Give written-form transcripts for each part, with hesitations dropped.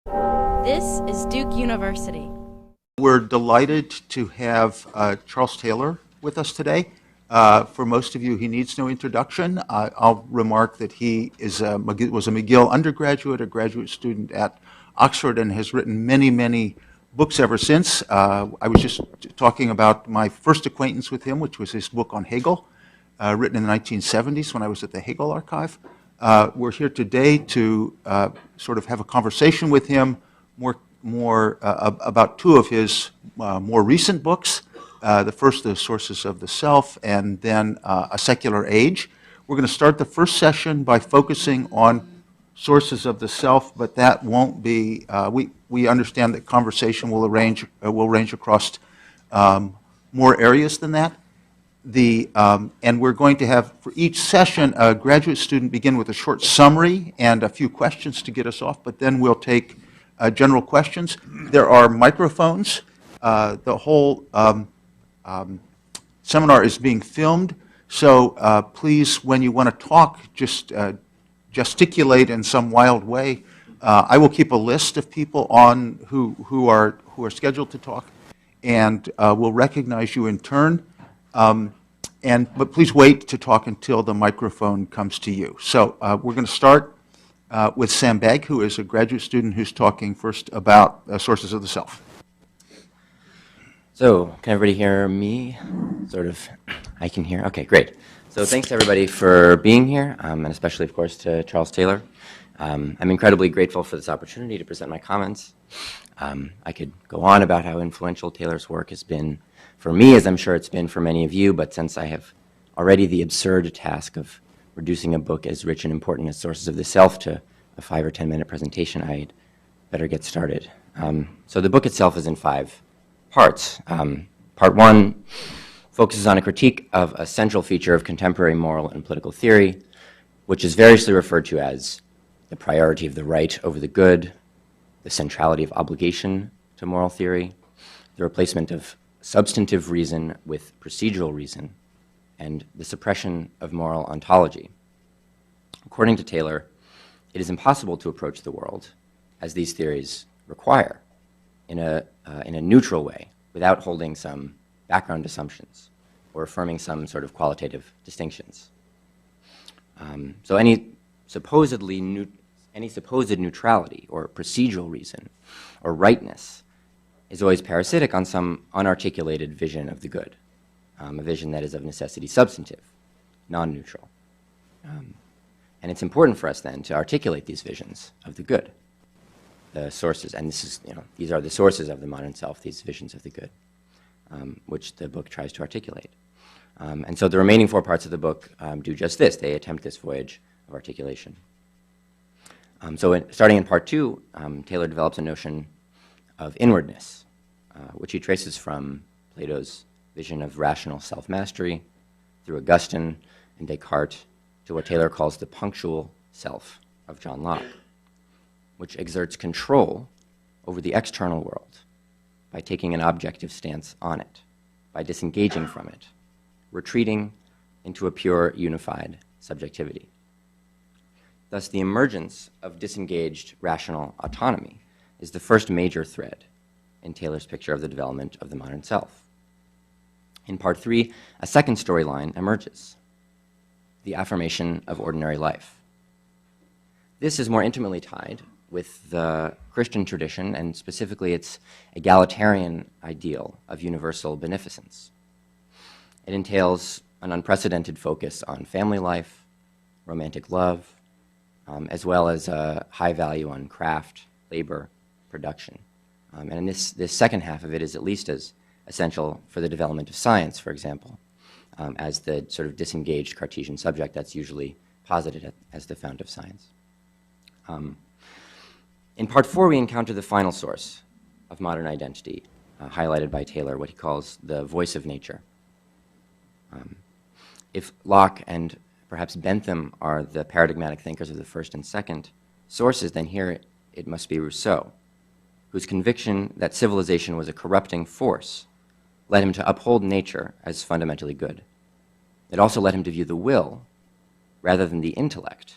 This is Duke University. We're delighted to have Charles Taylor with us today. For most of you, he needs no introduction. I'll remark that he was a McGill undergraduate, a graduate student at Oxford, and has written many, many books ever since. I was just talking about my first acquaintance with him, which was his book on Hegel, written in the 1970s when I was at the Hegel Archive. We're here today to sort of have a conversation with him more about two of his more recent books. The first, The Sources of the Self, and then A Secular Age. We're going to start the first session by focusing on sources of the self, but that won't be, we understand that conversation will range across more areas than that. And we're going to have, for each session, a graduate student begin with a short summary and a few questions to get us off, but then we'll take general questions. There are microphones. The whole seminar is being filmed, so please, when you want to talk, just gesticulate in some wild way. I will keep a list of people on who are scheduled to talk, and we'll recognize you in turn. But please wait to talk until the microphone comes to you. So we're going to start with Sam Begg, who is a graduate student who's talking first about sources of the self. So, can everybody hear me? Sort of, I can hear, okay, great. So thanks everybody for being here, and especially, of course, to Charles Taylor. I'm incredibly grateful for this opportunity to present my comments. I could go on about how influential Taylor's work has been for me, as I'm sure it's been for many of you, but since I have already the absurd task of reducing a book as rich and important as Sources of the Self to a 5 or 10 minute presentation, I'd better get started. So the book itself is in 5 parts. Part 1 focuses on a critique of a central feature of contemporary moral and political theory, which is variously referred to as the priority of the right over the good, the centrality of obligation to moral theory, the replacement of substantive reason with procedural reason, and the suppression of moral ontology. According to Taylor, it is impossible to approach the world, as these theories require, in a neutral way, without holding some background assumptions or affirming some sort of qualitative distinctions. So any supposed neutrality or procedural reason or rightness is always parasitic on some unarticulated vision of the good, a vision that is of necessity substantive, non-neutral. And it's important for us then to articulate these visions of the good, the sources, and these are the sources of the modern self, these visions of the good, which the book tries to articulate. And so the remaining 4 parts of the book do just this. They attempt this voyage of articulation. Starting in part 2, Taylor develops a notion of inwardness, which he traces from Plato's vision of rational self-mastery through Augustine and Descartes to what Taylor calls the punctual self of John Locke, which exerts control over the external world by taking an objective stance on it, by disengaging from it, retreating into a pure, unified subjectivity. Thus, the emergence of disengaged rational autonomy is the first major thread in Taylor's picture of the development of the modern self. In part 3, a second storyline emerges, the affirmation of ordinary life. This is more intimately tied with the Christian tradition, and specifically its egalitarian ideal of universal beneficence. It entails an unprecedented focus on family life, romantic love, as well as a high value on craft, labor, production. And this second half of it is at least as essential for the development of science, for example, as the sort of disengaged Cartesian subject that's usually posited as the fount of science. In part 4, we encounter the final source of modern identity, highlighted by Taylor, what he calls the voice of nature. If Locke and perhaps Bentham are the paradigmatic thinkers of the first and second sources, then here it must be Rousseau, whose conviction that civilization was a corrupting force led him to uphold nature as fundamentally good. It also led him to view the will, rather than the intellect,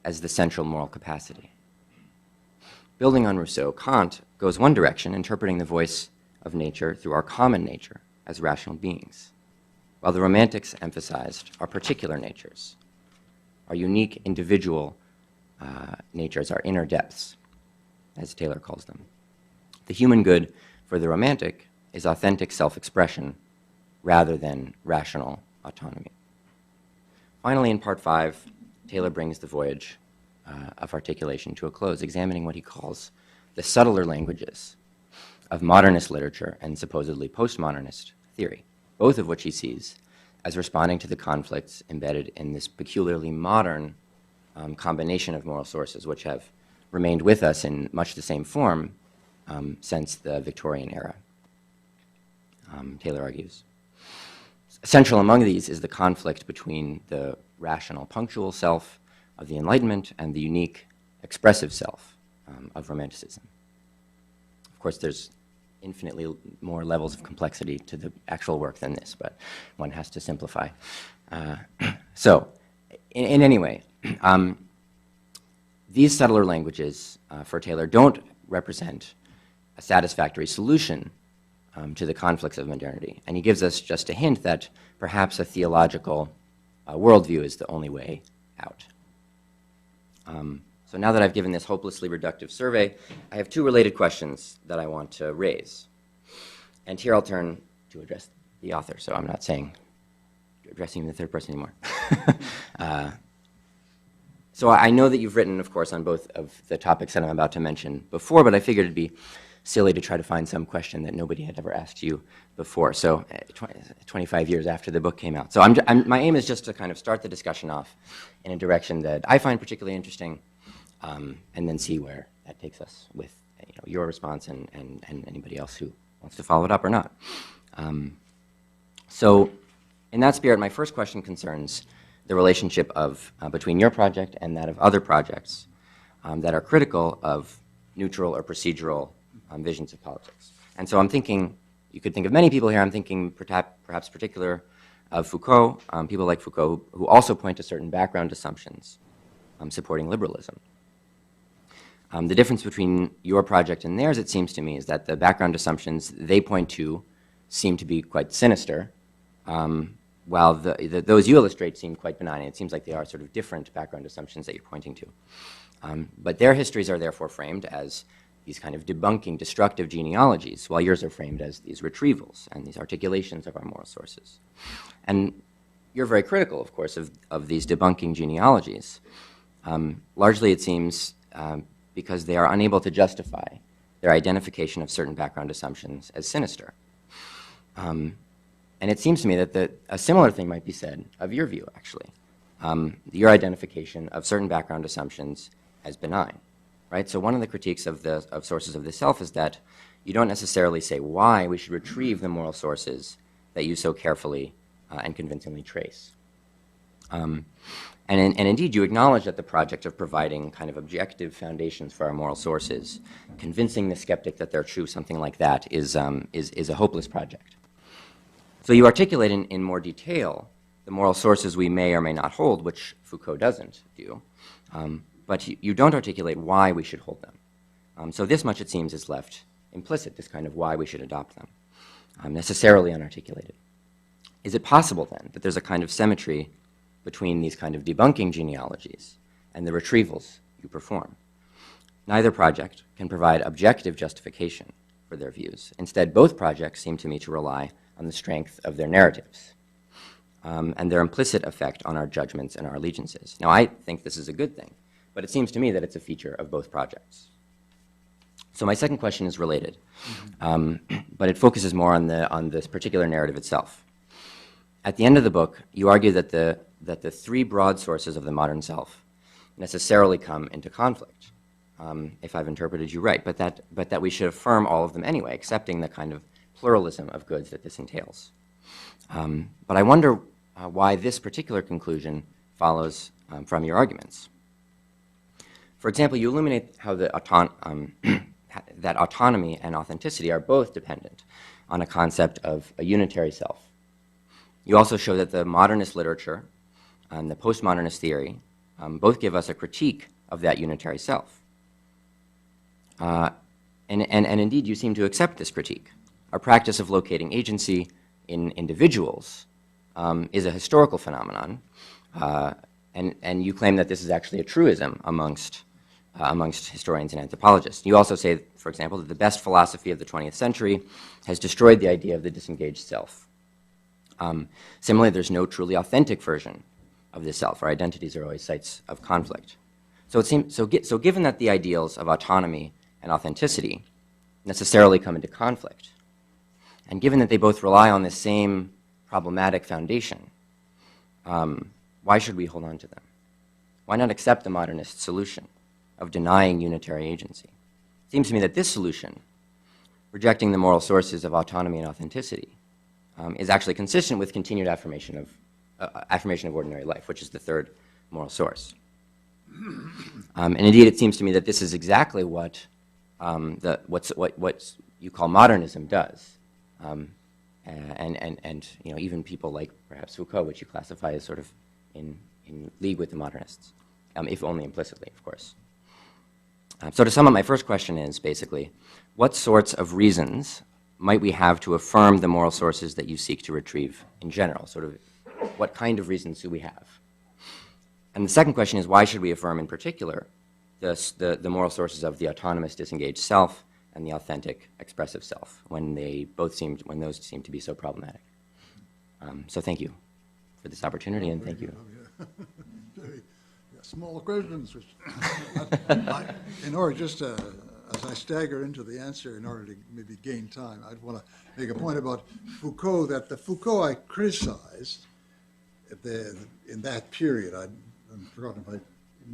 as the central moral capacity. Building on Rousseau, Kant goes one direction, interpreting the voice of nature through our common nature as rational beings, while the Romantics emphasized our particular natures, our unique individual natures, our inner depths, as Taylor calls them. The human good for the Romantic is authentic self-expression rather than rational autonomy. Finally, in part 5, Taylor brings the voyage of articulation to a close, examining what he calls the subtler languages of modernist literature and supposedly postmodernist theory, both of which he sees as responding to the conflicts embedded in this peculiarly modern combination of moral sources, which have remained with us in much the same form since the Victorian era, Taylor argues. Central among these is the conflict between the rational, punctual self of the Enlightenment and the unique, expressive self of Romanticism. Of course, there's infinitely more levels of complexity to the actual work than this, but one has to simplify. So, in any way, these subtler languages for Taylor don't represent a satisfactory solution to the conflicts of modernity. And he gives us just a hint that perhaps a theological worldview is the only way out. So now that I've given this hopelessly reductive survey, I have two related questions that I want to raise. And here I'll turn to address the author, so I'm not addressing him in the third person anymore. So I know that you've written, of course, on both of the topics that I'm about to mention before, but I figured it'd be silly to try to find some question that nobody had ever asked you before, so 25 years after the book came out. So my aim is just to kind of start the discussion off in a direction that I find particularly interesting, and then see where that takes us with your response and anybody else who wants to follow it up or not. So in that spirit, my first question concerns the relationship between your project and that of other projects that are critical of neutral or procedural visions of politics. And so I'm thinking, you could think of many people here, I'm thinking perhaps particular of Foucault, people like Foucault, who also point to certain background assumptions supporting liberalism. The difference between your project and theirs, it seems to me, is that the background assumptions they point to seem to be quite sinister, while those you illustrate seem quite benign. It seems like they are sort of different background assumptions that you're pointing to. But their histories are therefore framed as these kind of debunking, destructive genealogies, while yours are framed as these retrievals and these articulations of our moral sources. And you're very critical, of course, of these debunking genealogies. Largely, it seems, because they are unable to justify their identification of certain background assumptions as sinister. And it seems to me that a similar thing might be said of your view, actually. Your identification of certain background assumptions as benign. Right? So one of the critiques of sources of the self is that you don't necessarily say why we should retrieve the moral sources that you so carefully and convincingly trace. And indeed, you acknowledge that the project of providing kind of objective foundations for our moral sources, convincing the skeptic that they're true, something like that, is a hopeless project. So you articulate in more detail the moral sources we may or may not hold, which Foucault doesn't do. But you don't articulate why we should hold them. So this much, it seems, is left implicit, this kind of why we should adopt them, necessarily unarticulated. Is it possible, then, that there's a kind of symmetry between these kind of debunking genealogies and the retrievals you perform? Neither project can provide objective justification for their views. Instead, both projects seem to me to rely on the strength of their narratives and their implicit effect on our judgments and our allegiances. Now, I think this is a good thing, but it seems to me that it's a feature of both projects. So my second question is related, but it focuses more on this particular narrative itself. At the end of the book, you argue that the three broad sources of the modern self necessarily come into conflict, if I've interpreted you right, but that we should affirm all of them anyway, accepting the kind of pluralism of goods that this entails. But I wonder why this particular conclusion follows from your arguments. For example, you illuminate how that autonomy and authenticity are both dependent on a concept of a unitary self. You also show that the modernist literature and the postmodernist theory both give us a critique of that unitary self. And indeed, you seem to accept this critique. Our practice of locating agency in individuals is a historical phenomenon, and you claim that this is actually a truism amongst historians and anthropologists. You also say, for example, that the best philosophy of the 20th century has destroyed the idea of the disengaged self. Similarly, there's no truly authentic version of the self. Our identities are always sites of conflict. So given that the ideals of autonomy and authenticity necessarily come into conflict, and given that they both rely on the same problematic foundation, why should we hold on to them? Why not accept the modernist solution of denying unitary agency? It seems to me that this solution, rejecting the moral sources of autonomy and authenticity, is actually consistent with continued affirmation of ordinary life, which is the third moral source. And indeed, it seems to me that this is exactly what what you call modernism does. And even people like perhaps Foucault, which you classify as sort of in league with the modernists, if only implicitly, of course. So to sum up, my first question is basically, what sorts of reasons might we have to affirm the moral sources that you seek to retrieve in general? Sort of, what kind of reasons do we have? And the second question is, why should we affirm in particular the moral sources of the autonomous disengaged self and the authentic expressive self when those seem to be so problematic? So thank you for this opportunity, and thank you. Very small questions. Which in order, just as I stagger into the answer, in order to maybe gain time, I'd want to make a point about Foucault, that the Foucault I criticized in that period, I've forgotten if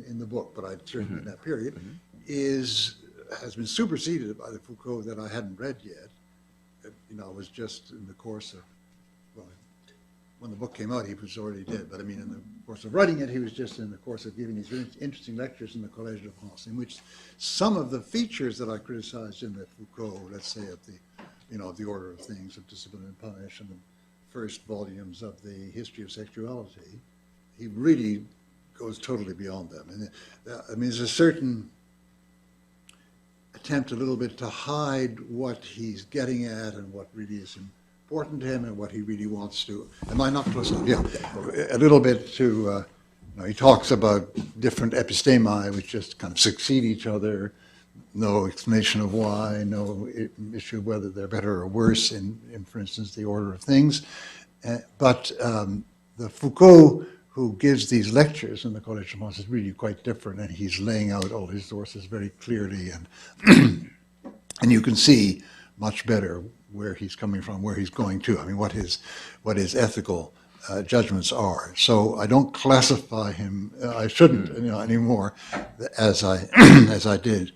in the book, but I'd certainly in that period, has been superseded by the Foucault that I hadn't read yet. I was just in the course of, well, when the book came out, he was already dead, but I mean, in the course of writing it, he was just in the course of giving these very interesting lectures in the Collège de France, in which some of the features that I criticized in the Foucault, let's say of the order of things, of discipline and punish, and the first volumes of the history of sexuality, he really goes totally beyond them. And I mean, there's a certain attempt a little bit to hide what he's getting at and what really is important to him and what he really wants to. Am I not close enough? Yeah, a little bit to. He talks about different epistemae which just kind of succeed each other. No explanation of why. No issue of whether they're better or worse in for instance, the order of things. But the Foucault who gives these lectures in the Collège de France is really quite different, and he's laying out all his sources very clearly, and and you can see much better where he's coming from, where he's going to. I mean, what his ethical judgments are. So I don't classify him. I shouldn't, anymore, as I as I did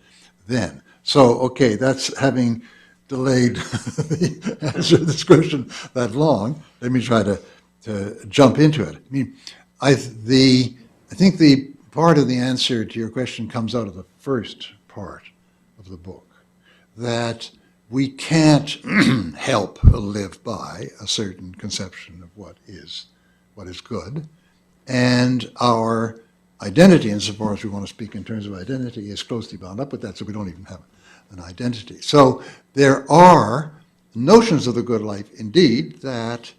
then. So okay, that's having delayed the answer to this question that long. Let me try to jump into it. I mean, I think the part of the answer to your question comes out of the first part of the book, that we can't help live by a certain conception of what is good, and our identity, insofar as we want to speak in terms of identity, is closely bound up with that, so we don't even have an identity. So there are notions of the good life, indeed, that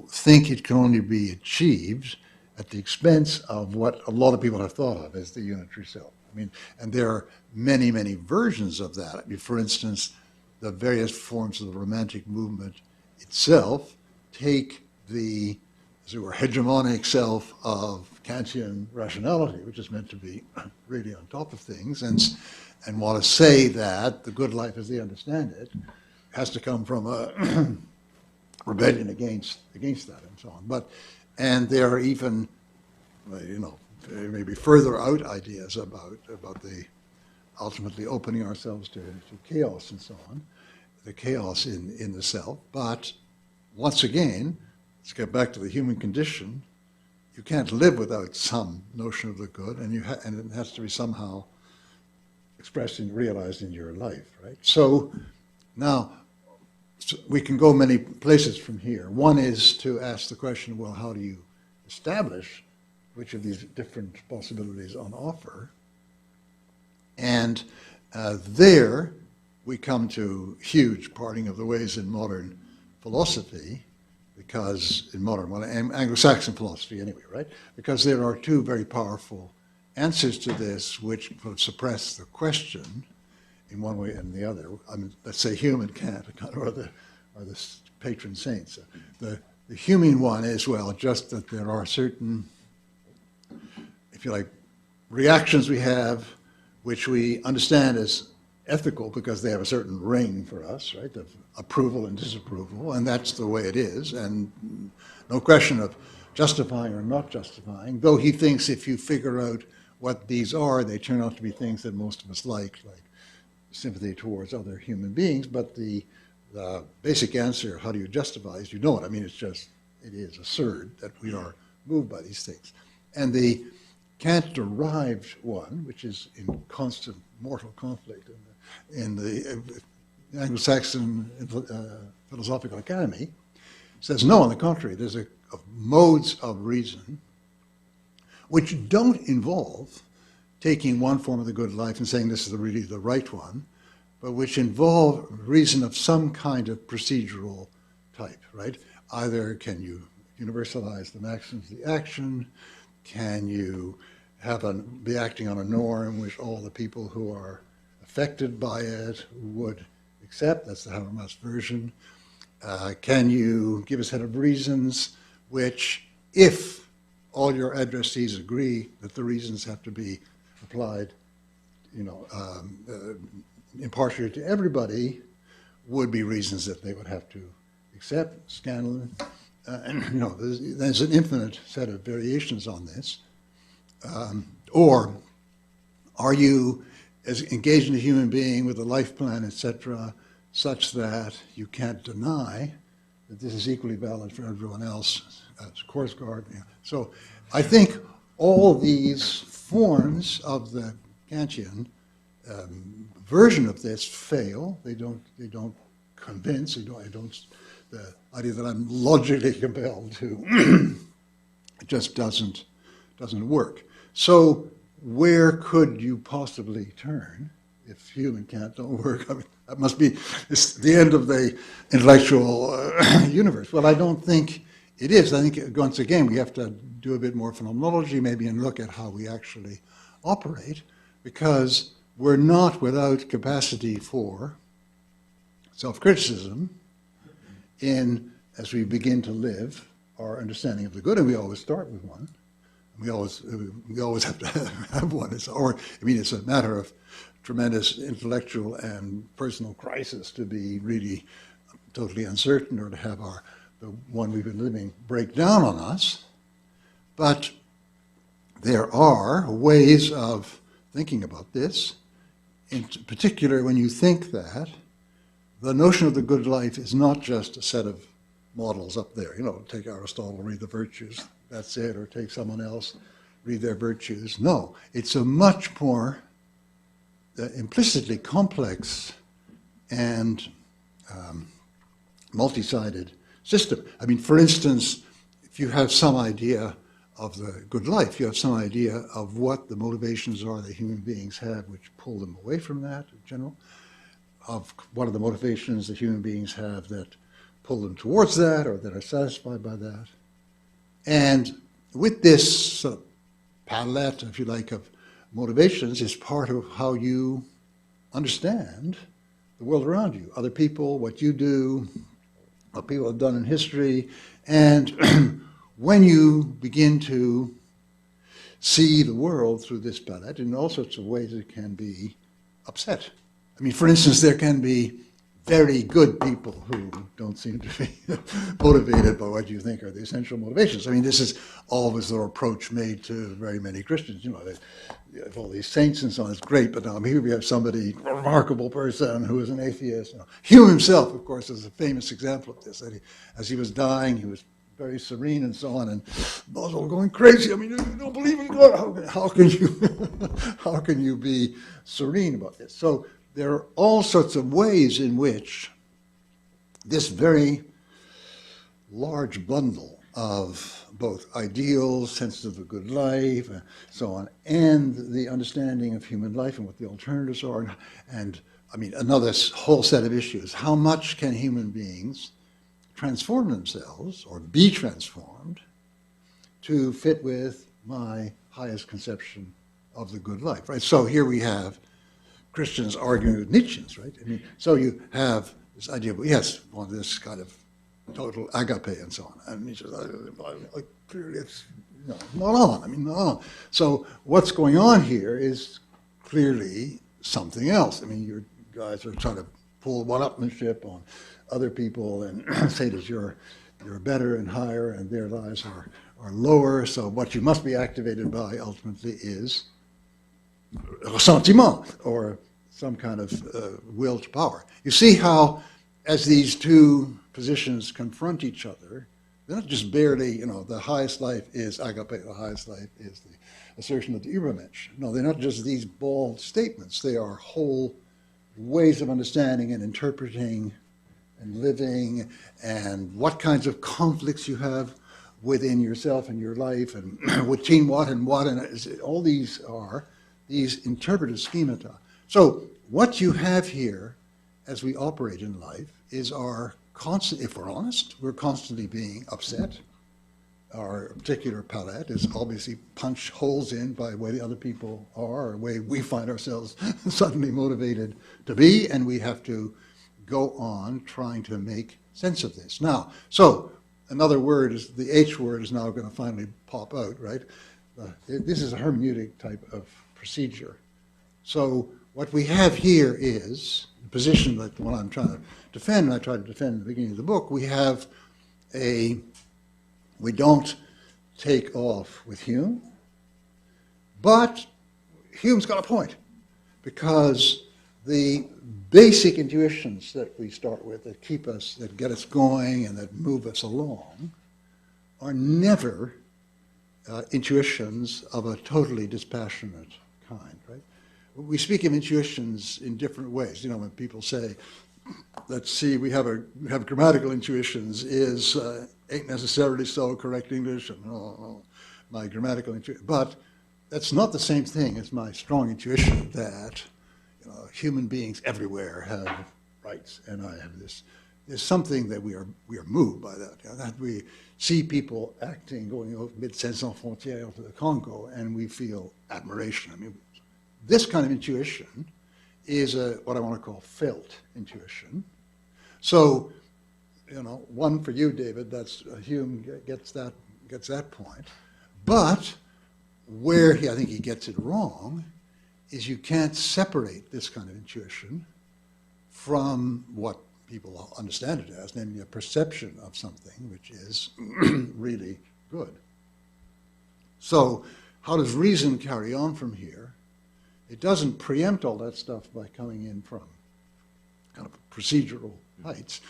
think it can only be achieved at the expense of what a lot of people have thought of as the unitary self. I mean, and there are many, many versions of that. I mean, for instance, the various forms of the Romantic movement itself take the, as it were, hegemonic self of Kantian rationality, which is meant to be really on top of things, and want to say that the good life as they understand it has to come from a rebellion against that and so on. And there are even, maybe further out ideas about the ultimately opening ourselves to chaos and so on, the chaos in the self. But once again, let's get back to the human condition. You can't live without some notion of the good, and it has to be somehow expressed and realized in your life, right? So now, we can go many places from here. One is to ask the question, well, how do you establish which of these different possibilities on offer? And There we come to huge parting of the ways in modern philosophy, because in modern, well, Anglo-Saxon philosophy anyway, right? Because there are two very powerful answers to this which will suppress the question in one way and the other. I mean, let's say Hume and Kant are the patron saints. The Humean one is, well, just that there are certain, if you like, reactions we have which we understand as ethical because they have a certain ring for us, right, of approval and disapproval, and that's the way it is, and no question of justifying or not justifying, though he thinks if you figure out what these are, they turn out to be things that most of us like sympathy towards other human beings, but the basic answer, how do you justify, is you know it. I mean, it is absurd that we are moved by these things. And the Kant-derived one, which is in constant mortal conflict in the Anglo-Saxon Philosophical Academy, says no, on the contrary, there's modes of reason which don't involve taking one form of the good life and saying this is really the right one, but which involve reason of some kind of procedural type, right? Either can you universalize the maxims of the action, can you be acting on a norm which all the people who are affected by it would accept, that's the Habermas version. Can you give a set of reasons which, if all your addressees agree that the reasons have to be applied, impartially to everybody, would be reasons that they would have to accept, Scanlon. There's an infinite set of variations on this. Or are you as engaged in a human being with a life plan, etc., such that you can't deny that this is equally valid for everyone else as course guard? So I think all these forms of the Kantian version of this fail. They don't convince. The idea that I'm logically compelled to it just doesn't work. So where could you possibly turn if Hume and Kant don't work? I mean, that must be the end of the intellectual universe. Well, I don't think it is. I think, once again, we have to do a bit more phenomenology maybe and look at how we actually operate, because we're not without capacity for self-criticism as we begin to live our understanding of the good, and we always start with one. We always have to have one. It's a matter of tremendous intellectual and personal crisis to be really totally uncertain or to have the one we've been living break down on us. But there are ways of thinking about this, in particular when you think that the notion of the good life is not just a set of models up there. Take Aristotle, read the virtues, that's it, or take someone else, read their virtues. No, it's a much more implicitly complex and multi-sided system. I mean, for instance, if you have some idea of the good life, you have some idea of what the motivations are that human beings have which pull them away from that in general, of what are the motivations that human beings have that pull them towards that or that are satisfied by that. And with this sort of palette, if you like, of motivations is part of how you understand the world around you, other people, what you do, what people have done in history. And when you begin to see the world through this palette, in all sorts of ways it can be upset. I mean, for instance, there can be very good people who don't seem to be motivated by what you think are the essential motivations. I mean, this is always the approach made to very many Christians. They have all these saints and so on. It's great, but now here we have somebody, a remarkable person who is an atheist. Hume himself, of course, is a famous example of this. That as he was dying, he was very serene and so on, and those were going crazy. I mean, you don't believe in God. How can you be serene about this? So there are all sorts of ways in which this very large bundle of both ideals, senses of a good life, so on, and the understanding of human life and what the alternatives are, and I mean, another whole set of issues. How much can human beings transform themselves or be transformed to fit with my highest conception of the good life, right? So here we have Christians arguing with Nietzscheans, right? I mean, so you have this idea of, yes, well, this kind of total agape and so on. And Nietzsche says, clearly it's not on. I mean, not on. So what's going on here is clearly something else. I mean, you guys are trying to pull one-upmanship on other people and say that you're better and higher and their lives are lower. So what you must be activated by ultimately is sentiment, or some kind of will to power. You see how, as these two positions confront each other, they're not just barely, the highest life is agape, the highest life is the assertion of the Übermensch. No, they're not just these bald statements. They are whole ways of understanding and interpreting and living, and what kinds of conflicts you have within yourself and your life, and between what and what, and all these are these interpretive schemata. So what you have here as we operate in life is our constant, if we're honest, we're constantly being upset. Our particular palette is obviously punched holes in by the way the other people are, or the way we find ourselves suddenly motivated to be, and we have to go on trying to make sense of this. Now, so another word is, the H word is now going to finally pop out, right? This is a hermeneutic type of procedure. So what we have here is the position that the one I'm trying to defend, and I tried to defend at the beginning of the book. We don't take off with Hume, but Hume's got a point, because the basic intuitions that we start with, that keep us, that get us going and that move us along, are never intuitions of a totally dispassionate kind, right? We speak of intuitions in different ways. When people say, let's see, we have grammatical intuitions, ain't necessarily so correct English, and my grammatical intuition. But that's not the same thing as my strong intuition that human beings everywhere have rights, and I have this. There's something that we are moved by that. That we see people acting, going over mid-sans frontières to the Congo, and we feel admiration. I mean, this kind of intuition is what I want to call felt intuition. So, one for you, David. That's Hume gets that point. But where I think he gets it wrong is you can't separate this kind of intuition from what people understand it as, namely a perception of something which is really good. So how does reason carry on from here? It doesn't preempt all that stuff by coming in from kind of procedural heights.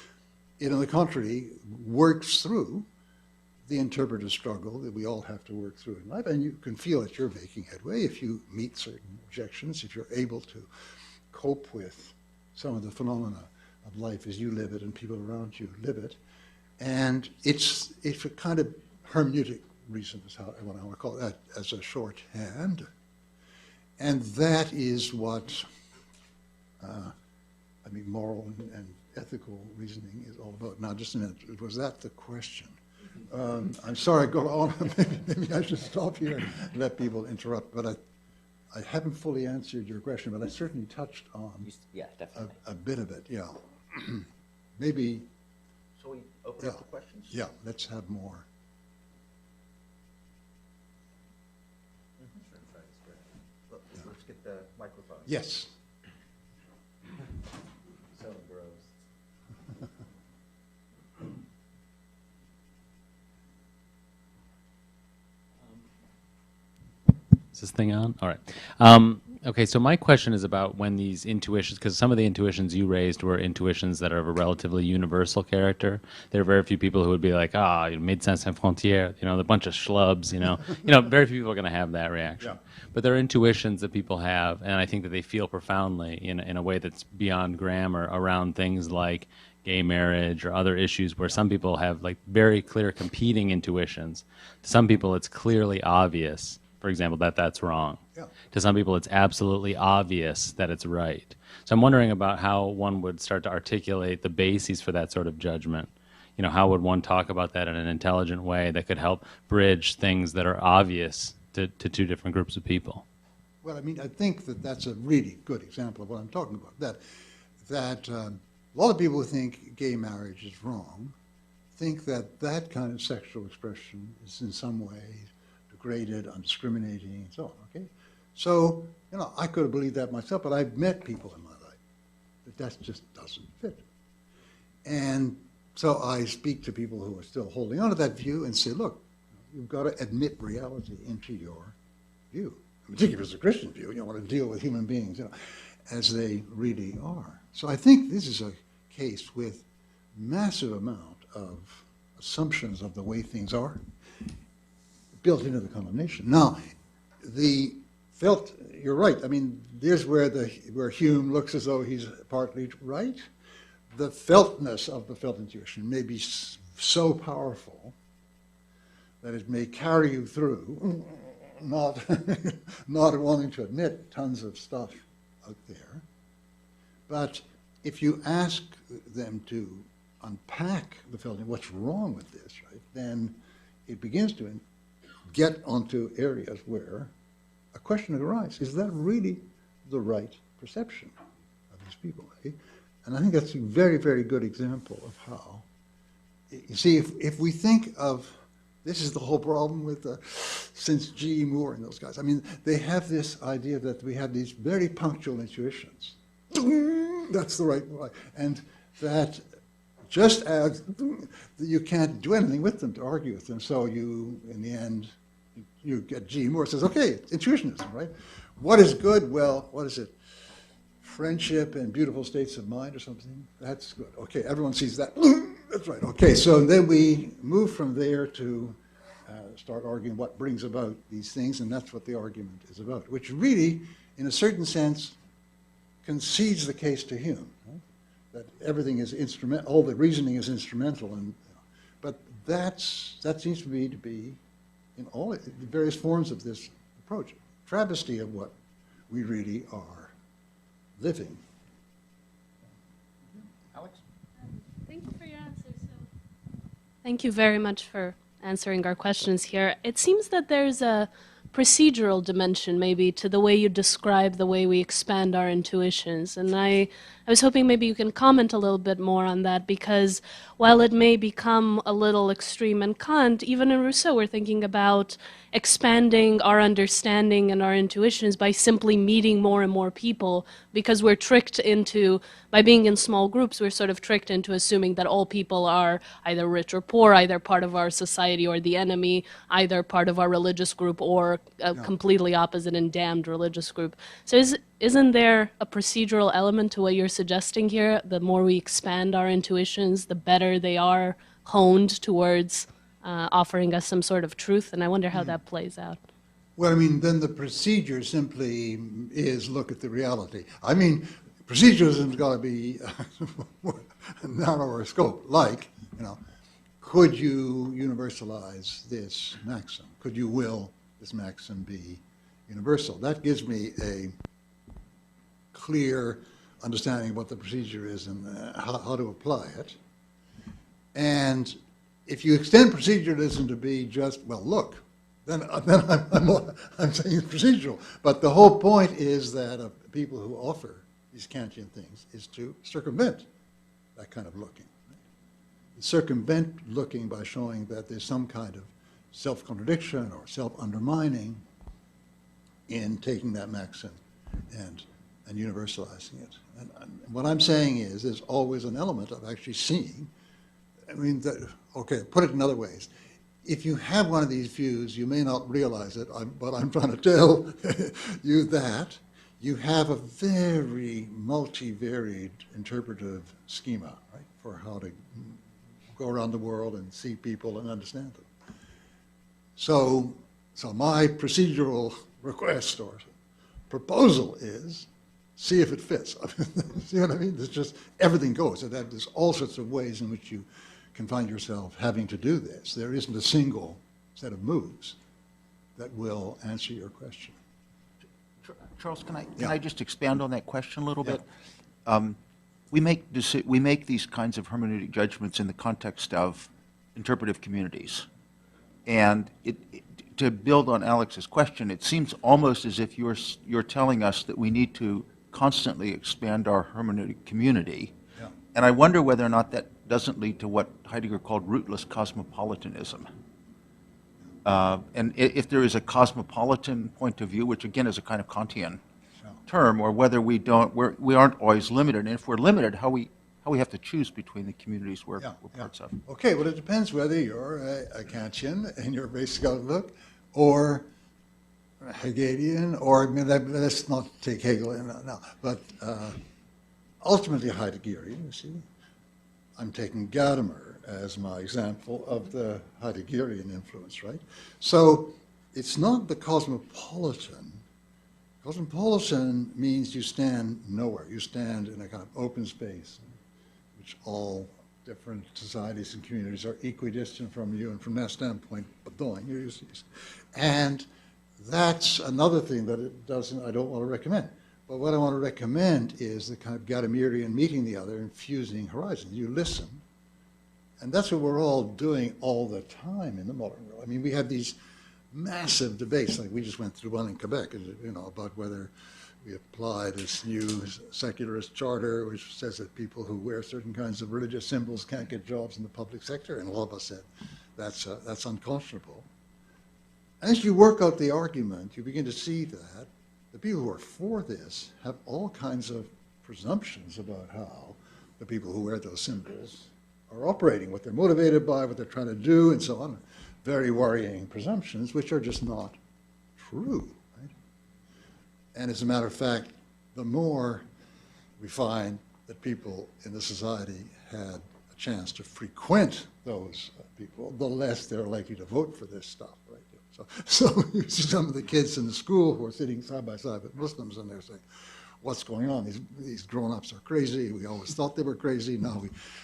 It, on the contrary, works through the interpretive struggle that we all have to work through in life, and you can feel that you're making headway if you meet certain objections, if you're able to cope with some of the phenomena of life as you live it and people around you live it. And it's a kind of hermeneutic reason, is what I want to call that, as a shorthand. And that is what moral and ethical reasoning is all about. Now, just a minute, was that the question? I'm sorry I got on. Maybe I should stop here and let people interrupt. But I haven't fully answered your question, but I certainly touched on definitely. a bit of it, yeah. Maybe. Shall we open up the questions? Yeah, let's have more. Let's get the microphone. Yes. So gross. Is this thing on? All right. Okay, so my question is about when these intuitions, because some of the intuitions you raised were intuitions that are of a relatively universal character. There are very few people who would be like, médecins sans frontières, a bunch of schlubs, very few people are going to have that reaction. Yeah. But there are intuitions that people have, and I think that they feel profoundly in a way that's beyond grammar around things like gay marriage or other issues where some people have like very clear competing intuitions. To some people, it's clearly obvious, for example, that that's wrong. Yeah. To some people, it's absolutely obvious that it's right. So I'm wondering about how one would start to articulate the bases for that sort of judgment. You know, how would one talk about that in an intelligent way that could help bridge things that are obvious to two different groups of people? Well, I mean, I think that that's a really good example of what I'm talking about. That a lot of people who think gay marriage is wrong think that that kind of sexual expression is in some way degraded, undiscriminating, and so on, okay? So, you know, I could have believed that myself, but I've met people in my life that just doesn't fit. And so I speak to people who are still holding on to that view and say, look, you've got to admit reality into your view. Particularly if it's a Christian view, you want to deal with human beings, you know, as they really are. So I think this is a case with massive amount of assumptions of the way things are built into the condemnation. Now, the felt, you're right. I mean, there's where Hume looks as though he's partly right. The feltness of the felt intuition may be so powerful that it may carry you through, not wanting to admit tons of stuff out there. But if you ask them to unpack the felt, what's wrong with this, right, then it begins to get onto areas where a question arises. Is that really the right perception of these people? Eh? And I think that's a very, very good example of how, you see, if we think of, this is the whole problem with, since G.E. Moore and those guys. I mean, they have this idea that we have these very punctual intuitions. That's the right way. And that just as you can't do anything with them to argue with them, so you, in the end, you get G.E. Moore says, okay, intuitionism, right? What is good? Well, what is it? Friendship and beautiful states of mind or something? That's good. Okay, everyone sees that. That's right. Okay, so then we move from there to start arguing what brings about these things, and that's what the argument is about, which really, in a certain sense, concedes the case to Hume, right? That everything is instrumental, all the reasoning is instrumental, and but that seems to me to be in all the various forms of this approach, travesty of what we really are living. Alex? Thank you for your answers. Thank you very much for answering our questions here. It seems that there's a procedural dimension maybe to the way you describe the way we expand our intuitions. And I was hoping maybe you can comment a little bit more on that, because while it may become a little extreme in Kant, even in Rousseau we're thinking about expanding our understanding and our intuitions by simply meeting more and more people, because we're tricked into, by being in small groups, we're sort of tricked into assuming that all people are either rich or poor, either part of our society or the enemy, either part of our religious group or a completely opposite and damned religious group. So isn't there a procedural element to what you're suggesting here? The more we expand our intuitions, the better they are honed towards offering us some sort of truth, and I wonder how that plays out. Well, I mean, then the procedure simply is look at the reality. I mean, procedurism's got to be narrower scope, like, you know, could you universalize this maxim? Could you will this maxim be universal? That gives me a clear understanding of what the procedure is and how to apply it. And if you extend proceduralism to be just, well, look, then I'm saying it's procedural. But the whole point is that people who offer these Kantian things is to circumvent that kind of looking. Right? Circumvent looking by showing that there's some kind of self-contradiction or self-undermining in taking that maxim and universalizing it. And what I'm saying is there's always an element of actually seeing. I mean, okay, put it in other ways. If you have one of these views, you may not realize it, but I'm trying to tell you that you have a very multivariate interpretive schema, right, for how to go around the world and see people and understand them. So my procedural request or proposal is see if it fits. See what I mean? There's just, everything goes. And there's all sorts of ways in which you can find yourself having to do this. There isn't a single set of moves that will answer your question. Charles, can Yeah. I just expand on that question a little Yeah. bit? We make these kinds of hermeneutic judgments in the context of interpretive communities. And to build on Alex's question, it seems almost as if you're telling us that we need to constantly expand our hermeneutic community. Yeah. And I wonder whether or not that doesn't lead to what Heidegger called rootless cosmopolitanism. And if there is a cosmopolitan point of view, which again is a kind of Kantian term, or whether we aren't always limited. And if we're limited, how we have to choose between the communities we're parts of. Okay, well, it depends whether you're a Kantian in your basic outlook, or Hegelian, or I mean, let's not take Hegel in now, but ultimately Heideggerian, you see. I'm taking Gadamer as my example of the Heideggerian influence, right? So it's not the cosmopolitan. Cosmopolitan means you stand nowhere. You stand in a kind of open space, which all different societies and communities are equidistant from you, and from that standpoint, and that's another thing that I don't want to recommend. But what I want to recommend is the kind of Gadamerian meeting the other and fusing horizons. You listen, and that's what we're all doing all the time in the modern world. I mean, we have these massive debates, like we just went through one in Quebec, you know, about whether we apply this new secularist charter, which says that people who wear certain kinds of religious symbols can't get jobs in the public sector, and all of us said that's unconscionable. As you work out the argument, you begin to see that the people who are for this have all kinds of presumptions about how the people who wear those symbols are operating, what they're motivated by, what they're trying to do, and so on. Very worrying presumptions, which are just not true. Right? And as a matter of fact, the more we find that people in the society had a chance to frequent those people, the less they're likely to vote for this stuff. Right? So you see some of the kids in the school who are sitting side by side with Muslims, and they're saying, what's going on? These grown-ups are crazy. We always thought they were crazy. Now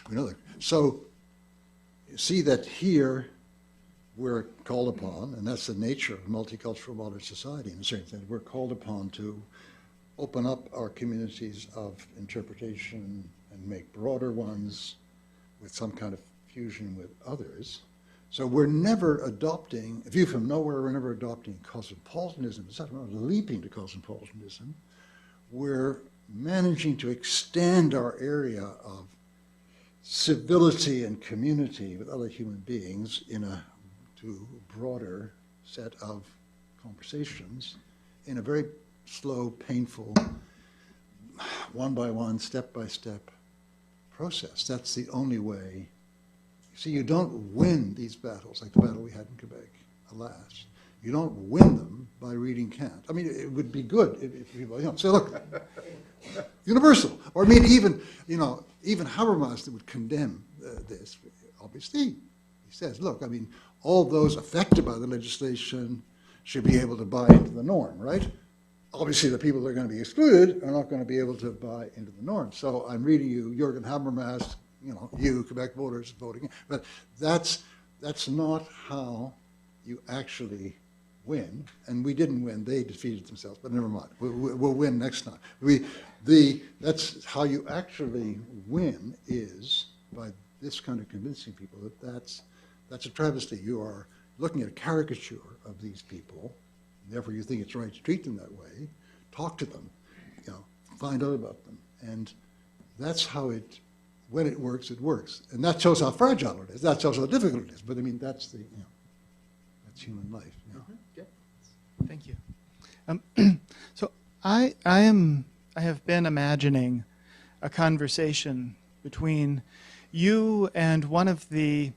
we know that. So you see that here we're called upon, and that's the nature of multicultural modern society in a certain sense. We're called upon to open up our communities of interpretation and make broader ones with some kind of fusion with others. So we're never adopting, view from nowhere, we're never adopting cosmopolitanism. It's not leaping to cosmopolitanism. We're managing to extend our area of civility and community with other human beings to a broader set of conversations in a very slow, painful, one by one, step by step process. That's the only way. See, you don't win these battles, like the battle we had in Quebec, alas. You don't win them by reading Kant. I mean, it would be good if people, say, look, universal. Or I mean, even Habermas would condemn this. Obviously, he says, look, I mean, all those affected by the legislation should be able to buy into the norm, right? Obviously, the people that are going to be excluded are not going to be able to buy into the norm. So I'm reading you Jürgen Habermas, you Quebec voters voting, but that's not how you actually win. And we didn't win; they defeated themselves. But never mind, we'll win next time. That's how you actually win, is by this kind of convincing people that's a travesty. You are looking at a caricature of these people, and therefore you think it's right to treat them that way. Talk to them, find out about them, and that's how it. When it works, it works. And that shows how fragile it is. That shows how difficult it is. But I mean, that's human life. Okay. Thank you. So I have been imagining a conversation between you and one of the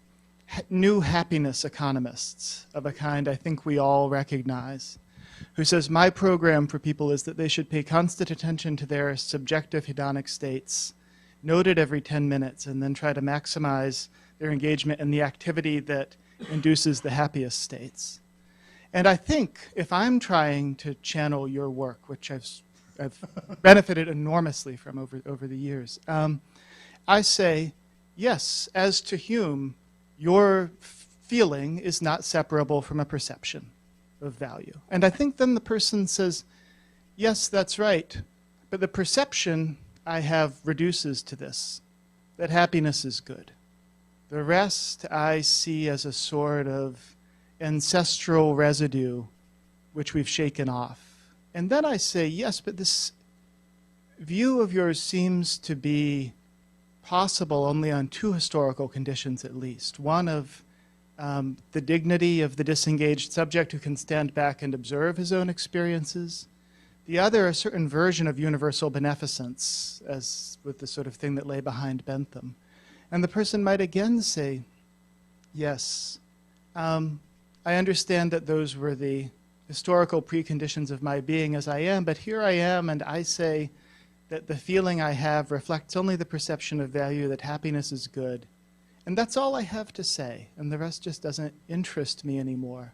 new happiness economists of a kind I think we all recognize, who says, my program for people is that they should pay constant attention to their subjective hedonic states, noted every 10 minutes, and then try to maximize their engagement in the activity that induces the happiest states. And I think if I'm trying to channel your work, which I've I've benefited enormously from over the years. I say, yes, as to Hume, your feeling is not separable from a perception of value. And I think then the person says, yes, that's right, but the perception I have reduces to this, that happiness is good. The rest I see as a sort of ancestral residue which we've shaken off. And then I say, yes, but this view of yours seems to be possible only on two historical conditions at least. One of the dignity of the disengaged subject who can stand back and observe his own experiences. The other, a certain version of universal beneficence, as with the sort of thing that lay behind Bentham. And the person might again say, yes, I understand that those were the historical preconditions of my being as I am, but here I am, and I say that the feeling I have reflects only the perception of value, that happiness is good. And that's all I have to say, and the rest just doesn't interest me anymore.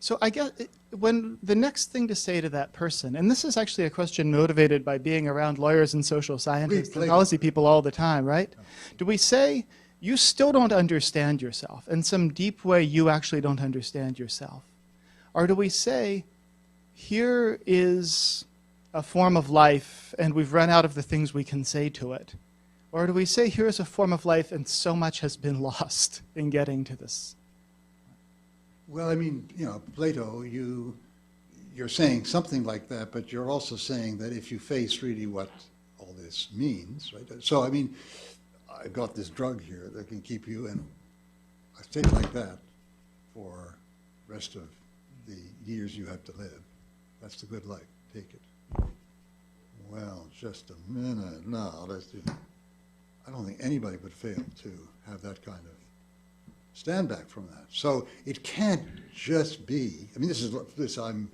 So I guess when the next thing to say to that person, and this is actually a question motivated by being around lawyers and social scientists and policy people all the time, right? Do we say, you still don't understand yourself, in some deep way you actually don't understand yourself? Or do we say, here is a form of life and we've run out of the things we can say to it? Or do we say, here is a form of life and so much has been lost in getting to this? Well, I mean, Plato, you're saying something like that, but you're also saying that if you face really what all this means, right? So, I mean, I've got this drug here that can keep you in a state like that for the rest of the years you have to live. That's the good life. Take it. Well, just a minute. No, let's do that. I don't think anybody would fail to have that kind of stand back from that. So it can't just be, I mean, this I'm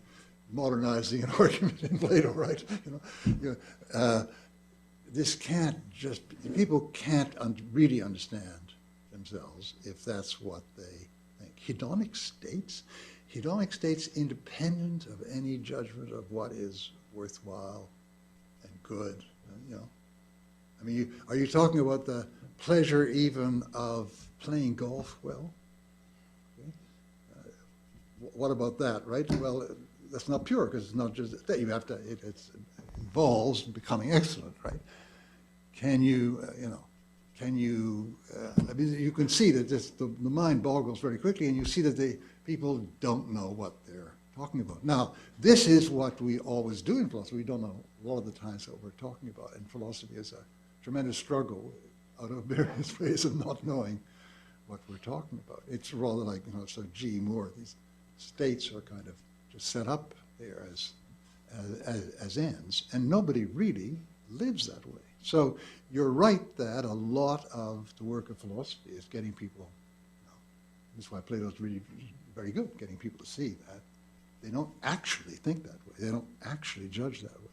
modernizing an argument in Plato, right? This can't just, people can't really understand themselves if that's what they think. Hedonic states independent of any judgment of what is worthwhile and good, I mean, are you talking about the pleasure even of playing golf well? Okay. What about that, right? Well, that's not pure because it's not just that. You have to, it involves becoming excellent, right? Can you, I mean, you can see that the mind boggles very quickly and you see that the people don't know what they're talking about. Now, this is what we always do in philosophy. We don't know a lot of the times what we're talking about. And philosophy is a tremendous struggle out of various ways of not knowing what we're talking about. It's rather like, so G. Moore, these states are kind of just set up there as ends, and nobody really lives that way. So you're right that a lot of the work of philosophy is getting people, this is why Plato's really very good, getting people to see that they don't actually think that way. They don't actually judge that way.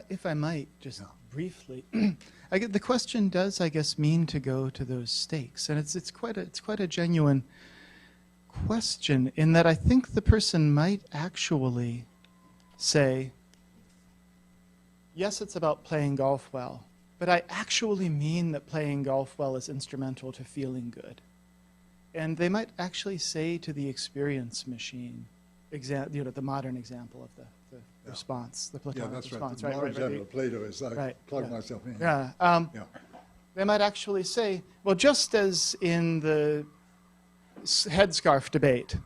If I might, just briefly, the question does, I guess, mean to go to those stakes, and it's quite a genuine question in that I think the person might actually say, yes, it's about playing golf well, but I actually mean that playing golf well is instrumental to feeling good, and they might actually say to the experience machine, the modern example of the response, the Platonic response. Right. The modern example of Plato is I plug myself in. They might actually say, well, just as in the headscarf debate,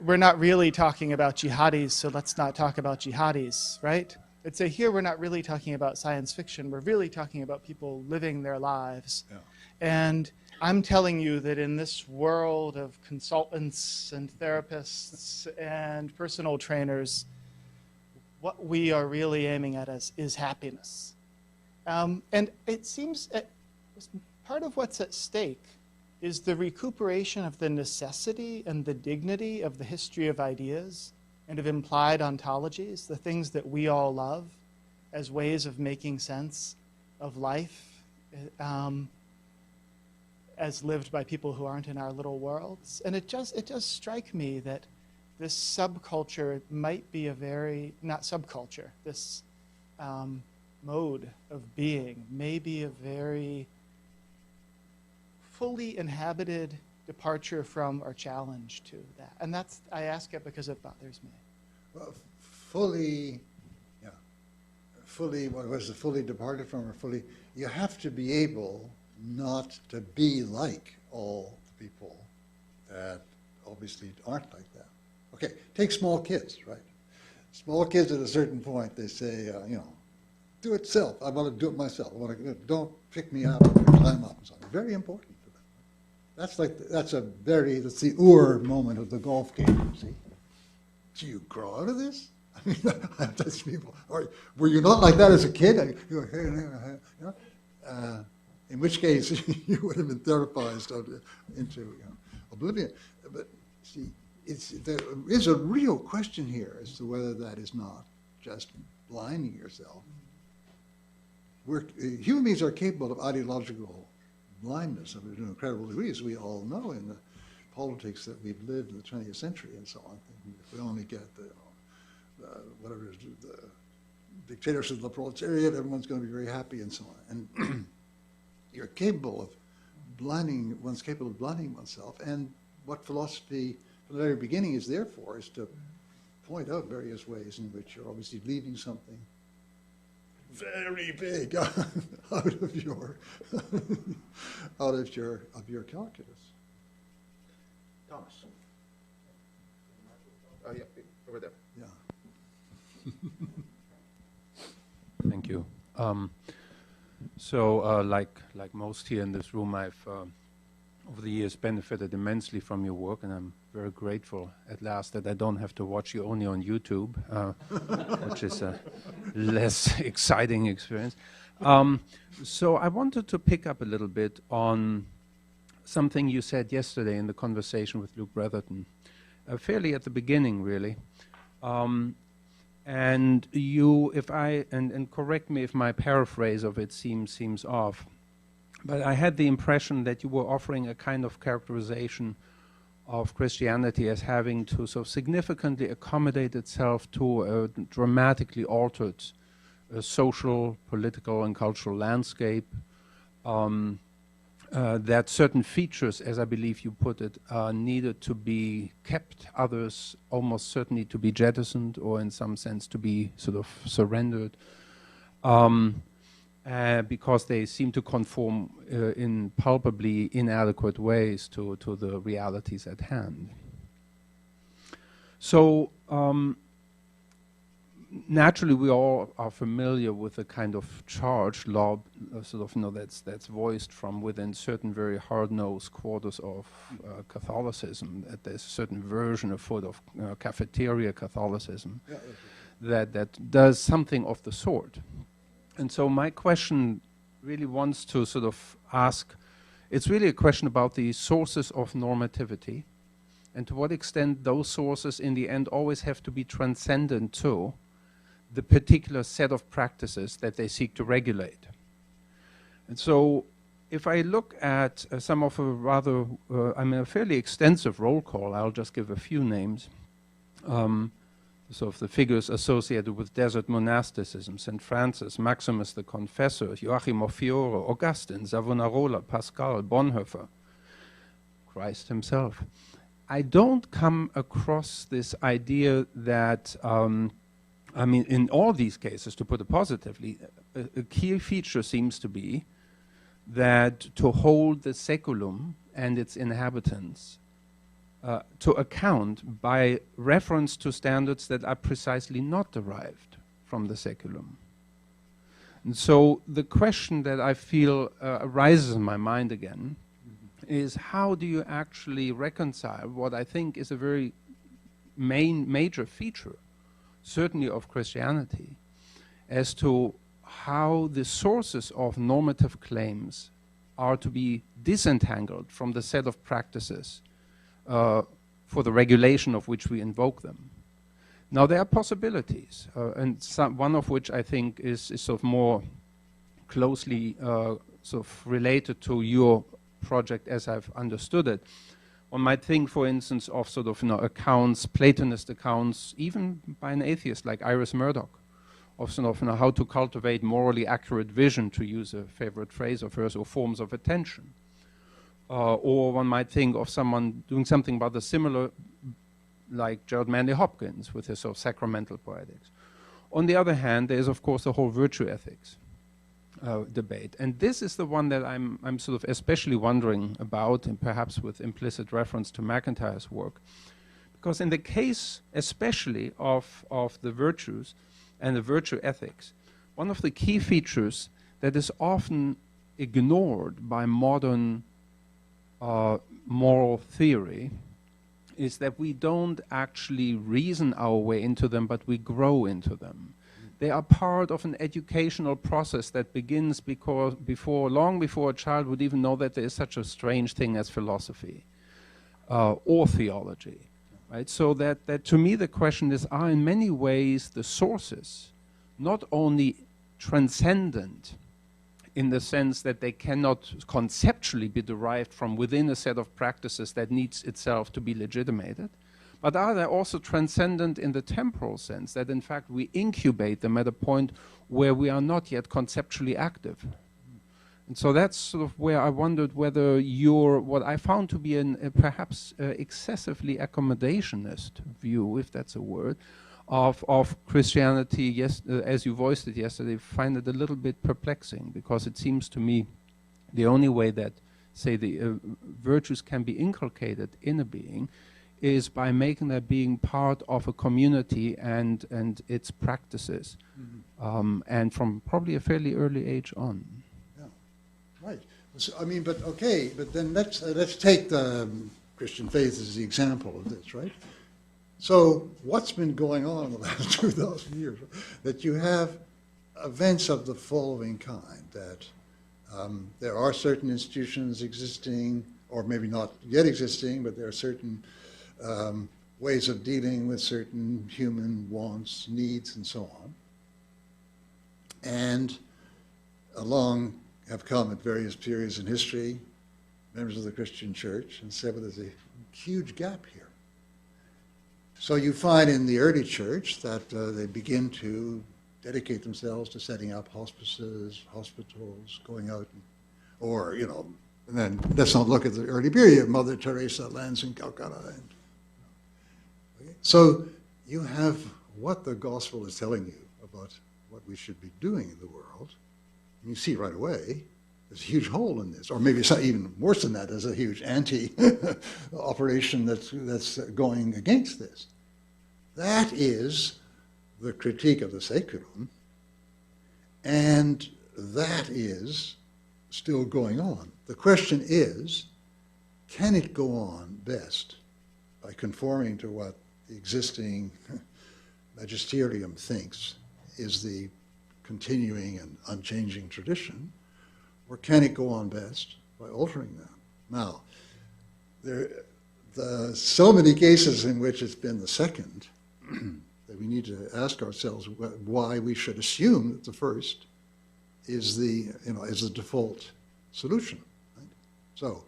we're not really talking about jihadis, so let's not talk about jihadis, right? They'd say, here we're not really talking about science fiction, we're really talking about people living their lives. Yeah. And I'm telling you that in this world of consultants and therapists and personal trainers, what we are really aiming at is happiness. And it seems part of what's at stake is the recuperation of the necessity and the dignity of the history of ideas and of implied ontologies, the things that we all love as ways of making sense of life as lived by people who aren't in our little worlds. And it does strike me that this subculture might be a very, not subculture, this mode of being may be a very fully inhabited departure from or challenge to that. And that's, I ask it because it bothers me. Well, fully, yeah, fully, what was it, fully departed from or fully, you have to be able not to be like all the people that obviously aren't like that. Okay, take small kids, right? Small kids at a certain point, they say, you know, do it self. I want to do it myself. I want to, don't pick me up and climb up and something. Very important to them. That's like, that's a very, that's the moment of the golf game, see? Do you grow out of this? I mean, that's people. Or were you not like that as a kid? You know? In which case, you would have been therapized into, you know, oblivion. But see, there is a real question here as to whether that is not just blinding yourself. Human beings are capable of ideological blindness to an incredible degree, as we all know in the politics that we've lived in the 20th century and so on. If we only get the whatever it is, the dictatorship of the proletariat, everyone's going to be very happy and so on. And you're capable of blinding, one's capable of blinding oneself. And what philosophy, from the very beginning, is there for is to point out various ways in which you're obviously leaving something very big out of your of your calculus. Thomas. Oh, yeah, over there. Yeah. Thank you. Like most here in this room, I've over the years benefited immensely from your work, and I'm very grateful at last that I don't have to watch you only on YouTube, which is a less exciting experience. So I wanted to pick up a little bit on something you said yesterday in the conversation with Luke Bretherton, fairly at the beginning, really. And you, if I, and correct me if my paraphrase of it seems off, but I had the impression that you were offering a kind of characterization of Christianity as having to so significantly accommodate itself to a dramatically altered social, political, and cultural landscape, that certain features, as I believe you put it, needed to be kept, others almost certainly to be jettisoned, or in some sense to be sort of surrendered, because they seem to conform in palpably inadequate ways to the realities at hand. So naturally, we all are familiar with the kind of charge law, sort of, you know, that's voiced from within certain very hard-nosed quarters of Catholicism. That there's a certain version afoot of cafeteria Catholicism that does something of the sort. And so my question really wants to sort of ask. It's really a question about the sources of normativity, and to what extent those sources, in the end, always have to be transcendent to the particular set of practices that they seek to regulate. And so if I look at some of a rather, a fairly extensive roll call, I'll just give a few names, so of the figures associated with desert monasticism: St. Francis, Maximus the Confessor, Joachim of Fiore, Augustine, Savonarola, Pascal, Bonhoeffer, Christ himself. I don't come across this idea that in all these cases, to put it positively, a key feature seems to be that to hold the seculum and its inhabitants to account by reference to standards that are precisely not derived from the seculum. And so the question that I feel arises in my mind again is, how do you actually reconcile what I think is a very major feature, certainly of Christianity, as to how the sources of normative claims are to be disentangled from the set of practices for the regulation of which we invoke them. Now, there are possibilities, and one of which I think is sort of more closely sort of related to your project as I've understood it. One might think, for instance, of sort of accounts, Platonist accounts, even by an atheist like Iris Murdoch, of sort of how to cultivate morally accurate vision, to use a favorite phrase of hers, or forms of attention. Or one might think of someone doing something rather similar, like Gerald Manley Hopkins with his sort of sacramental poetics. On the other hand, there is, of course, the whole virtue ethics debate. And this is the one that I'm sort of especially wondering about, and perhaps with implicit reference to MacIntyre's work. Because in the case, especially of the virtues and the virtue ethics, one of the key features that is often ignored by modern moral theory is that we don't actually reason our way into them, but we grow into them. They are part of an educational process that begins long before a child would even know that there is such a strange thing as philosophy or theology. Right? So that to me the question is, are in many ways the sources not only transcendent in the sense that they cannot conceptually be derived from within a set of practices that needs itself to be legitimated, but are they also transcendent in the temporal sense, that in fact we incubate them at a point where we are not yet conceptually active? And so that's sort of where I wondered whether what I found to be a perhaps excessively accommodationist view, if that's a word, of Christianity, yes, as you voiced it yesterday, find it a little bit perplexing, because it seems to me the only way that, say, the virtues can be inculcated in a being is by making that being part of a community and its practices, and from probably a fairly early age on. Yeah, right. So, I mean, but okay, but then let's take the Christian faith as the example of this, right? So what's been going on in the last 2,000 years? That you have events of the following kind, that there are certain institutions existing, or maybe not yet existing, but there are certain ways of dealing with certain human wants, needs, and so on. And along have come at various periods in history members of the Christian church and said, well, there's a huge gap here. So you find in the early church that they begin to dedicate themselves to setting up hospices, hospitals, going out, and then let's not look at the early period. Mother Teresa lands in Calcutta. So you have what the gospel is telling you about what we should be doing in the world. And you see right away, there's a huge hole in this, or maybe it's even worse than that. There's a huge anti-operation that's going against this. That is the critique of the sacrum, and that is still going on. The question is, can it go on best by conforming to what the existing magisterium thinks is the continuing and unchanging tradition, or can it go on best by altering them? Now, there are so many cases in which it's been the second that we need to ask ourselves why we should assume that the first is the default solution. Right? So,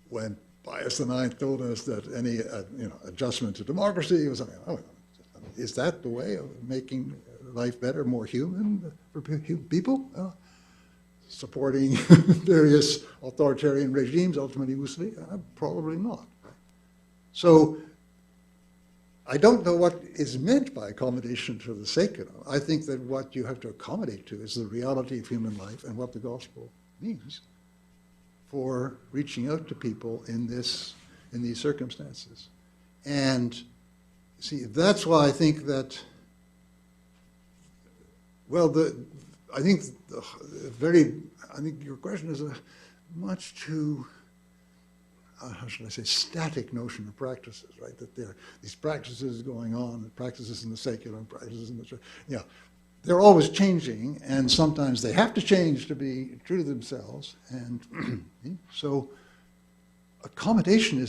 when Pius IX told us that any adjustment to democracy was something, is that the way of making life better, more human for people? Supporting various authoritarian regimes, ultimately Mussolini? Probably not. So I don't know what is meant by accommodation to the sacred. I think that what you have to accommodate to is the reality of human life and what the gospel means for reaching out to people in these circumstances. And see, that's why I think that, well, I think your question is a much too, how should I say, static notion of practices, right? That there are these practices going on, practices in the secular and practices in the church. Yeah, they're always changing, and sometimes they have to change to be true to themselves. And so accommodation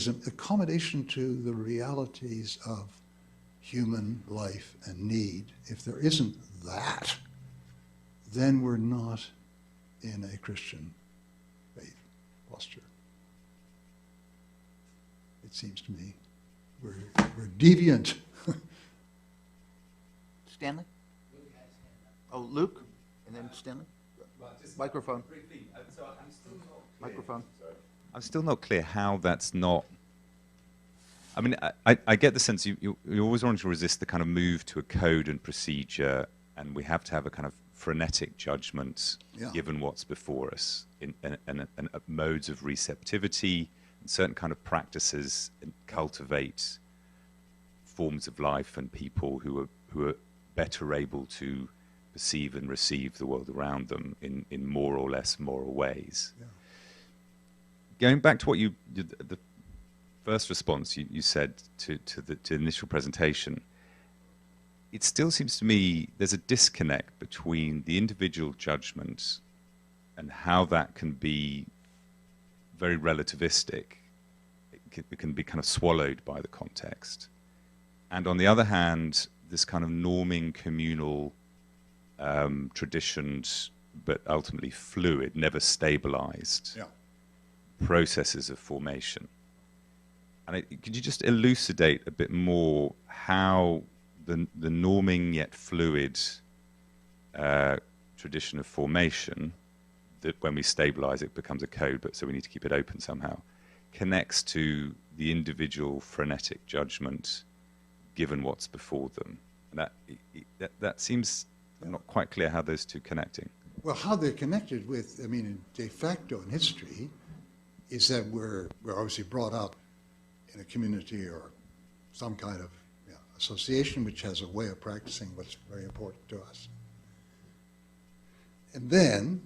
to the realities of human life and need. If there isn't that, then we're not in a Christian faith posture. it seems to me. We're deviant. Stanley? Oh, Luke, and then Stanley? Microphone. Microphone. I'm still not clear how that's not. I mean, I get the sense you always want to resist the kind of move to a code and procedure, and we have to have a kind of frenetic judgment given what's before us in modes of receptivity and certain kind of practices and cultivate forms of life and people who are better able to perceive and receive the world around them in more or less moral ways. Yeah. Going back to what the first response you said to the initial presentation, it still seems to me there's a disconnect between the individual judgment and how that can be very relativistic. It can be kind of swallowed by the context. And on the other hand, this kind of norming communal traditions, but ultimately fluid, never stabilized processes of formation. And could you just elucidate a bit more how the norming yet fluid tradition of formation, that when we stabilize it becomes a code, but so we need to keep it open somehow, connects to the individual frenetic judgment given what's before them? And that seems not quite clear how those two connecting. Well, how they're connected with, I mean, de facto in history, is that we're obviously brought up in a community or some kind of association which has a way of practicing what's very important to us. And then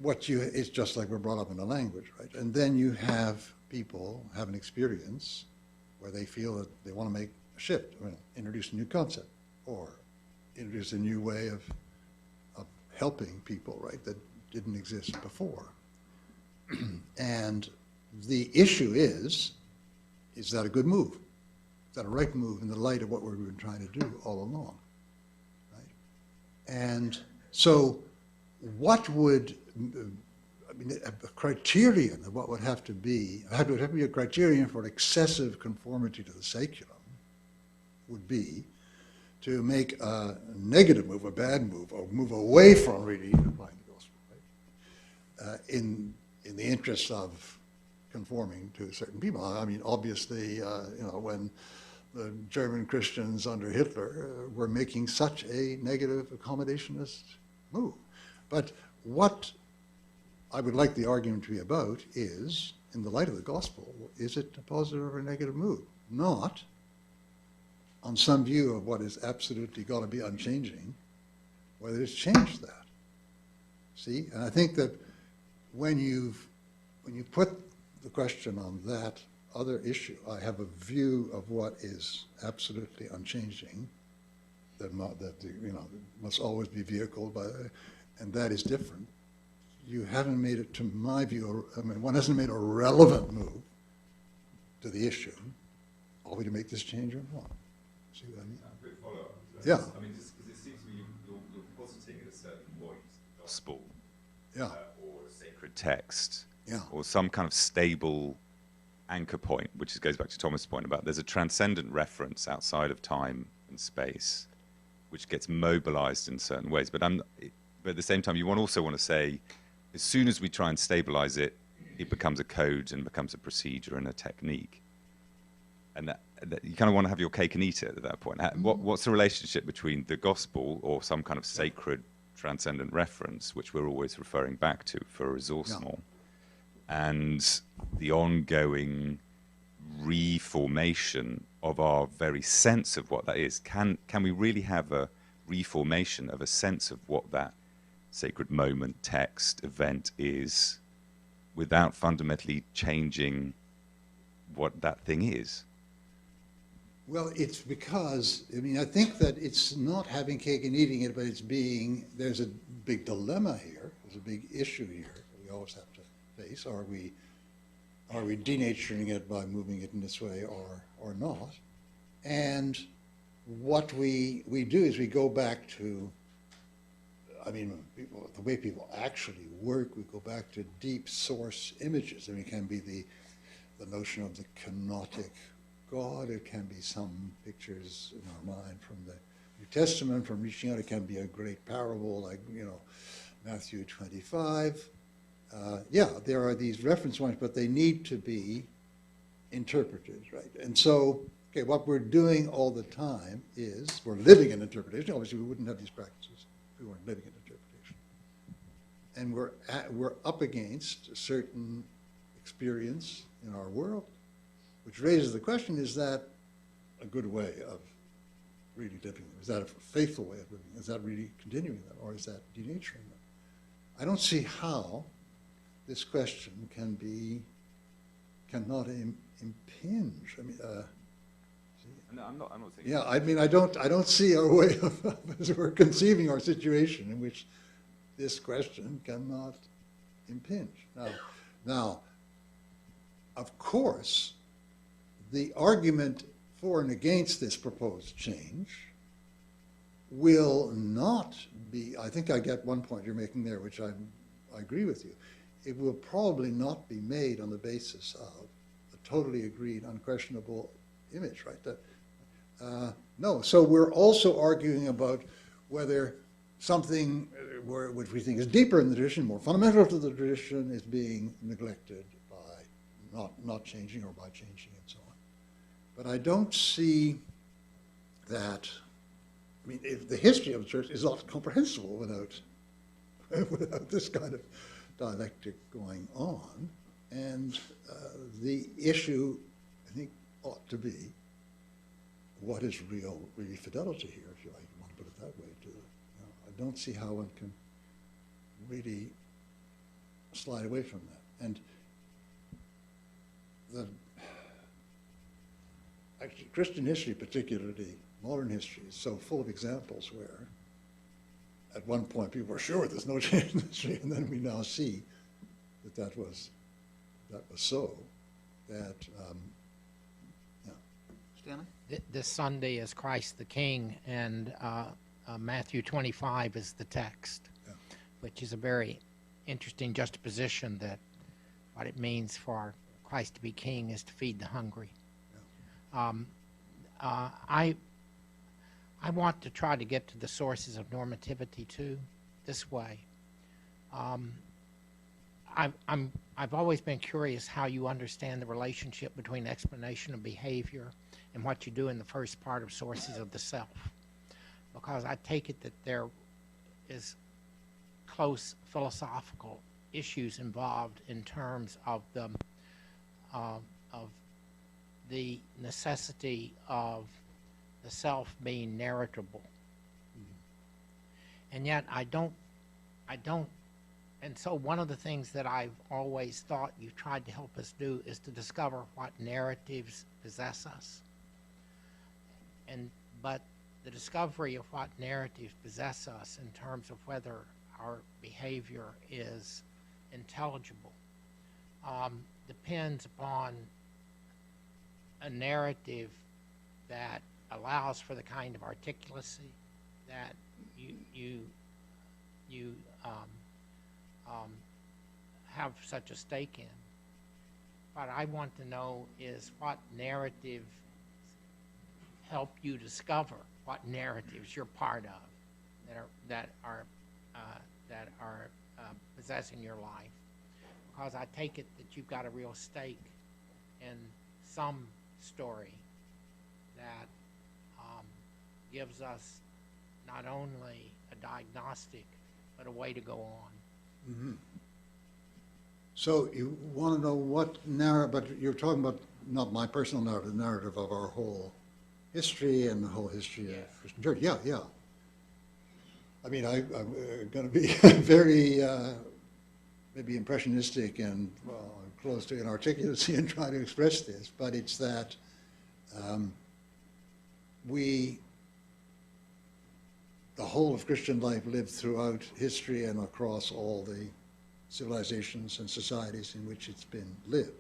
it's just like we're brought up in a language, right? And then you have people have an experience where they feel that they want to make a shift, introduce a new concept, or introduce a new way of helping people, right, that didn't exist before. And the issue is that a good move? Is that a right move in the light of what we've been trying to do all along, right? And so what would, I mean, a criterion of what would have to be a criterion for excessive conformity to the saeculum would be to make a negative move, a bad move, or move away from really applying the gospel, right? In the interest of conforming to certain people. I mean, obviously, when the German Christians under Hitler were making such a negative accommodationist move. But what I would like the argument to be about is, in the light of the gospel, is it a positive or a negative move? Not on some view of what is absolutely got to be unchanging, whether it's changed that. See, and I think that when you put the question on that other issue, I have a view of what is absolutely unchanging, that must always be vehicled by, and that is different. You haven't made it, to my view, I mean, one hasn't made a relevant move to the issue. Are we to make this change or not? See what I mean? A quick follow-up. Yeah. I mean, just because it seems to me you're positing at a certain point, gospel, Yeah. Or a sacred text, Yeah. or some kind of stable anchor point, which goes back to Thomas' point about there's a transcendent reference outside of time and space, which gets mobilized in certain ways. But at the same time, you also want to say, as soon as we try and stabilize it, it becomes a code and becomes a procedure and a technique. And that you kind of want to have your cake and eat it at that point. What's the relationship between the gospel or some kind of sacred transcendent reference, which we're always referring back to for resourceful, and the ongoing reformation of our very sense of what that is? Can we really have a reformation of a sense of what that sacred moment, text, event is, without fundamentally changing what that thing is? Well, it's because, I mean, I think that it's not having cake and eating it, but it's there's a big dilemma here, there's a big issue here that we always have to face. Are we denaturing it by moving it in this way or not? And what we do is we go back to, I mean, the way people actually work, we go back to deep source images. I mean, it can be the the notion of the kenotic God. It can be some pictures in our mind from the New Testament, from reaching out. It can be a great parable like, Matthew 25. Yeah, there are these reference points, but they need to be interpreted, right? And so, okay, what we're doing all the time is we're living in interpretation. Obviously, we wouldn't have these practices if we weren't living in interpretation. And we're up against a certain experience in our world, which raises the question, is that a good way of really living? Is that a faithful way of living? Is that really continuing that, or is that denaturing that? I don't see how this question cannot impinge. I mean, No, I'm not saying. yeah, I mean, I don't see a way of, as we're conceiving our situation in which this question cannot impinge. Now, of course, the argument for and against this proposed change will not be, I think I get one point you're making there, which I agree with you. It will probably not be made on the basis of a totally agreed, unquestionable image, right? No, so we're also arguing about whether something which we think is deeper in the tradition, more fundamental to the tradition, is being neglected by not changing or by changing and so on. But I don't see that, I mean, if the history of the church is not comprehensible without this kind of dialectic going on. And the issue, I think, ought to be, what is really fidelity here, if you like, you want to put it that way. I don't see how one can really slide away from that. And actually, Christian history, particularly modern history, is so full of examples where at one point people were sure there's no change in history, and then we now see that was so. That Stanley? This Sunday is Christ the King, and Matthew 25 is the text, Yeah. which is a very interesting juxtaposition that what it means for Christ to be king is to feed the hungry. Yeah. I want to try to get to the sources of normativity too, this way. I've always been curious how you understand the relationship between explanation of behavior and what you do in the first part of sources of the self. Because I take it that there is close philosophical issues involved in terms of the necessity of the self being narratable. And yet I don't, and so one of the things that I've always thought you've tried to help us do is to discover what narratives possess us. But the discovery of what narratives possess us in terms of whether our behavior is intelligible depends upon a narrative that allows for the kind of articulacy that you have such a stake in. What I want to know is what narrative help you discover what narratives you're part of that are possessing your life, because I take it that you've got a real stake in some story that gives us not only a diagnostic but a way to go on. Mm-hmm. So you want to know what narrative, but you're talking about not my personal narrative, the narrative of our whole history and the whole history Yes. of Christian Church. Yeah, yeah. I mean, I'm going to be very maybe impressionistic and close to inarticulacy in trying to express this, but it's that the whole of Christian life lived throughout history and across all the civilizations and societies in which it's been lived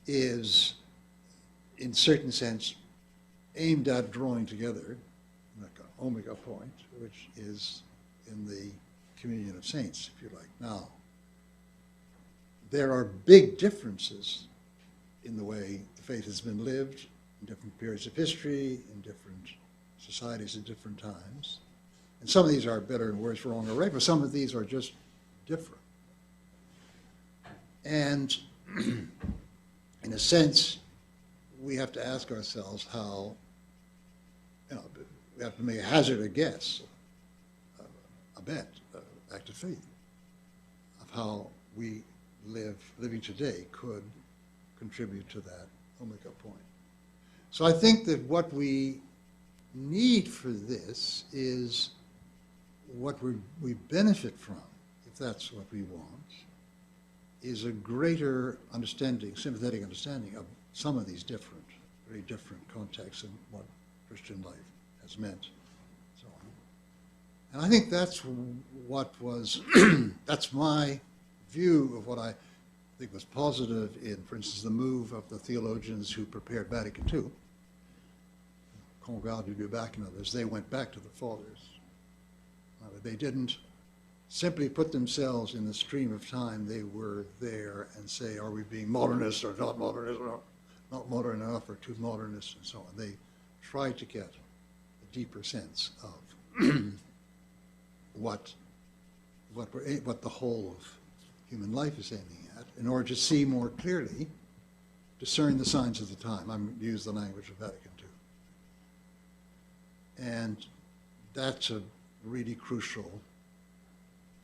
is, in certain sense, aimed at drawing together like an omega point, which is in the communion of saints, if you like. Now, there are big differences in the way the faith has been lived in different periods of history, in different societies at different times. And some of these are better and worse, wrong or right, but some of these are just different. And in a sense, we have to ask ourselves how, we have to make a hazard a guess, a bet, act of faith, of how we living today could contribute to that omega point. So I think that what we need for this is what we benefit from, if that's what we want, is a greater understanding, sympathetic understanding of some of these different, very different contexts and what Christian life has meant, so on. And I think that's what was, that's my view of what I think was positive in, for instance, the move of the theologians who prepared Vatican II, Conrad, Lubac, and others. They went back to the fathers. They didn't simply put themselves in the stream of time. They were there and say, are we being modernist or not modernist, or not modern enough, or too modernist, and so on. They tried to get a deeper sense of what the whole of human life is aiming at, in order to see more clearly, discern the signs of the time. I'm use the language of Vatican II. And that's a really crucial,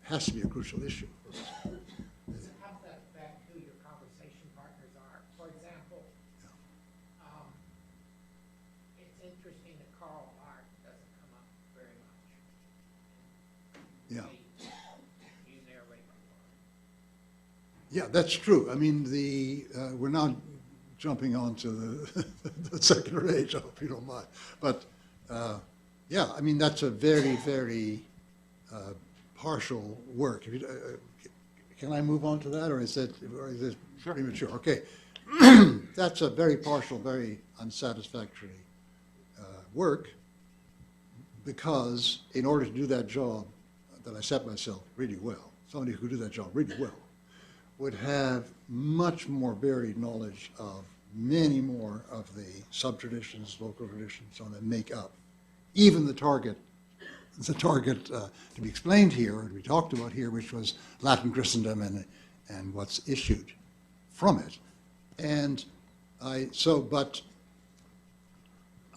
has to be a crucial issue. How does that affect who your conversation partners are? For example, it's interesting that Karl Marx doesn't come up very much. Yeah. You narrate more. Yeah, that's true. I mean, we're not jumping onto the secular age, I hope you don't mind. But yeah, I mean, that's a very, very partial work. Can I move on to that, or is it Sure. premature? Okay. That's a very partial, very unsatisfactory work, because in order to do that job that I set myself really well, somebody who could do that job really well would have much more varied knowledge of many more of the sub-traditions, local traditions, so on, that make up even the target to be explained here, or to be talked about here, which was Latin Christendom and what's issued from it. And but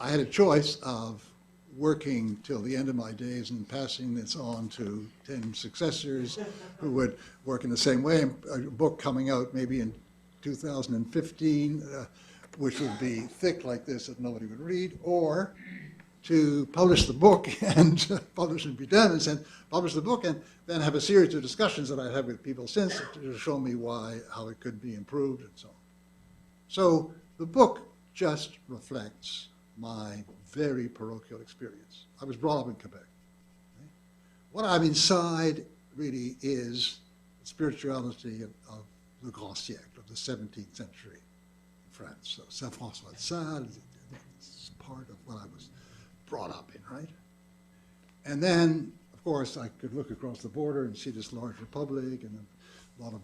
I had a choice of working till the end of my days and passing this on to 10 successors who would work in the same way. A book coming out maybe in 2015, which would be thick like this that nobody would read, or to publish the book and publish and be done, and then publish the book and then have a series of discussions that I've had with people since to show me how it could be improved and so on. So the book just reflects my very parochial experience. I was brought up in Quebec. Right? What I'm inside really is the spirituality of the Grand Siècle, of the 17th century in France. So Saint François de Sales is part of what I was brought up in, right? And then, of course, I could look across the border and see this large republic and a lot of,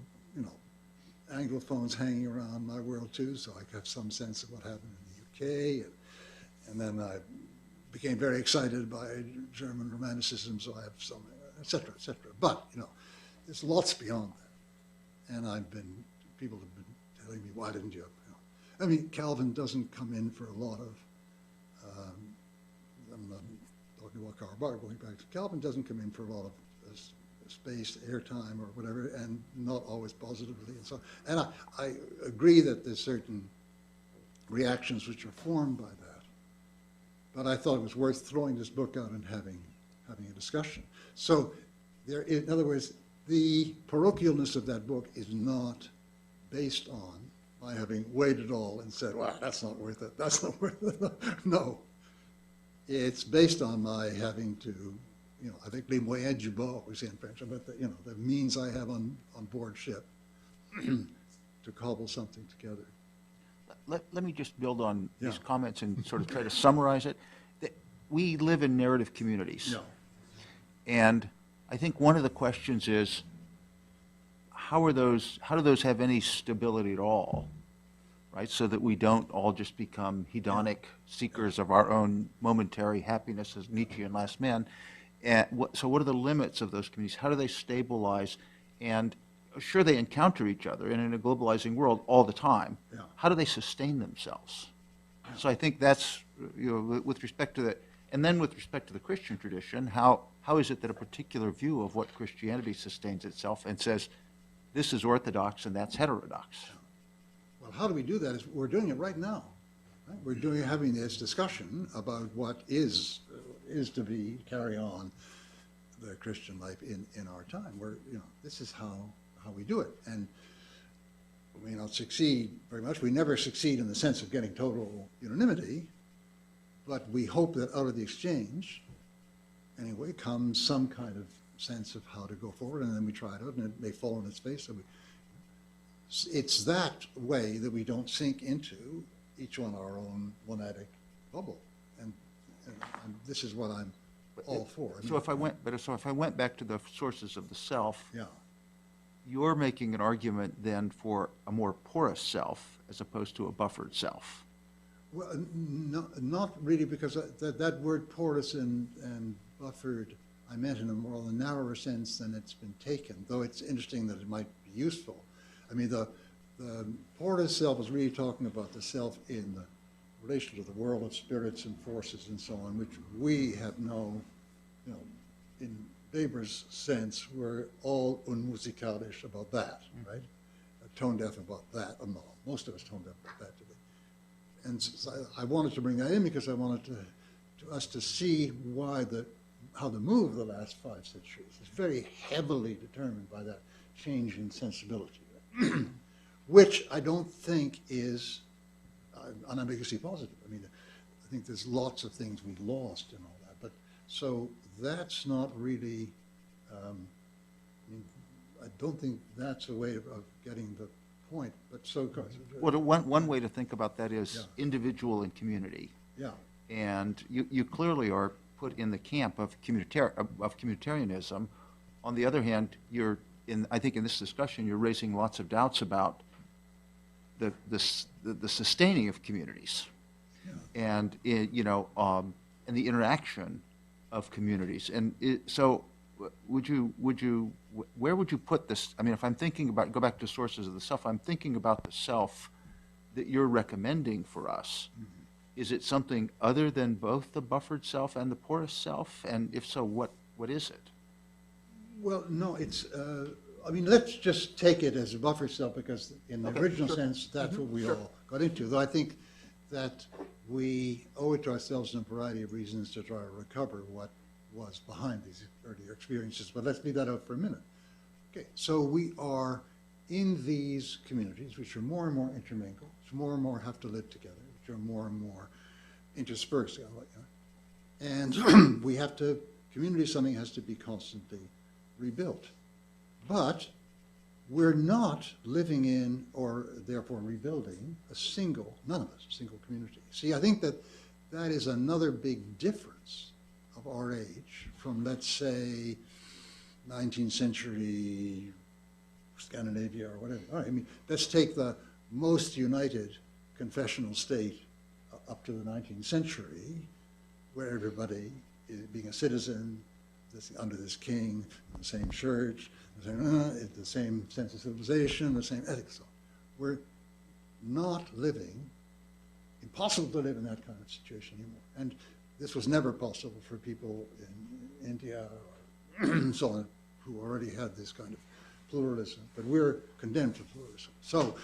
Anglophones hanging around my world too, so I have some sense of what happened in the UK. And then I became very excited by German Romanticism, so I have some, et cetera, et cetera. But, there's lots beyond that. And people have been telling me, why didn't you? I mean, Calvin doesn't come in for a lot of, I'm not talking about Karl Barth, going back to Calvin, doesn't come in for a lot of space, airtime, or whatever, and not always positively. And so, and I agree that there's certain reactions which are formed by that. But I thought it was worth throwing this book out and having a discussion. So, in other words, the parochialness of that book is not based on my having weighed it all and said, well, that's not worth it, that's not worth it. No. It's based on my having to, I think les moyens du bord, we say in French, but the means I have on board ship to cobble something together. Let me just build on Yeah. these comments and sort of try to summarize it. We live in narrative communities. Yeah. And I think one of the questions is, how do those have any stability at all, right? So that we don't all just become hedonic seekers of our own momentary happiness, as Nietzschean last man. And so what are the limits of those communities? How do they stabilize? And sure, they encounter each other, and in a globalizing world all the time. Yeah. How do they sustain themselves? So I think that's, with respect to that, and then with respect to the Christian tradition, how is it that a particular view of what Christianity sustains itself and says, this is orthodox and that's heterodox? Well, how do we do that? Is we're doing it right now. Right? We're having this discussion about what is to be carry on the Christian life in our time. This is how we do it, and we may not succeed very much. We never succeed in the sense of getting total unanimity, but we hope that out of the exchange, anyway, comes some kind of sense of how to go forward, and then we try it out, and it may fall on its face. So it's that way that we don't sink into each one our own monadic bubble, and this is what I'm all for. So if I went back to the sources of the self, Yeah. you're making an argument then for a more porous self as opposed to a buffered self. Well, not really, because that word porous and buffered, I meant in a more narrower sense than it's been taken, though it's interesting that it might be useful. I mean, the porous self is really talking about the self in the relation to the world of spirits and forces and so on, which we have no, in Weber's sense, we're all unmusikalisch about that, right? Tone deaf about that. No, most of us tone deaf about that today. And so I wanted to bring that in because I wanted to us to see how the move of the last 5 centuries is very heavily determined by that change in sensibility, which I don't think is unambiguously positive. I mean, I think there's lots of things we lost and all that, but so that's not really. I don't think that's a way of getting the point. But so, Well, one way to think about that is Yeah. individual and community. yeah, And you clearly are put in the camp of communitarianism. On the other hand, I think in this discussion, you're raising lots of doubts about the sustaining of communities, and and the interaction of communities. And so, where would you put this? I mean, if I'm thinking about, go back to sources of the self, I'm thinking about the self that you're recommending for us. Mm-hmm. Is it something other than both the buffered self and the porous self? And if so, what is it? well, no, it's. I mean, let's just take it as a buffer self because, in the original sense, that's what we all got into. Though I think that we owe it to ourselves in a variety of reasons to try to recover what was behind these earlier experiences. But let's leave that out for a minute. Okay, so we are in these communities, which are more and more intermingled, which more and more have to live together, which are more and more interspersed. And we have to, community is something that has to be constantly rebuilt. But we're not living in, or therefore rebuilding, none of us, a single community. See, I think that is another big difference of our age from, let's say, 19th century Scandinavia or whatever. All right, I mean, let's take the most united confessional state up to the 19th century, where everybody, being a citizen, under this king, the same church, the same sense of civilization, the same ethics. We're not living, impossible to live in that kind of situation anymore. And this was never possible for people in India or so on, who already had this kind of pluralism. But we're condemned to pluralism. So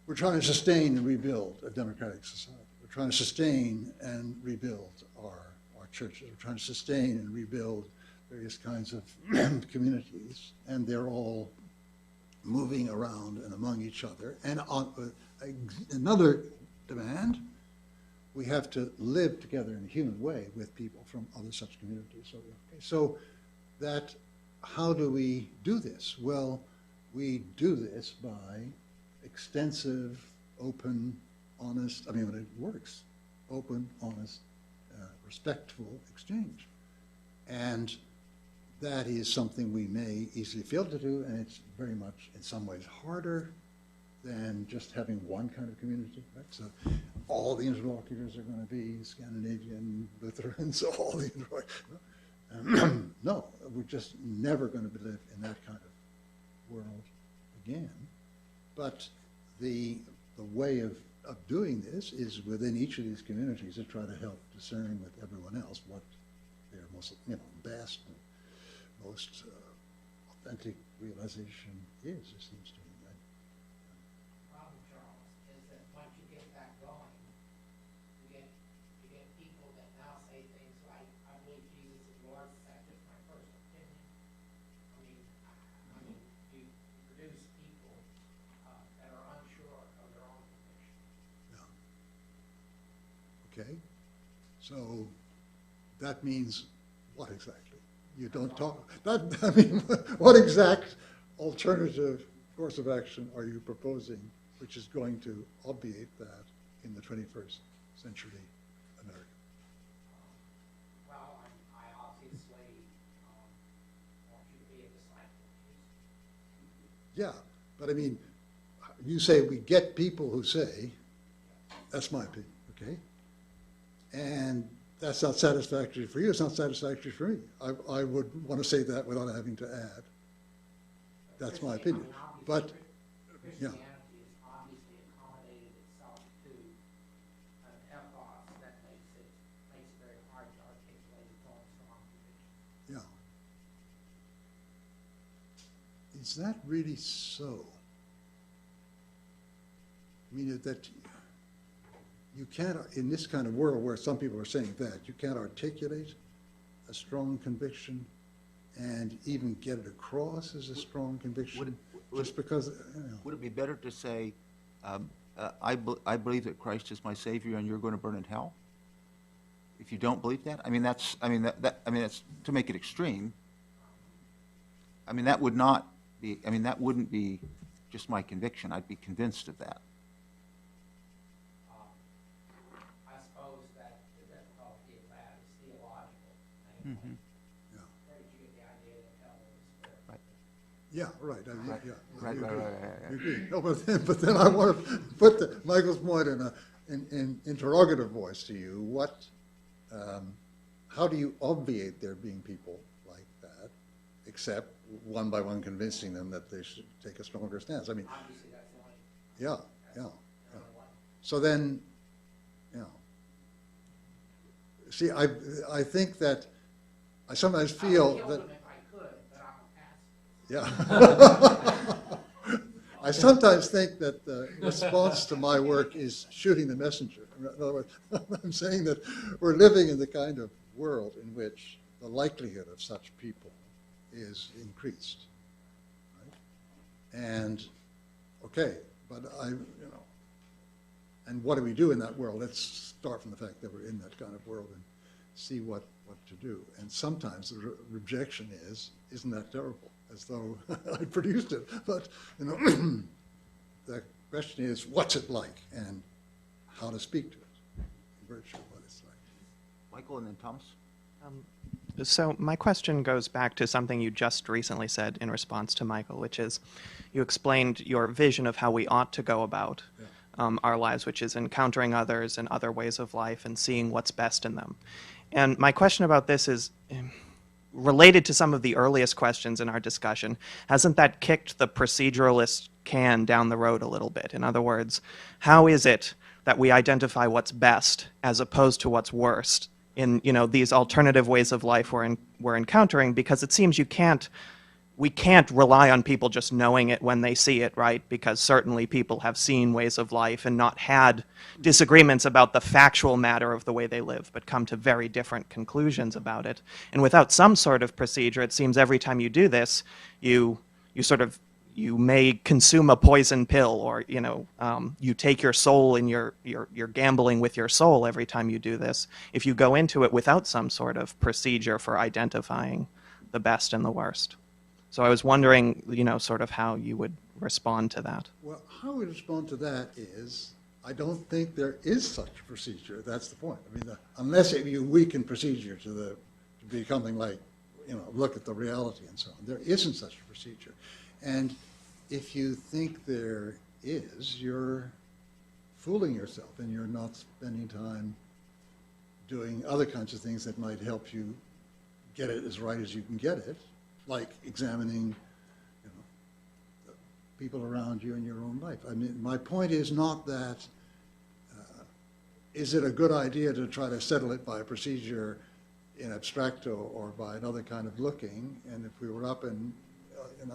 we're trying to sustain and rebuild a democratic society. We're trying to sustain and rebuild our churches. We're trying to sustain and rebuild various kinds of communities, and they're all moving around and among each other. And on another demand, we have to live together in a human way with people from other such communities. So that, how do we do this? Well, we do this by extensive, open, honest, when it works, open, honest, respectful exchange. And that is something we may easily fail to do, and it's very much, in some ways, harder than just having one kind of community, right? So all the interlocutors are going to be Scandinavian Lutherans, all the no, we're just never going to live in that kind of world again. But the way of doing this is within each of these communities to try to help discern with everyone else what their most best and most authentic realization is, it seems to me. Problem, Charles, is that once you get that going, you get people that now say things like, I believe Jesus is Lord. That's just my personal opinion. I mean, you produce people that are unsure of their own conviction. Yeah. Okay, so that means what exactly? You don't talk, I mean, what exact alternative course of action are you proposing which is going to obviate that in the 21st century America? Well, I obviously want you to be a disciple of Jesus. Yeah, but I mean, you say we get people who say, that's my opinion, okay? And that's not satisfactory for you, it's not satisfactory for me. I would want to say that without having to add. That's my opinion. But, yeah. Christianity has obviously accommodated itself to an ethos that makes it very hard to articulate its own strong conviction. Yeah. Is that really so? I mean, that you can't, in this kind of world where some people are saying that, you can't articulate a strong conviction and even get it across as a strong conviction just because, Would it be better to say, I believe that Christ is my Savior and you're going to burn in hell? If you don't believe that? I mean, that's to make it extreme. I mean, that would not be, I mean, that wouldn't be just my conviction. I'd be convinced of that. I suppose that the difficulty of that is theological. Mm-hmm. Where did you get the idea that hell is there? Right. yeah, right. I mean, Right. yeah. Right. I agree. No, but then I want to put Michael's point in an interrogative voice to you. How do you obviate there being people like that, except one by one convincing them that they should take a stronger stance? I mean, Obviously, that's the only. yeah. the only one. So then, see, I think that I sometimes feel I would kill that. them if I could, but I'm a pacifist. Yeah. I sometimes think that the response to my work is shooting the messenger. In other words, I'm saying that we're living in the kind of world in which the likelihood of such people is increased. Right? And, okay, but and what do we do in that world? Let's start from the fact that we're in that kind of world and see what to do. And sometimes the rejection is, isn't that terrible? As though I produced it. But, the question is, what's it like and how to speak to it, in virtue of what it's like. Michael and then Thomas? So my question goes back to something you just recently said in response to Michael, which is you explained your vision of how we ought to go about our lives, which is encountering others and other ways of life and seeing what's best in them. And my question about this is related to some of the earliest questions in our discussion. Hasn't that kicked the proceduralist can down the road a little bit? In other words, how is it that we identify what's best as opposed to what's worst in these alternative ways of life we're encountering? Because it seems we can't rely on people just knowing it when they see it, right? Because certainly people have seen ways of life and not had disagreements about the factual matter of the way they live, but come to very different conclusions about it. And without some sort of procedure, it seems every time you do this, you may consume a poison pill, or you take your soul and you're gambling with your soul every time you do this. If you go into it without some sort of procedure for identifying the best and the worst. So I was wondering, sort of how you would respond to that. Well, how we respond to that is, I don't think there is such a procedure. That's the point. I mean, unless you weaken procedure to becoming like look at the reality and so on. There isn't such a procedure. And if you think there is, you're fooling yourself, and you're not spending time doing other kinds of things that might help you get it as right as you can get it, like examining the people around you in your own life. I mean, my point is not that is it a good idea to try to settle it by a procedure in abstracto or by another kind of looking, and if we were up in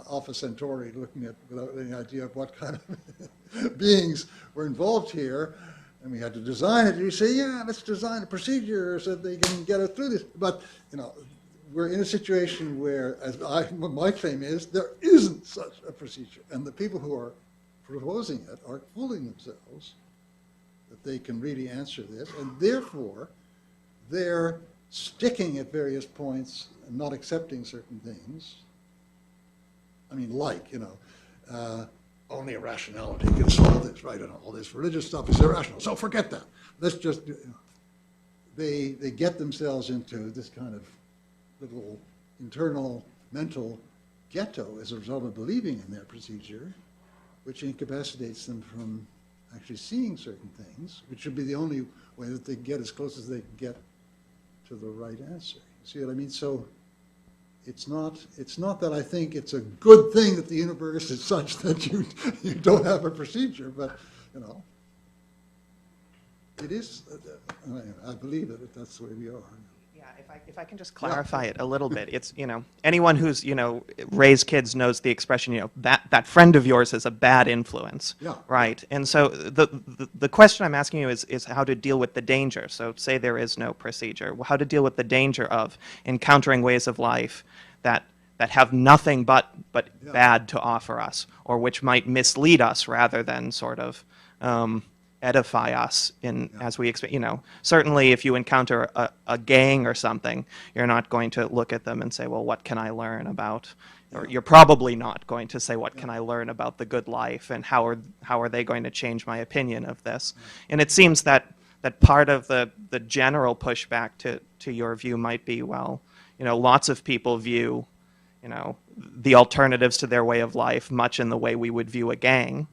Alpha Centauri looking at without any idea of what kind of beings were involved here, and we had to design it, you say, yeah, let's design a procedure so that they can get us through this. But, we're in a situation where, my claim is, there isn't such a procedure. And the people who are proposing it are fooling themselves that they can really answer this. And therefore, they're sticking at various points and not accepting certain things. I mean, only irrationality can solve this, right? And all this religious stuff is irrational. So forget that. Let's just, they get themselves into this kind of little internal mental ghetto as a result of believing in their procedure, which incapacitates them from actually seeing certain things, which should be the only way that they get as close as they can get to the right answer. You see what I mean? So it's not that I think it's a good thing that the universe is such that you don't have a procedure, but it is. I believe that that's the way we are. Yeah, if I can just clarify it a little bit, it's anyone who's raised kids knows the expression that friend of yours is a bad influence, right? And so the question I'm asking you is how to deal with the danger. So say there is no procedure, how to deal with the danger of encountering ways of life that have nothing but bad to offer us, or which might mislead us rather than sort of edify us as we expect. Certainly if you encounter a gang or something, you're not going to look at them and say, well, what can I learn about, or you're probably not going to say, what can I learn about the good life, and how are they going to change my opinion of this? And it seems that part of the general pushback to your view might be, well, lots of people view, the alternatives to their way of life much in the way we would view a gang.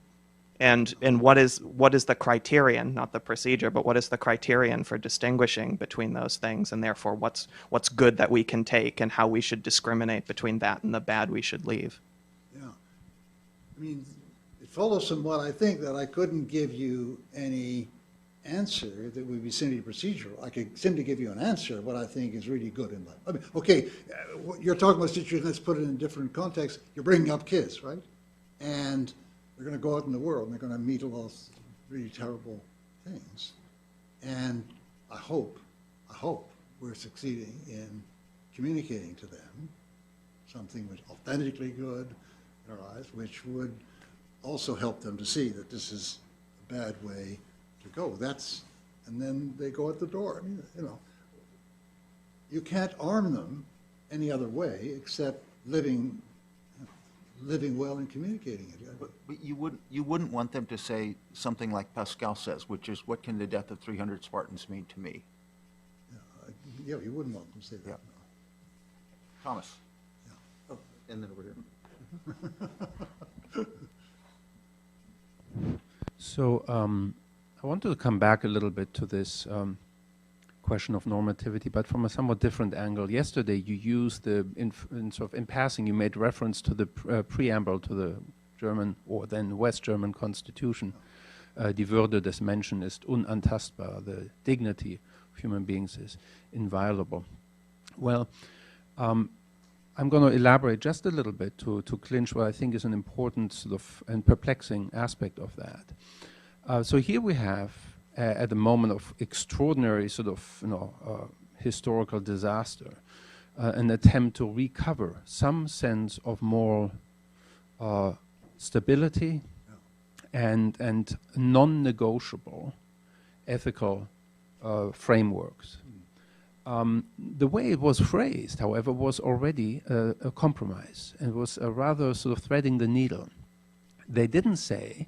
And what is the criterion, not the procedure, but what is the criterion for distinguishing between those things, and therefore what's good that we can take, and how we should discriminate between that and the bad we should leave? Yeah. I mean, it follows from what I think that I couldn't give you any answer that would be simply procedural. I could simply give you an answer of what I think is really good in life. I mean, okay, you're talking about a situation, let's put it in a different context. You're bringing up kids, right? And they're going to go out in the world and they're going to meet all those really terrible things. And I hope we're succeeding in communicating to them something which is authentically good in our lives, which would also help them to see that this is a bad way to go. And then they go out the door. I mean, you can't arm them any other way except living well and communicating it. But you wouldn't want them to say something like Pascal says, which is, what can the death of 300 Spartans mean to me? Yeah, you wouldn't want them to say that. Yeah. No. Thomas. Yeah. Oh, and then over here. So I wanted to come back a little bit to this question of normativity, but from a somewhat different angle. Yesterday, you used in passing, you made reference to the preamble to the German or then West German Constitution. Die Würde des Menschen ist unantastbar. The dignity of human beings is inviolable. Well, I'm going to elaborate just a little bit to clinch what I think is an important sort of and perplexing aspect of that. So here we have, at a moment of extraordinary sort of historical disaster, an attempt to recover some sense of moral stability and non-negotiable ethical frameworks. The way it was phrased, however, was already a compromise. It was a rather sort of threading the needle. They didn't say,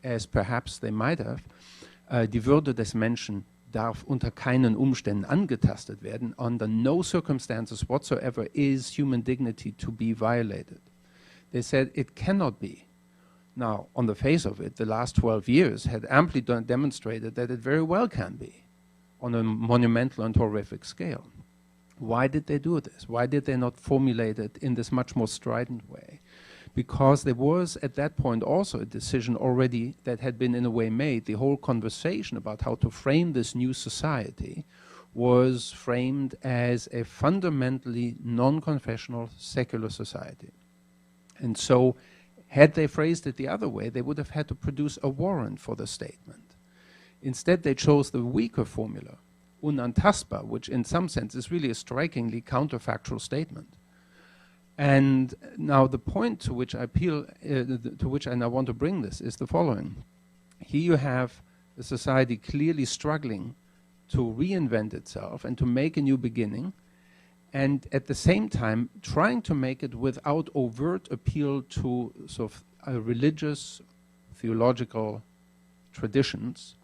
as perhaps they might have, die Würde des Menschen darf unter keinen Umständen angetastet werden. Under no circumstances whatsoever is human dignity to be violated. They said it cannot be. Now, on the face of it, the last 12 years had amply demonstrated that it very well can be on a monumental and horrific scale. Why did they do this? Why did they not formulate it in this much more strident way? Because there was at that point also a decision already that had been in a way made. The whole conversation about how to frame this new society was framed as a fundamentally non-confessional secular society. And so had they phrased it the other way, they would have had to produce a warrant for the statement. Instead, they chose the weaker formula, unantastbar, which in some sense is really a strikingly counterfactual statement. And now the point to which I appeal, to which I now want to bring this is the following. Here you have a society clearly struggling to reinvent itself and to make a new beginning, and at the same time trying to make it without overt appeal to sort of religious, theological traditions.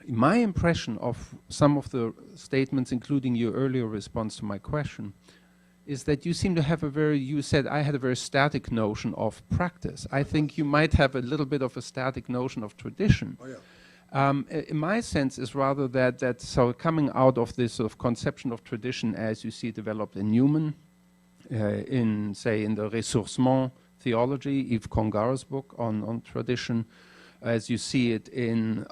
My impression of some of the statements, including your earlier response to my question, is that you seem to have a very, you said I had a very static notion of practice. I think you might have a little bit of a static notion of tradition. Oh, yeah. In my sense is rather that so coming out of this sort of conception of tradition as you see it developed in Newman, in the Ressourcement theology, Yves Congar's book on tradition, as you see it in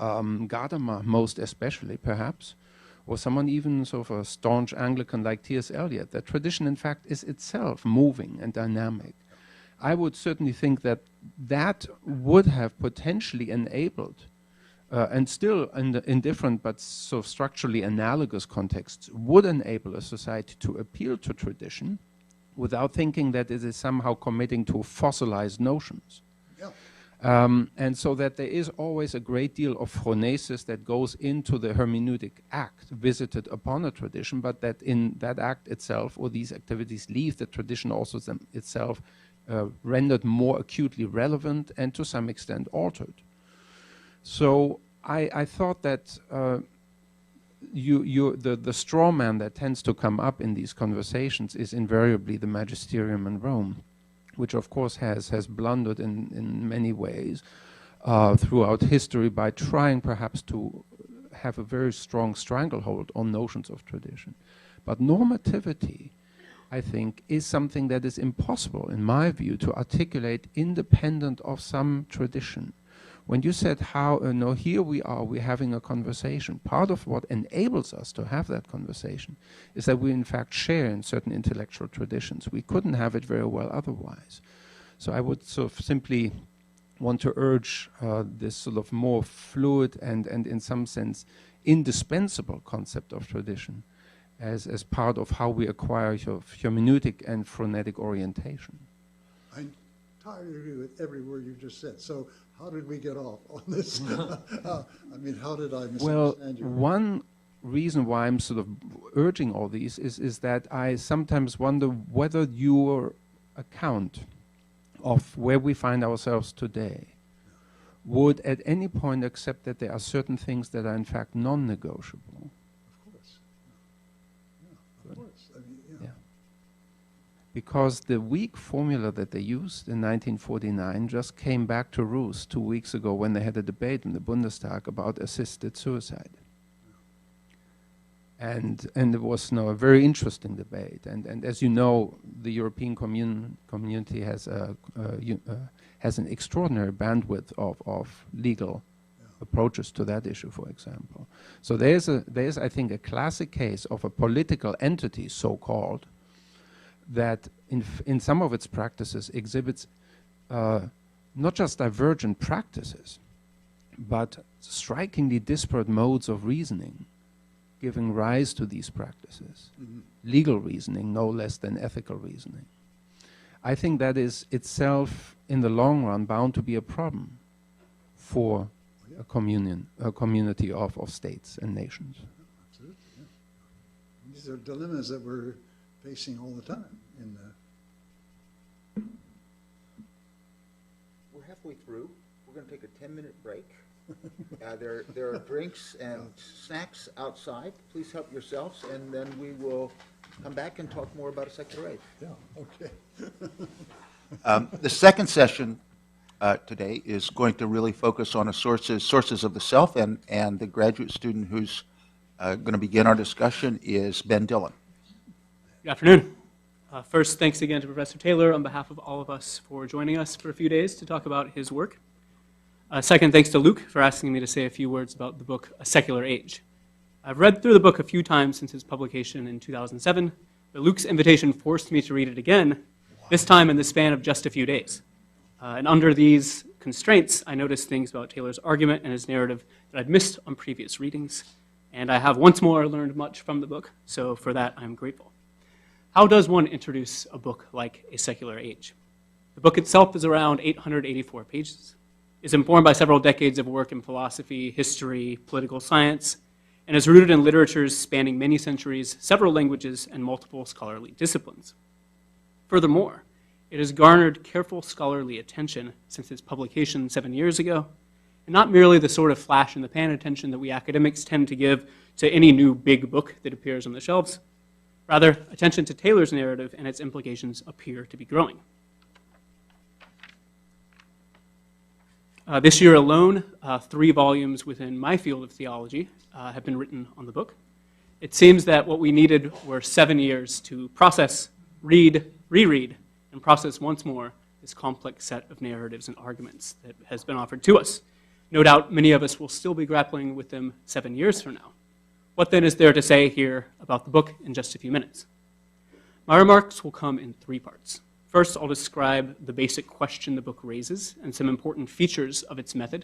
Gadamer most especially perhaps, or someone even sort of a staunch Anglican like T.S. Eliot, that tradition in fact is itself moving and dynamic. I would certainly think that that would have potentially enabled, and still in different but sort of structurally analogous contexts, would enable a society to appeal to tradition without thinking that it is somehow committing to fossilized notions. Yeah. And so that there is always a great deal of phronesis that goes into the hermeneutic act visited upon a tradition, but that in that act itself or these activities leave the tradition also itself rendered more acutely relevant and to some extent altered. So I thought that the straw man that tends to come up in these conversations is invariably the magisterium in Rome, which of course has blundered in many ways throughout history by trying perhaps to have a very strong stranglehold on notions of tradition. But normativity, I think, is something that is impossible, in my view, to articulate independent of some tradition. When you said how, here we are, we're having a conversation, part of what enables us to have that conversation is that we in fact share in certain intellectual traditions. We couldn't have it very well otherwise. So I would sort of simply want to urge this sort of more fluid and in some sense indispensable concept of tradition as part of how we acquire hermeneutic and phonetic orientation. I entirely agree with every word you just said. So how did we get off on this? I mean, how did I misunderstand you? Well, one reason why I'm sort of urging all these is that I sometimes wonder whether your account of where we find ourselves today would at any point accept that there are certain things that are in fact non-negotiable. Of course. Yeah, of course. I mean, yeah. Because the weak formula that they used in 1949 just came back to roost 2 weeks ago when they had a debate in the Bundestag about assisted suicide. And it was a very interesting debate. And as you know, the European community has an extraordinary bandwidth of legal approaches to that issue, for example. So there's I think, a classic case of a political entity, so-called, that in some of its practices exhibits not just divergent practices, but strikingly disparate modes of reasoning, giving rise to these practices. Mm-hmm. Legal reasoning, no less than ethical reasoning. I think that is itself, in the long run, bound to be a problem for a community of states and nations. Absolutely, yeah. These are dilemmas that we're facing all the time. We're halfway through. We're going to take a 10-minute break. There are drinks and snacks outside. Please help yourselves, and then we will come back and talk more about a secular age. Yeah, okay. The second session today is going to really focus on sources of the self, and the graduate student who's going to begin our discussion is Ben Dillon. Good afternoon. First, thanks again to Professor Taylor on behalf of all of us for joining us for a few days to talk about his work. Second, thanks to Luke for asking me to say a few words about the book, A Secular Age. I've read through the book a few times since its publication in 2007, but Luke's invitation forced me to read it again, this time in the span of just a few days. And under these constraints, I noticed things about Taylor's argument and his narrative that I'd missed on previous readings, and I have once more learned much from the book, so for that I'm grateful. How does one introduce a book like A Secular Age? The book itself is around 884 pages, is informed by several decades of work in philosophy, history, political science, and is rooted in literatures spanning many centuries, several languages, and multiple scholarly disciplines. Furthermore, it has garnered careful scholarly attention since its publication 7 years ago, and not merely the sort of flash-in-the-pan attention that we academics tend to give to any new big book that appears on the shelves. Rather, attention to Taylor's narrative and its implications appear to be growing. This year alone, 3 volumes within my field of theology have been written on the book. It seems that what we needed were 7 years to process, read, reread, and process once more this complex set of narratives and arguments that has been offered to us. No doubt many of us will still be grappling with them 7 years from now. What then is there to say here about the book in just a few minutes? My remarks will come in 3 parts. First, I'll describe the basic question the book raises and some important features of its method.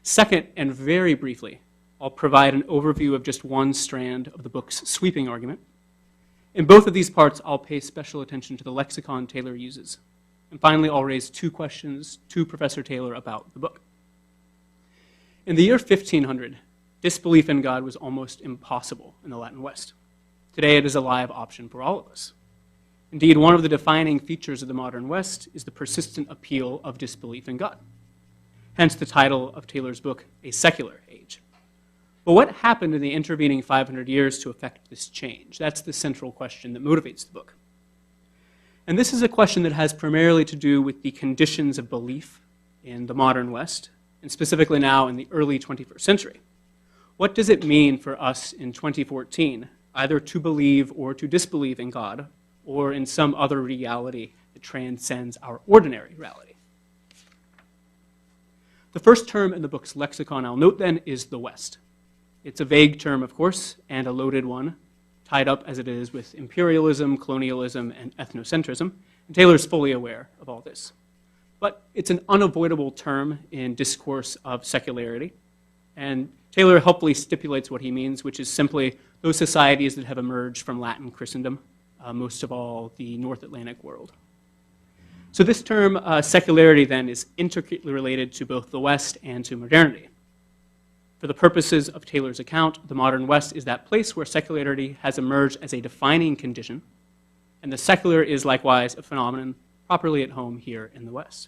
Second, and very briefly, I'll provide an overview of just one strand of the book's sweeping argument. In both of these parts, I'll pay special attention to the lexicon Taylor uses. And finally, I'll raise 2 questions to Professor Taylor about the book. In the year 1500, disbelief in God was almost impossible in the Latin West. Today, it is a live option for all of us. Indeed, one of the defining features of the modern West is the persistent appeal of disbelief in God. Hence the title of Taylor's book, A Secular Age. But what happened in the intervening 500 years to effect this change? That's the central question that motivates the book. And this is a question that has primarily to do with the conditions of belief in the modern West, and specifically now in the early 21st century. What does it mean for us in 2014 either to believe or to disbelieve in God, or in some other reality that transcends our ordinary reality? The first term in the book's lexicon, I'll note then, is the West. It's a vague term, of course, and a loaded one, tied up as it is with imperialism, colonialism, and ethnocentrism, and Taylor's fully aware of all this. But it's an unavoidable term in discourse of secularity, and Taylor helpfully stipulates what he means, which is simply those societies that have emerged from Latin Christendom, most of all the North Atlantic world. So this term, secularity, then, is intricately related to both the West and to modernity. For the purposes of Taylor's account, the modern West is that place where secularity has emerged as a defining condition, and the secular is likewise a phenomenon properly at home here in the West.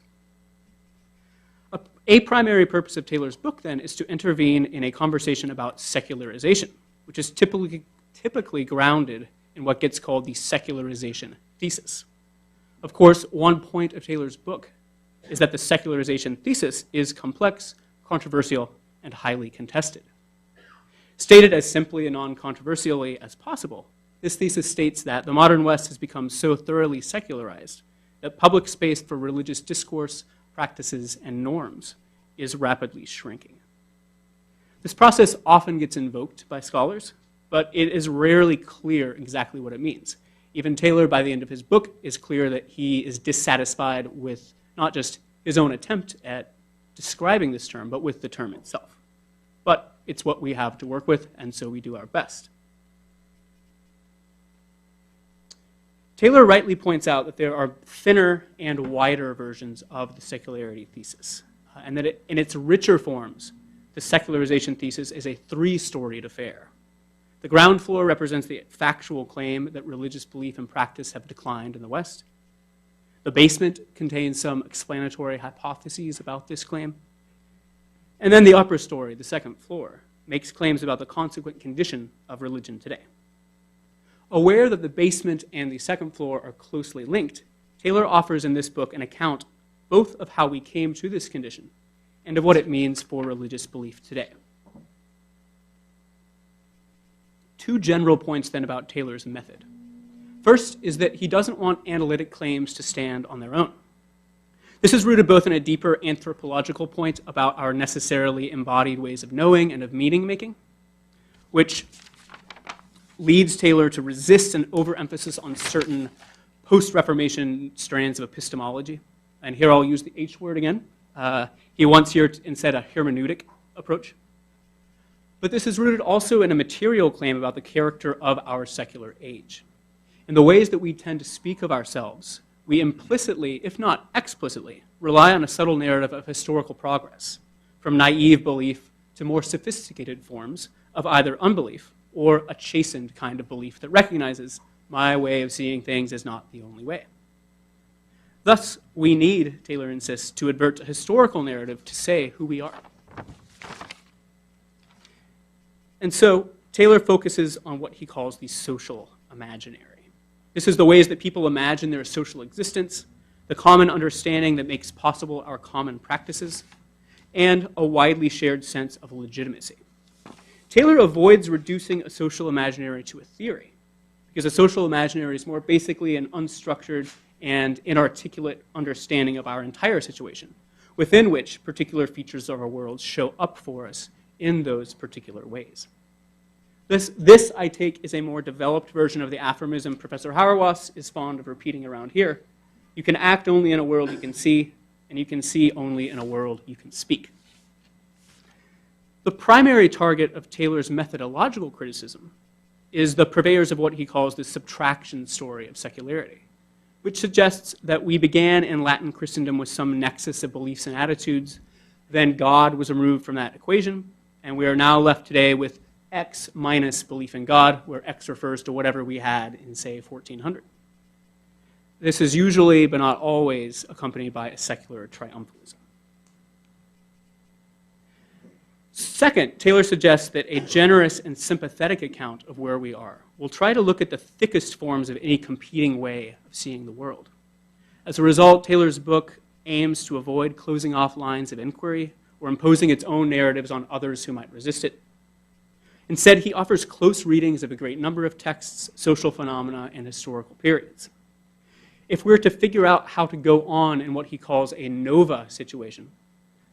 A primary purpose of Taylor's book, then, is to intervene in a conversation about secularization, which is typically grounded in what gets called the secularization thesis. Of course, one point of Taylor's book is that the secularization thesis is complex, controversial, and highly contested. Stated as simply and non-controversially as possible, this thesis states that the modern West has become so thoroughly secularized that public space for religious discourse, practices, and norms is rapidly shrinking. This process often gets invoked by scholars, but it is rarely clear exactly what it means. Even Taylor, by the end of his book, is clear that he is dissatisfied with not just his own attempt at describing this term, but with the term itself. But it's what we have to work with, and so we do our best. Taylor rightly points out that there are thinner and wider versions of the secularity thesis, and that in its richer forms, the secularization thesis is a 3-storied affair. The ground floor represents the factual claim that religious belief and practice have declined in the West. The basement contains some explanatory hypotheses about this claim. And then the upper story, the second floor, makes claims about the consequent condition of religion today. Aware that the basement and the second floor are closely linked, Taylor offers in this book an account both of how we came to this condition and of what it means for religious belief today. Two general points then about Taylor's method. First is that he doesn't want analytic claims to stand on their own. This is rooted both in a deeper anthropological point about our necessarily embodied ways of knowing and of meaning making, which leads Taylor to resist an overemphasis on certain post-Reformation strands of epistemology. And here I'll use the H word again. He wants here instead a hermeneutic approach. But this is rooted also in a material claim about the character of our secular age. In the ways that we tend to speak of ourselves, we implicitly, if not explicitly, rely on a subtle narrative of historical progress, from naive belief to more sophisticated forms of either unbelief or a chastened kind of belief that recognizes my way of seeing things is not the only way. Thus, we need, Taylor insists, to advert to historical narrative to say who we are. And so, Taylor focuses on what he calls the social imaginary. This is the ways that people imagine their social existence, the common understanding that makes possible our common practices, and a widely shared sense of legitimacy. Taylor avoids reducing a social imaginary to a theory, because a social imaginary is more basically an unstructured and inarticulate understanding of our entire situation, within which particular features of our world show up for us in those particular ways. This, I take, is a more developed version of the aphorism Professor Hauerwas is fond of repeating around here. You can act only in a world you can see, and you can see only in a world you can speak. The primary target of Taylor's methodological criticism is the purveyors of what he calls the subtraction story of secularity, which suggests that we began in Latin Christendom with some nexus of beliefs and attitudes, then God was removed from that equation, and we are now left today with X minus belief in God, where X refers to whatever we had in, say, 1400. This is usually, but not always, accompanied by a secular triumphalism. Second, Taylor suggests that a generous and sympathetic account of where we are will try to look at the thickest forms of any competing way of seeing the world. As a result, Taylor's book aims to avoid closing off lines of inquiry or imposing its own narratives on others who might resist it. Instead, he offers close readings of a great number of texts, social phenomena, and historical periods. If we're to figure out how to go on in what he calls a nova situation,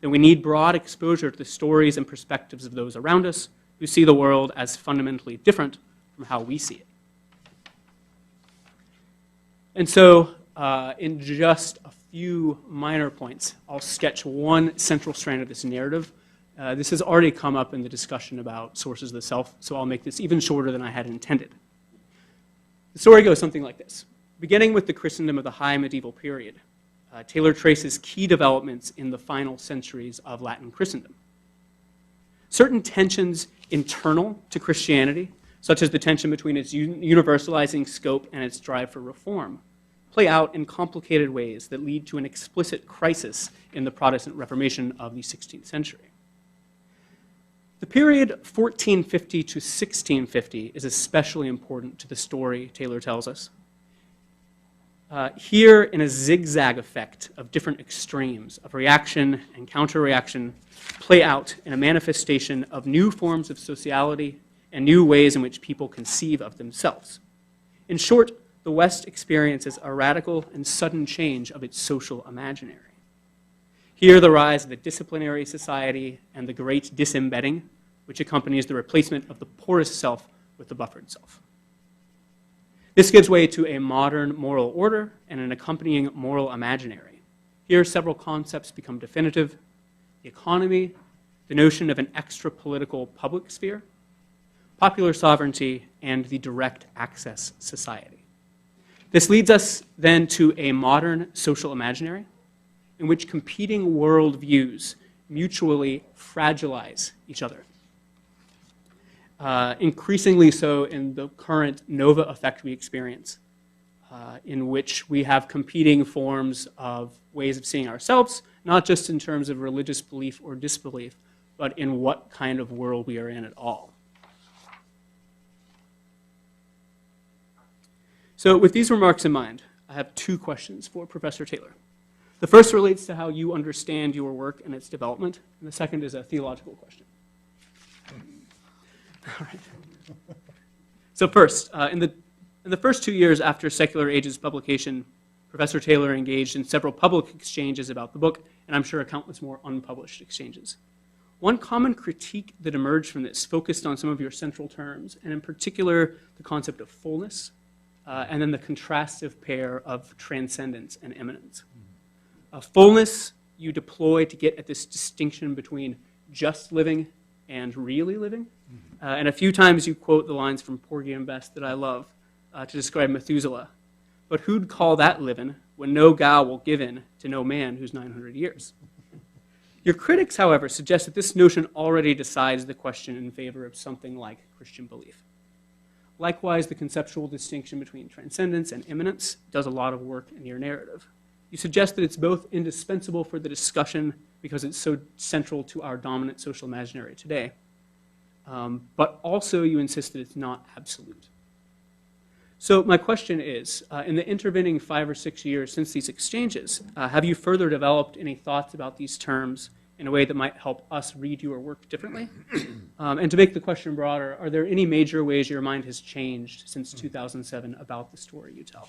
then we need broad exposure to the stories and perspectives of those around us who see the world as fundamentally different from how we see it. And so, in just a few minor points, I'll sketch one central strand of this narrative. This has already come up in the discussion about sources of the self, so I'll make this even shorter than I had intended. The story goes something like this. Beginning with the Christendom of the High Medieval period, Taylor traces key developments in the final centuries of Latin Christendom. Certain tensions internal to Christianity, such as the tension between its universalizing scope and its drive for reform, play out in complicated ways that lead to an explicit crisis in the Protestant Reformation of the 16th century. The period 1450 to 1650 is especially important to the story Taylor tells us. Here, in a zigzag effect of different extremes of reaction and counter-reaction, play out in a manifestation of new forms of sociality and new ways in which people conceive of themselves. In short, the West experiences a radical and sudden change of its social imaginary. Here, the rise of the disciplinary society and the great disembedding, which accompanies the replacement of the porous self with the buffered self. This gives way to a modern moral order and an accompanying moral imaginary. Here, several concepts become definitive: the economy, the notion of an extra-political public sphere, popular sovereignty, and the direct access society. This leads us then to a modern social imaginary in which competing worldviews mutually fragilize each other. Increasingly so in the current nova effect we experience, in which we have competing forms of ways of seeing ourselves, not just in terms of religious belief or disbelief, but in what kind of world we are in at all. So with these remarks in mind, I have two questions for Professor Taylor. The first relates to how you understand your work and its development, and the second is a theological question. All right. So first, in the first 2 years after Secular Age's publication, Professor Taylor engaged in several public exchanges about the book, and I'm sure countless more unpublished exchanges. One common critique that emerged from this focused on some of your central terms, and in particular, the concept of fullness, and then the contrastive pair of transcendence and immanence. Fullness you deploy to get at this distinction between just living and really living. And a few times you quote the lines from Porgy and Bess that I love to describe Methuselah. But who'd call that living when no gal will give in to no man who's 900 years? Your critics, however, suggest that this notion already decides the question in favor of something like Christian belief. Likewise, the conceptual distinction between transcendence and immanence does a lot of work in your narrative. You suggest that it's both indispensable for the discussion because it's so central to our dominant social imaginary today, but also you insist that it's not absolute. So my question is, in the intervening 5 or 6 years since these exchanges, have you further developed any thoughts about these terms in a way that might help us read your work differently? And to make the question broader, are there any major ways your mind has changed since 2007 about the story you tell?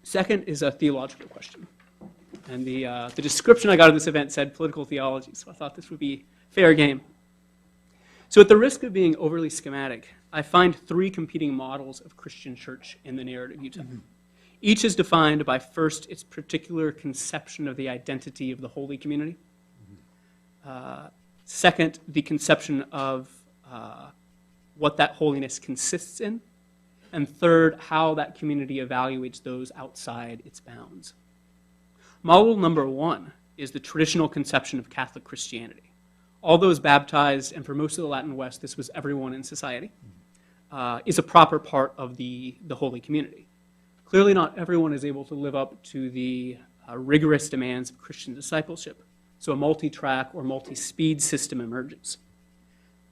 Second is a theological question. And the description I got of this event said political theology, so I thought this would be fair game. So at the risk of being overly schematic, I find 3 competing models of Christian church in the narrative you tell. Each is defined by first its particular conception of the identity of the holy community. Second, the conception of what that holiness consists in. And third, how that community evaluates those outside its bounds. Model number 1 is the traditional conception of Catholic Christianity. All those baptized, and for most of the Latin West, this was everyone in society, is a proper part of the holy community. Clearly not everyone is able to live up to the rigorous demands of Christian discipleship, so a multi-track or multi-speed system emerges.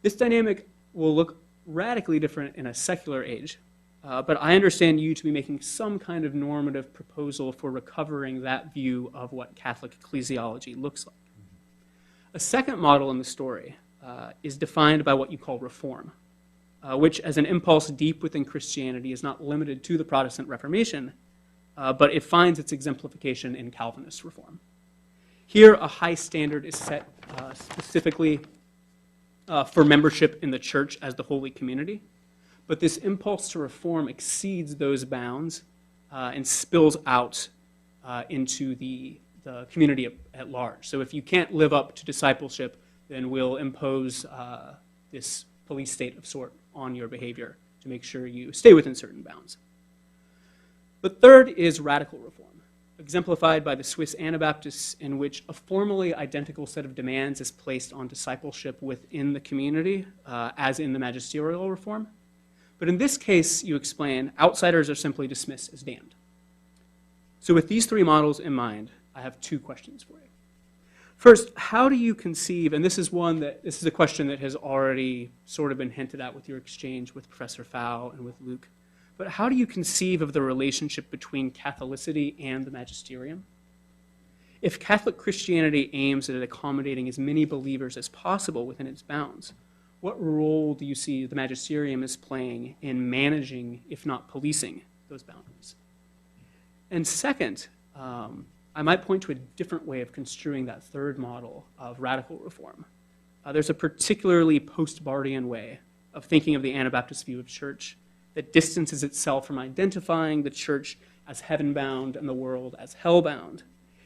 This dynamic will look radically different in a secular age, but I understand you to be making some kind of normative proposal for recovering that view of what Catholic ecclesiology looks like. A second model in the story is defined by what you call reform, which as an impulse deep within Christianity is not limited to the Protestant Reformation, but it finds its exemplification in Calvinist reform. Here, a high standard is set specifically for membership in the church as the holy community, but this impulse to reform exceeds those bounds and spills out into the community at large. So if you can't live up to discipleship, then we'll impose this police state of sort on your behavior to make sure you stay within certain bounds. But third is radical reform, exemplified by the Swiss Anabaptists, in which a formally identical set of demands is placed on discipleship within the community, as in the magisterial reform. But in this case, you explain, outsiders are simply dismissed as damned. So with these 3 models in mind, I have 2 questions for you. First, how do you conceive, and this is a question that has already sort of been hinted at with your exchange with Professor Fow and with Luke, but how do you conceive of the relationship between Catholicity and the magisterium? If Catholic Christianity aims at accommodating as many believers as possible within its bounds, what role do you see the magisterium as playing in managing, if not policing, those boundaries? And second, I might point to a different way of construing that third model of radical reform. There's a particularly post-Bardian way of thinking of the Anabaptist view of church that distances itself from identifying the church as heaven-bound and the world as hell-bound,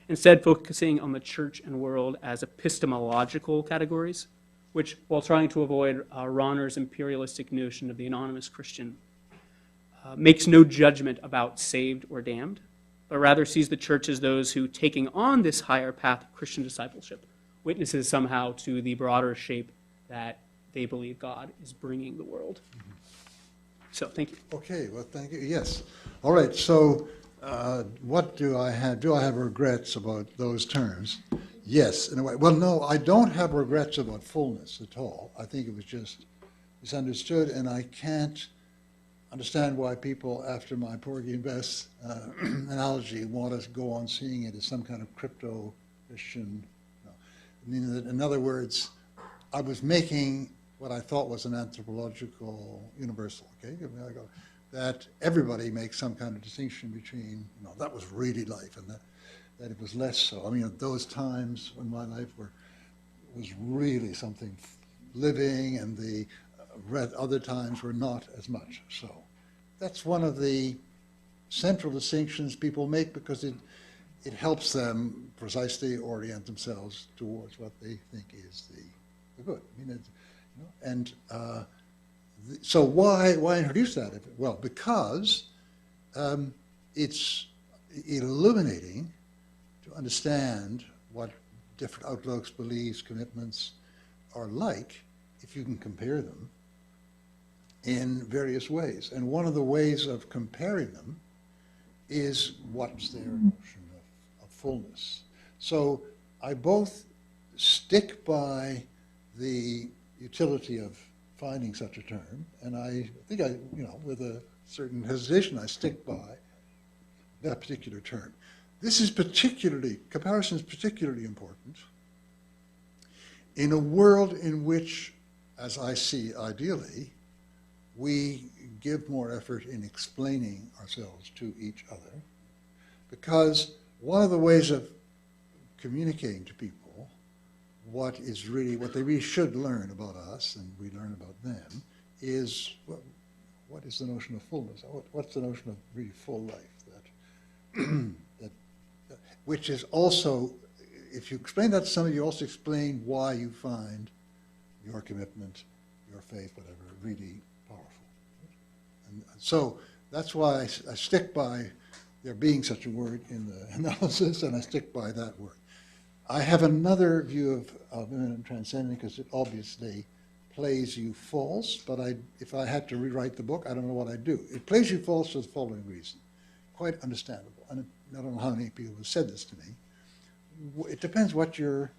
instead focusing on the church and world as epistemological categories, which, while trying to avoid Rahner's imperialistic notion of the anonymous Christian, makes no judgment about saved or damned, but rather sees the church as those who, taking on this higher path of Christian discipleship, witnesses somehow to the broader shape that they believe God is bringing the world. So, thank you. Okay, well, thank you. Yes. All right, so what do I have? Do I have regrets about those terms? Yes, in a way. Well, no, I don't have regrets about fullness at all. I think it was just misunderstood, and I can't understand why people, after my Porgy and Bess analogy, want us to go on seeing it as some kind of crypto-Christian. No. I mean, in other words, I was making what I thought was an anthropological universal, okay? That everybody makes some kind of distinction between, that was really life, and that it was less so. I mean, those times in my life was really something living, and the other times were not as much so. That's one of the central distinctions people make because it helps them precisely orient themselves towards what they think is the good. I mean, so why introduce that? Well, because it's illuminating to understand what different outlooks, beliefs, commitments are like if you can compare them in various ways. And one of the ways of comparing them is what's their notion of fullness. So I both stick by the utility of finding such a term, and I think with a certain hesitation, I stick by that particular term. Comparison is particularly important in a world in which, as I see ideally, we give more effort in explaining ourselves to each other, because one of the ways of communicating to people what they really should learn about us and we learn about them is what is the notion of fullness? What's the notion of really full life? Which is also, if you explain that to somebody, you also explain why you find your commitment, your faith, whatever, really powerful. And so that's why I stick by there being such a word in the analysis, and I stick by that word. I have another view of immanent transcendent because it obviously plays you false, but if I had to rewrite the book, I don't know what I'd do. It plays you false for the following reason. Quite understandable. And I don't know how many people have said this to me. It depends what you're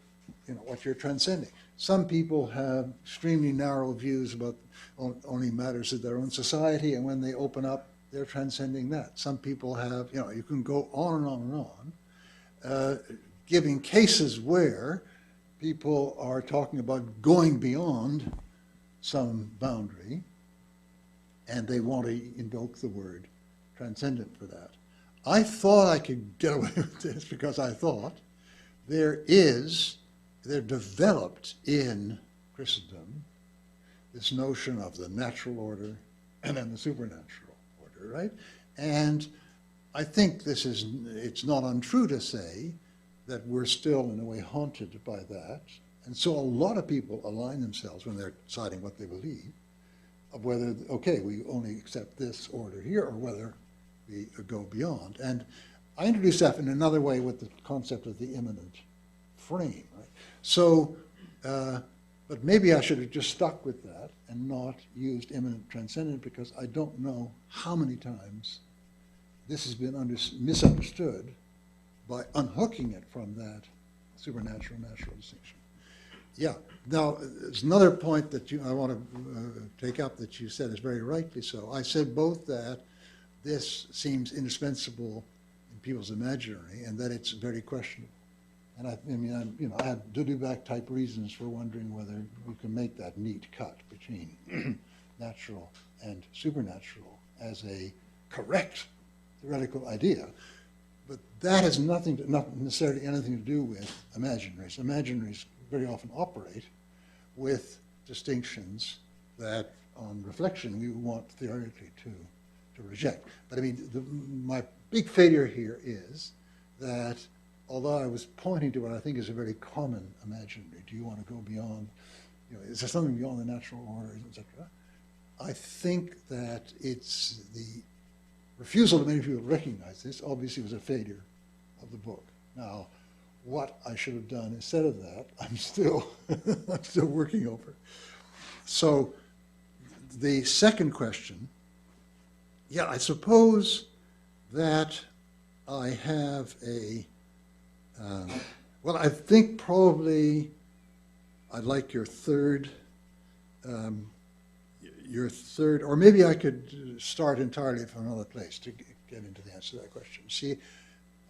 transcending. Some people have extremely narrow views about only matters of their own society, and when they open up, they're transcending that. Some people have, you can go on and on and on, giving cases where people are talking about going beyond some boundary, and they want to invoke the word transcendent for that. I thought I could get away with this because I thought there developed in Christendom this notion of the natural order and then the supernatural order, right? And I think it's not untrue to say that we're still in a way haunted by that. And so a lot of people align themselves when they're deciding what they believe of whether, okay, we only accept this order here or whether we go beyond. And I introduced that in another way with the concept of the immanent frame, right? So, but maybe I should have just stuck with that and not used immanent transcendent because I don't know how many times this has been misunderstood by unhooking it from that supernatural natural distinction. Yeah. Now, there's another point that I want to take up that you said is very rightly so. I said both that this seems indispensable in people's imaginary and that it's very questionable. And I had Dudubak type reasons for wondering whether we can make that neat cut between natural and supernatural as a correct theoretical idea. But that has not necessarily anything to do with imaginaries. Imaginaries very often operate with distinctions that, on reflection, we want theoretically to reject. But I mean, my big failure here is that although I was pointing to what I think is a very common imaginary, do you want to go beyond, is there something beyond the natural order, etc.? I think that it's the refusal of many people to recognize this obviously was a failure of the book. Now, what I should have done instead of that, I'm still working over. So the second question, yeah, I suppose that I have Well, I think probably I'd like your third, or maybe I could start entirely from another place to get into the answer to that question. See,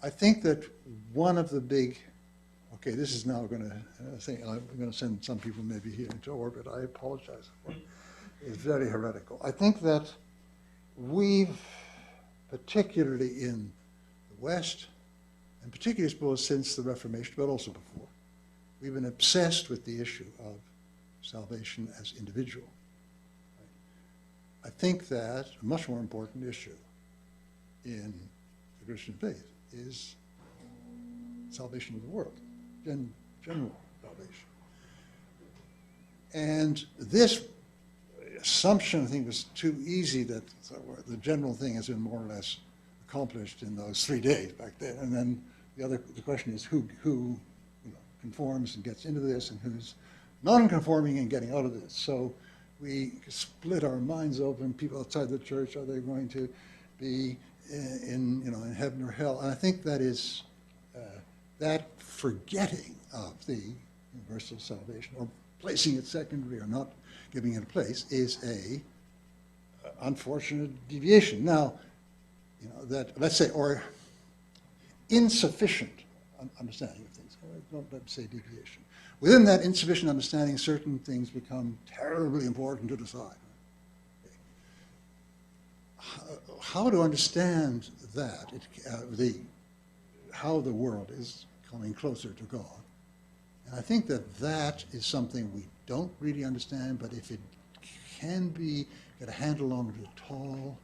I think that one of the big, okay, this is now going to, I'm going to send some people maybe here into orbit. I apologize for it. It's very heretical. I think that we've, particularly in the West, and particularly, I suppose, since the Reformation, but also before, we've been obsessed with the issue of salvation as individual. I think that a much more important issue in the Christian faith is salvation of the world, general salvation. And this assumption, I think, was too easy, that the general thing has been more or less accomplished in those 3 days back then. And then the question is who conforms and gets into this, and who's non-conforming and getting out of this. So we split our minds open. People outside the church, are they going to be in heaven or hell? And I think that is that forgetting of the universal salvation, or placing it secondary, or not giving it a place, is a unfortunate deviation. Now, that, let's say, or insufficient understanding of things. Don't say deviation. Within that insufficient understanding, certain things become terribly important to decide. How to understand that, how the world is coming closer to God. And I think that that is something we don't really understand, but if it can be, get a handle on it at all,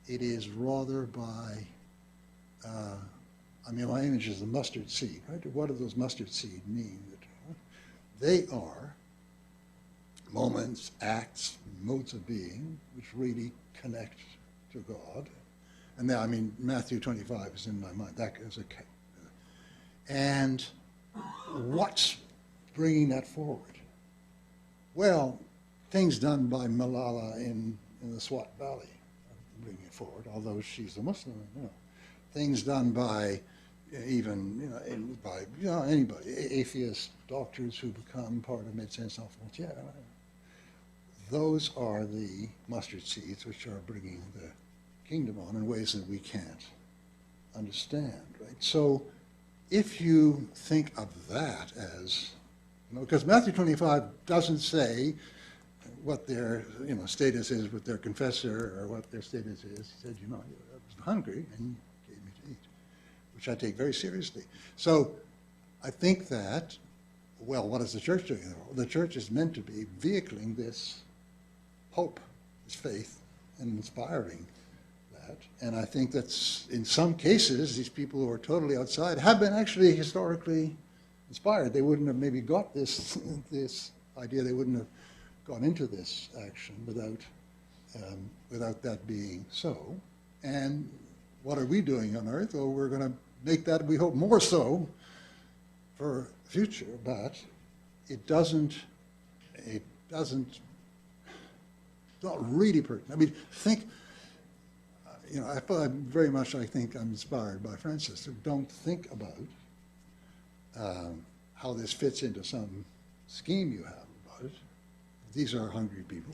it is rather by, my image is the mustard seed, right? What do those mustard seed mean? They are moments, acts, modes of being, which really connect to God. And now, Matthew 25 is in my mind. That is okay. And what's bringing that forward? Well, things done by Malala in the Swat Valley are bringing it forward, although she's a Muslim. Things done by anybody, atheist doctors who become part of Médecins Sans Frontières. Those are the mustard seeds which are bringing the kingdom on in ways that we can't understand, right? So if you think of that as, because Matthew 25 doesn't say what their status is with their confessor, or what their status is. He said, I was hungry and you gave me to eat, which I take very seriously. So I think that, well, what is the church doing? The church is meant to be vehicling this hope, this faith, and inspiring that. And I think that's, in some cases, these people who are totally outside have been actually historically inspired. They wouldn't have maybe got this idea. They wouldn't have gone into this action without that being so. And what are we doing on earth? Well, we're going to make that, we hope, more so for the future, but it's not really pertinent. Think, I very much, I think I'm inspired by Francis. So don't think about how this fits into some scheme you have about it. These are hungry people,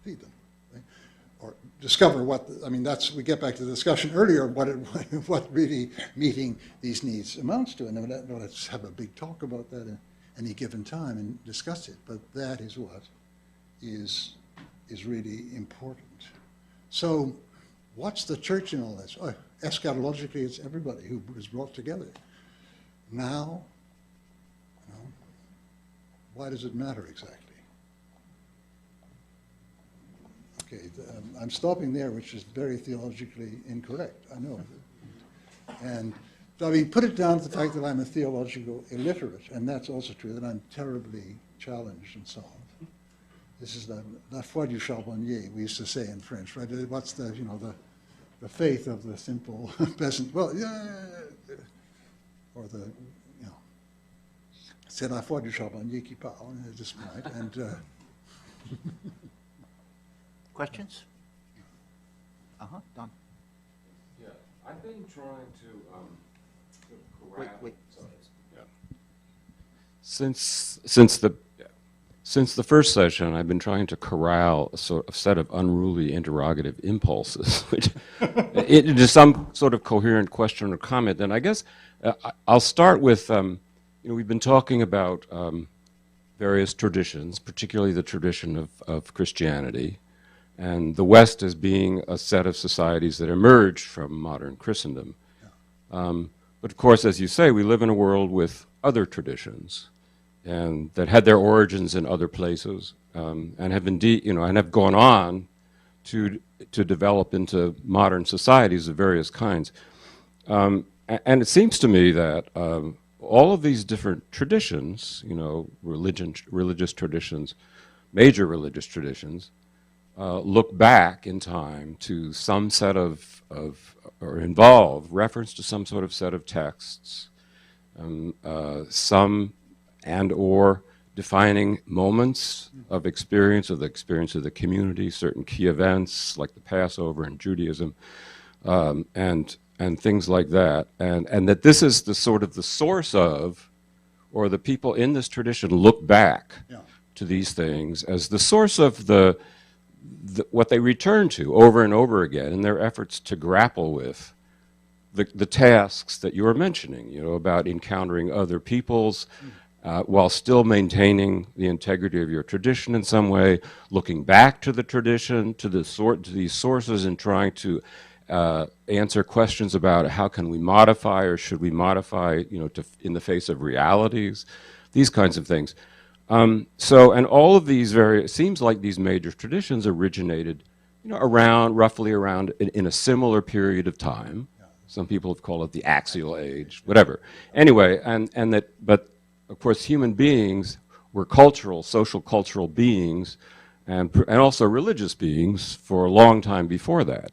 feed them. Right? Or discover what, we get back to the discussion earlier, what really meeting these needs amounts to. And let's have a big talk about that at any given time and discuss it. But that is what is really important. So what's the church in all this? Eschatologically, it's everybody who is brought together. Now, why does it matter exactly? Okay, I'm stopping there, which is very theologically incorrect, I know. And so, put it down to the fact that I'm a theological illiterate, and that's also true, that I'm terribly challenged and so on. This is la foi du charbonnier, we used to say in French, right? What's the faith of the simple peasant? Well, or c'est la foi du charbonnier qui parle, just right, and questions? Don. Yeah, I've been trying to corral. Wait. Sorry. Yeah. Since the first session, I've been trying to corral a set of unruly interrogative impulses, which into some sort of coherent question or comment. And I guess I'll start with, we've been talking about various traditions, particularly the tradition of Christianity, and the West as being a set of societies that emerged from modern Christendom. But of course, as you say, we live in a world with other traditions, and that had their origins in other places, and have indeed, and have gone on to develop into modern societies of various kinds. And it seems to me that all of these different traditions, religious traditions, major religious traditions, look back in time to some set of or involve reference to some sort of set of texts, some and or defining moments of experience, of the experience of the community, certain key events like the Passover in Judaism, and things like that, and that this is the sort of the source of, or the people in this tradition look back to these things as the source of what they return to over and over again in their efforts to grapple with the tasks that you were mentioning, about encountering other peoples, while still maintaining the integrity of your tradition in some way, looking back to the tradition, to these sources, and trying to answer questions about how can we modify, or should we modify, in the face of realities, these kinds of things. And all of these it seems like these major traditions originated, roughly around in a similar period of time. Some people have called it the axial age, whatever. Anyway, but of course, human beings were social cultural beings, and also religious beings for a long time before that.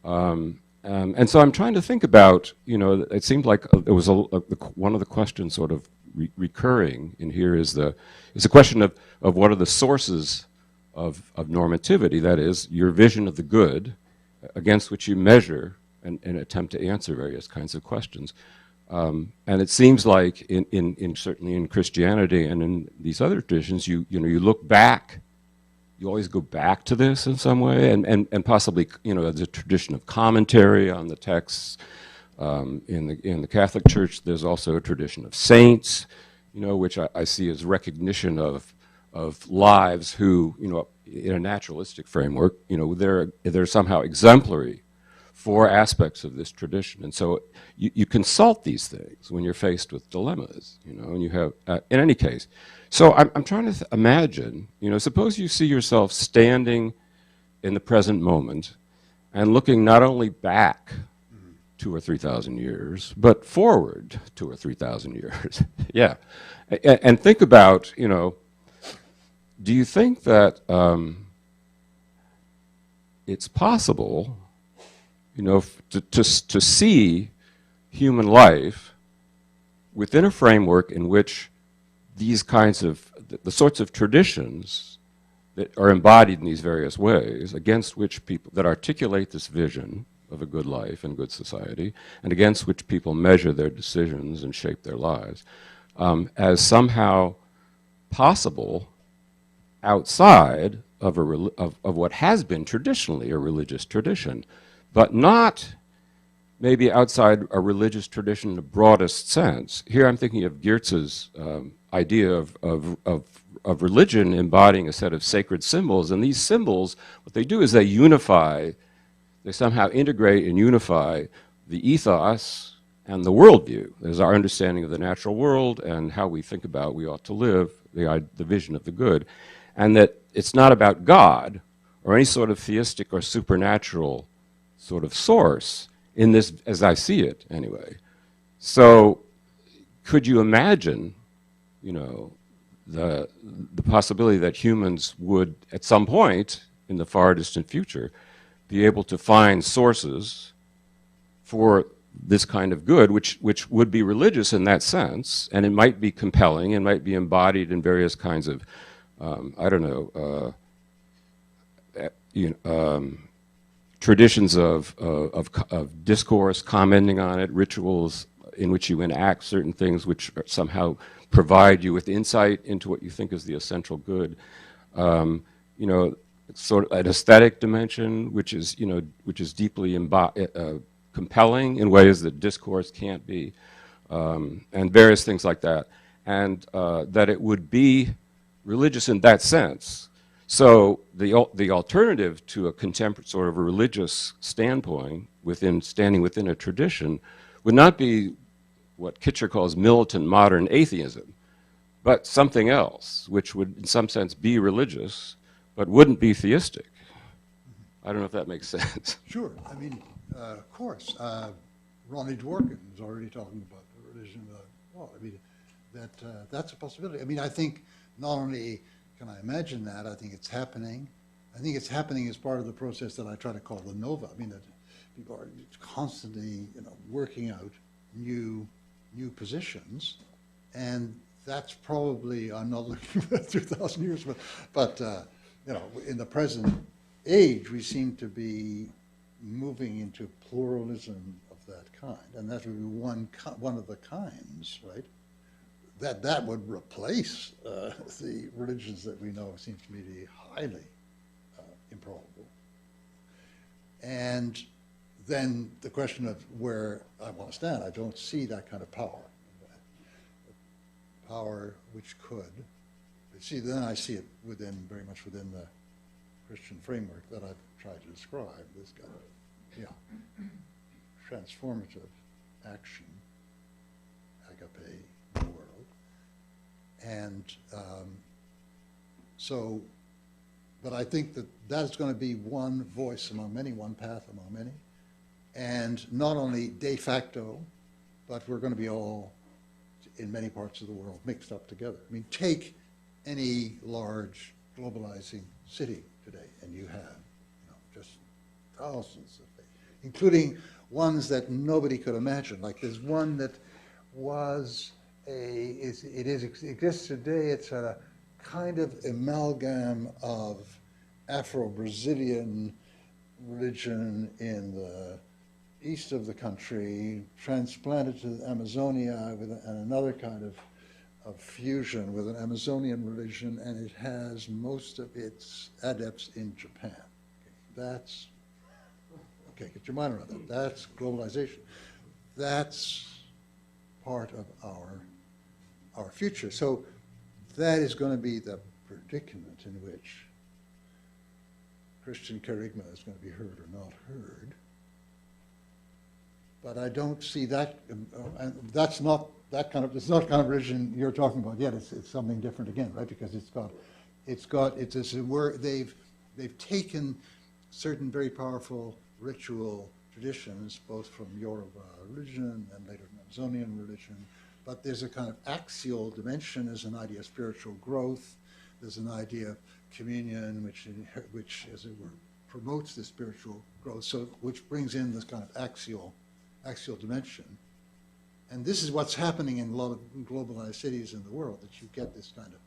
And so I'm trying to think about, it seemed like it was one of the questions sort of recurring in here is the question of what are the sources of normativity, that is, your vision of the good against which you measure and attempt to answer various kinds of questions. And it seems like certainly in Christianity and in these other traditions, you look back, you always go back to this in some way, and possibly, there's a tradition of commentary on the texts. In the Catholic Church, there's also a tradition of saints, which I see as recognition of lives who, in a naturalistic framework, they're somehow exemplary for aspects of this tradition. And so you consult these things when you're faced with dilemmas, and you have, in any case. So I'm trying to imagine, suppose you see yourself standing in the present moment and looking not only back 2,000 or 3,000 years, but forward 2,000 or 3,000 years. Yeah. And think about, do you think that it's possible, to see human life within a framework in which these kinds of, the sorts of traditions that are embodied in these various ways, against which people, that articulate this vision of a good life and good society, and against which people measure their decisions and shape their lives, as somehow possible outside of what has been traditionally a religious tradition, but not maybe outside a religious tradition in the broadest sense. Here I'm thinking of Geertz's idea of religion embodying a set of sacred symbols, and these symbols, what they do is they unify, they somehow integrate and unify the ethos and the worldview. There's our understanding of the natural world and how we think about we ought to live, the vision of the good, and that it's not about God or any sort of theistic or supernatural sort of source in this, as I see it anyway. So could you imagine, the possibility that humans would, at some point in the far distant future, be able to find sources for this kind of good, which would be religious in that sense, and it might be compelling and might be embodied in various kinds of, traditions of discourse, commenting on it, rituals, in which you enact certain things which somehow provide you with insight into what you think is the essential good. You know, sort of an aesthetic dimension, which is, you know, which is deeply compelling in ways that discourse can't be, and various things like that, and that it would be religious in that sense. So the alternative to a contemporary sort of a religious standpoint standing within a tradition would not be what Kitcher calls militant modern atheism, but something else, which would in some sense be religious, but wouldn't be theistic. I don't know if that makes sense. Sure. I mean, of course. Ronnie Dworkin is already talking about the religion of God. I mean, that's a possibility. I mean, I think not only can I imagine that, I think it's happening. I think it's happening as part of the process that I try to call the nova. I mean, that people are constantly, you know, working out new positions, and that's probably, I'm not looking at 2,000 years, but you know, in the present age, we seem to be moving into pluralism of that kind, and that would be one of the kinds, right? That would replace the religions that we know seems to me to be highly improbable. And then the question of where I want to stand, I don't see that kind of power. Power which could. See, then I see it very much within the Christian framework that I've tried to describe, this kind of, transformative action, agape, in the world. And so, but I think that is going to be one voice among many, one path among many. And not only de facto, but we're going to be all, in many parts of the world, mixed up together. I mean, take any large globalizing city today, and you have, just thousands of things, including ones that nobody could imagine. Like there's one that exists today. It's a kind of amalgam of Afro-Brazilian religion in the east of the country, transplanted to Amazonia with another kind of fusion with an Amazonian religion, and it has most of its adepts in Japan. That's, okay, get your mind around that. That's globalization. That's part of our future. So that is going to be the predicament in which Christian charisma is going to be heard or not heard. But I don't see that, and that's not that kind of, it's not the kind of religion you're talking about yet. It's something different again, right? Because they've taken certain very powerful ritual traditions, both from Yoruba religion and later Amazonian religion, but there's a kind of axial dimension. There's an idea of spiritual growth. There's an idea of communion, which as it were, promotes this spiritual growth, so which brings in this kind of axial dimension. And this is what's happening in a lot of globalized cities in the world, that you get this kind of,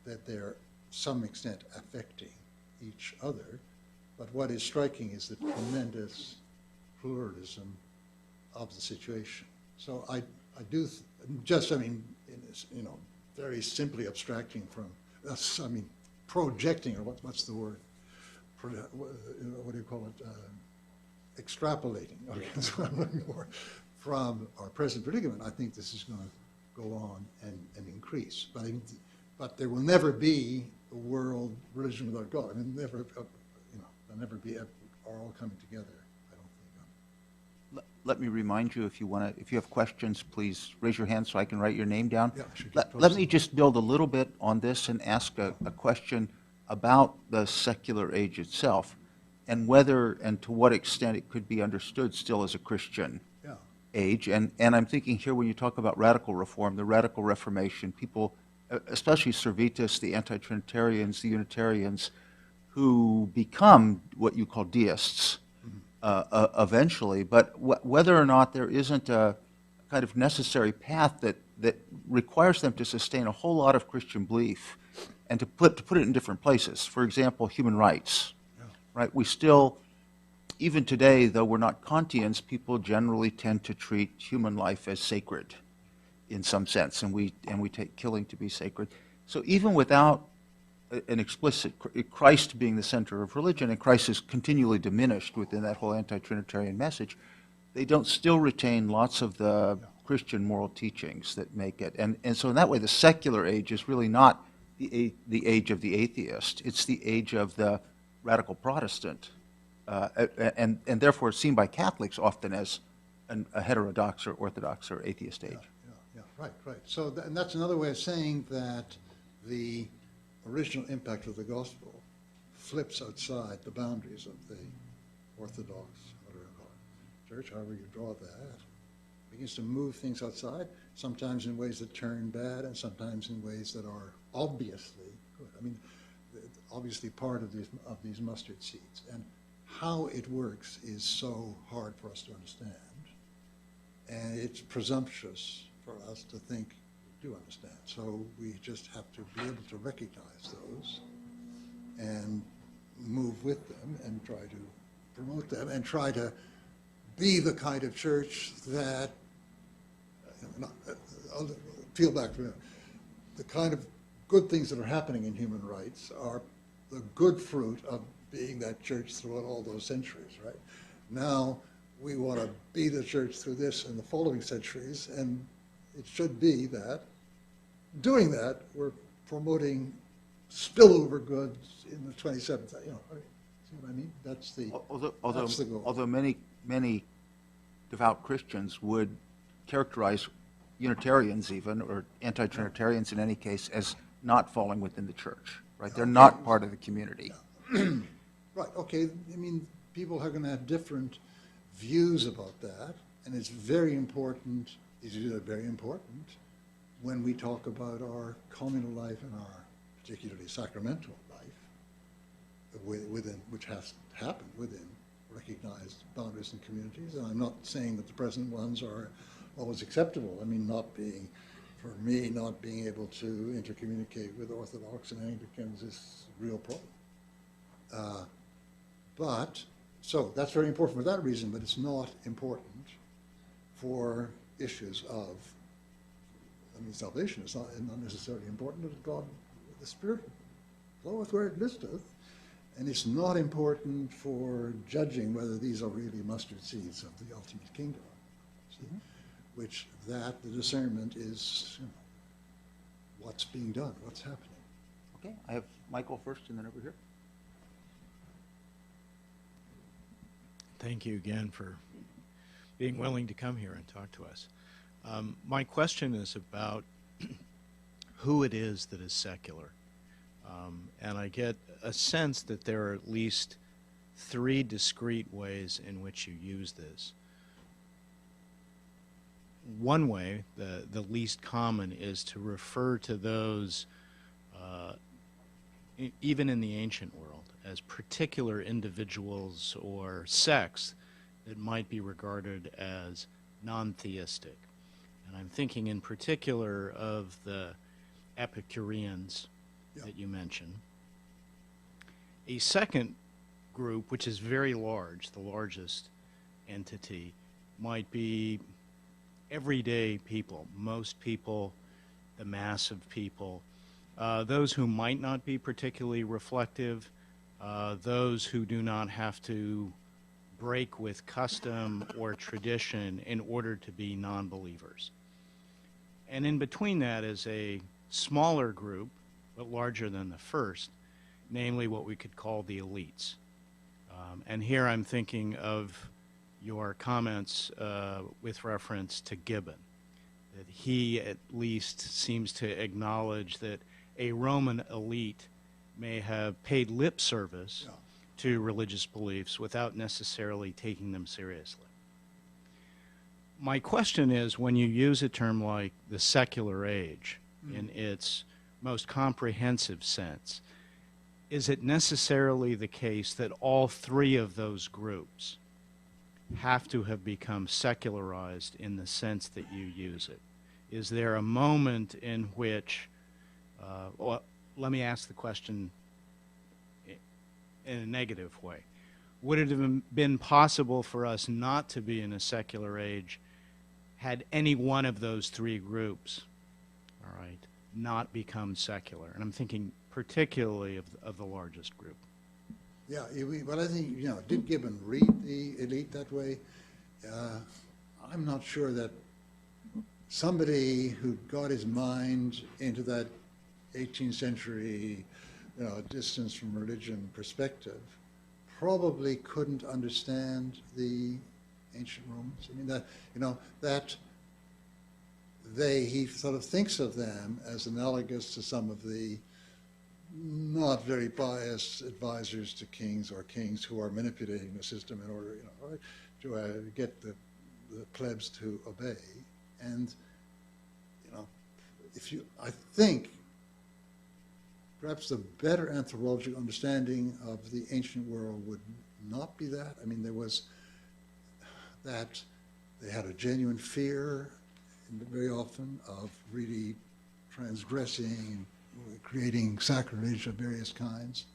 that they're to some extent affecting each other. But what is striking is the tremendous pluralism of the situation. So I do, very simply abstracting from, projecting, or what's the word? What do you call it? Extrapolating, that's what I'm looking for, from our present predicament. I think this is going to go on and increase. But there will never be a world religion without God. I mean, there'll never be all coming together, I don't think. Let me remind you, if you have questions, please raise your hand so I can write your name down. Yeah, Let me just build a little bit on this and ask a question about the secular age itself, and whether and to what extent it could be understood still as a Christian age. And I'm thinking here, when you talk about radical reform, the radical Reformation, people, especially Servetus, the anti-Trinitarians, the Unitarians, who become what you call deists eventually, but whether or not there isn't a kind of necessary path that requires them to sustain a whole lot of Christian belief and to put it in different places. For example, human rights. Right? We still even today, though we're not Kantians, people generally tend to treat human life as sacred in some sense, and we take killing to be sacred. So even without an explicit Christ being the center of religion, and Christ is continually diminished within that whole anti-Trinitarian message, they don't still retain lots of the Christian moral teachings that make it. And so in that way, the secular age is really not the age of the atheist. It's the age of the radical Protestant, and therefore seen by Catholics often as a heterodox or orthodox or atheist age. Yeah, right. So, and that's another way of saying that the original impact of the gospel flips outside the boundaries of the orthodox, whatever you call it, church, however you draw that, begins to move things outside, sometimes in ways that turn bad and sometimes in ways that are obviously good. I mean, obviously part of these mustard seeds. And how it works is so hard for us to understand. And it's presumptuous for us to think we do understand. So we just have to be able to recognize those and move with them and try to promote them and try to be the kind of church that, I'll peel back for a minute, the kind of good things that are happening in human rights are the good fruit of being that church throughout all those centuries, right? Now we want to be the church through this and the following centuries, and it should be that doing that, we're promoting spillover goods in the 27th. See what I mean? That's the goal. Although many devout Christians would characterize Unitarians even, or anti-Trinitarians in any case, as not falling within the church, right? They're not part of the community. Right, okay, I mean, people are going to have different views about that, and it's very important, these views are very important when we talk about our communal life and our particularly sacramental life, which has happened within recognized boundaries and communities. And I'm not saying that the present ones are always acceptable. I mean, not being able to intercommunicate with Orthodox and Anglicans is a real problem. So that's very important for that reason, but it's not important for issues of, salvation is not necessarily important, but God, the Spirit floweth where it listeth, and it's not important for judging whether these are really mustard seeds of the ultimate kingdom, which the discernment is what's being done, what's happening. Okay, I have Michael first and then over here. Thank you again for being willing to come here and talk to us. My question is about who it is that is secular. And I get a sense that there are at least three discrete ways in which you use this. One way, the least common, is to refer to those, even in the ancient world, as particular individuals or sects that might be regarded as non-theistic. And I'm thinking in particular of the Epicureans that you mentioned. A second group, which is very large, the largest entity, might be everyday people, most people, the mass of people, those who might not be particularly reflective, those who do not have to break with custom or tradition in order to be non-believers. And in between that is a smaller group, but larger than the first, namely what we could call the elites. And here I'm thinking of your comments with reference to Gibbon, that he at least seems to acknowledge that a Roman elite may have paid lip service to religious beliefs without necessarily taking them seriously. My question is, when you use a term like the secular age in its most comprehensive sense, is it necessarily the case that all three of those groups have to have become secularized in the sense that you use it? Is there a moment in which, well, let me ask the question in a negative way. would it have been possible for us not to be in a secular age had any one of those three groups, all right, not become secular? And I'm thinking particularly of the largest group. Yeah, but I think, did Gibbon read the elite that way? I'm not sure that somebody who got his mind into that 18th century, distance from religion perspective probably couldn't understand the ancient Romans. I mean, he sort of thinks of them as analogous to some of the not very biased advisors to kings or kings who are manipulating the system in order, to get the plebs to obey. And, I think perhaps the better anthropological understanding of the ancient world would not be that. I mean, there was that they had a genuine fear very often of really transgressing and creating sacrilege of various kinds.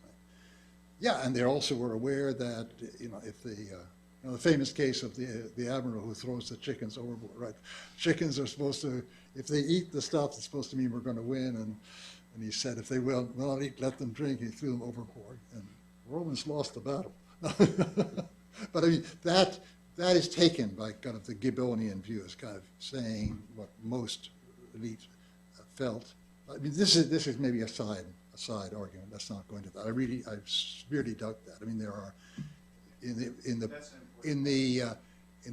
Yeah, and they also were aware that, if the famous case of the admiral who throws the chickens overboard, right? Chickens are supposed to, if they eat the stuff, it's supposed to mean we're going to win. And he said, if they will not eat, let them drink. He threw them overboard. And the Romans lost the battle. But I mean, that is taken by kind of the Gibbonian view as kind of saying what most elite felt. I mean, this is maybe a side argument. That's not going to that. I severely doubt that. I mean, there are in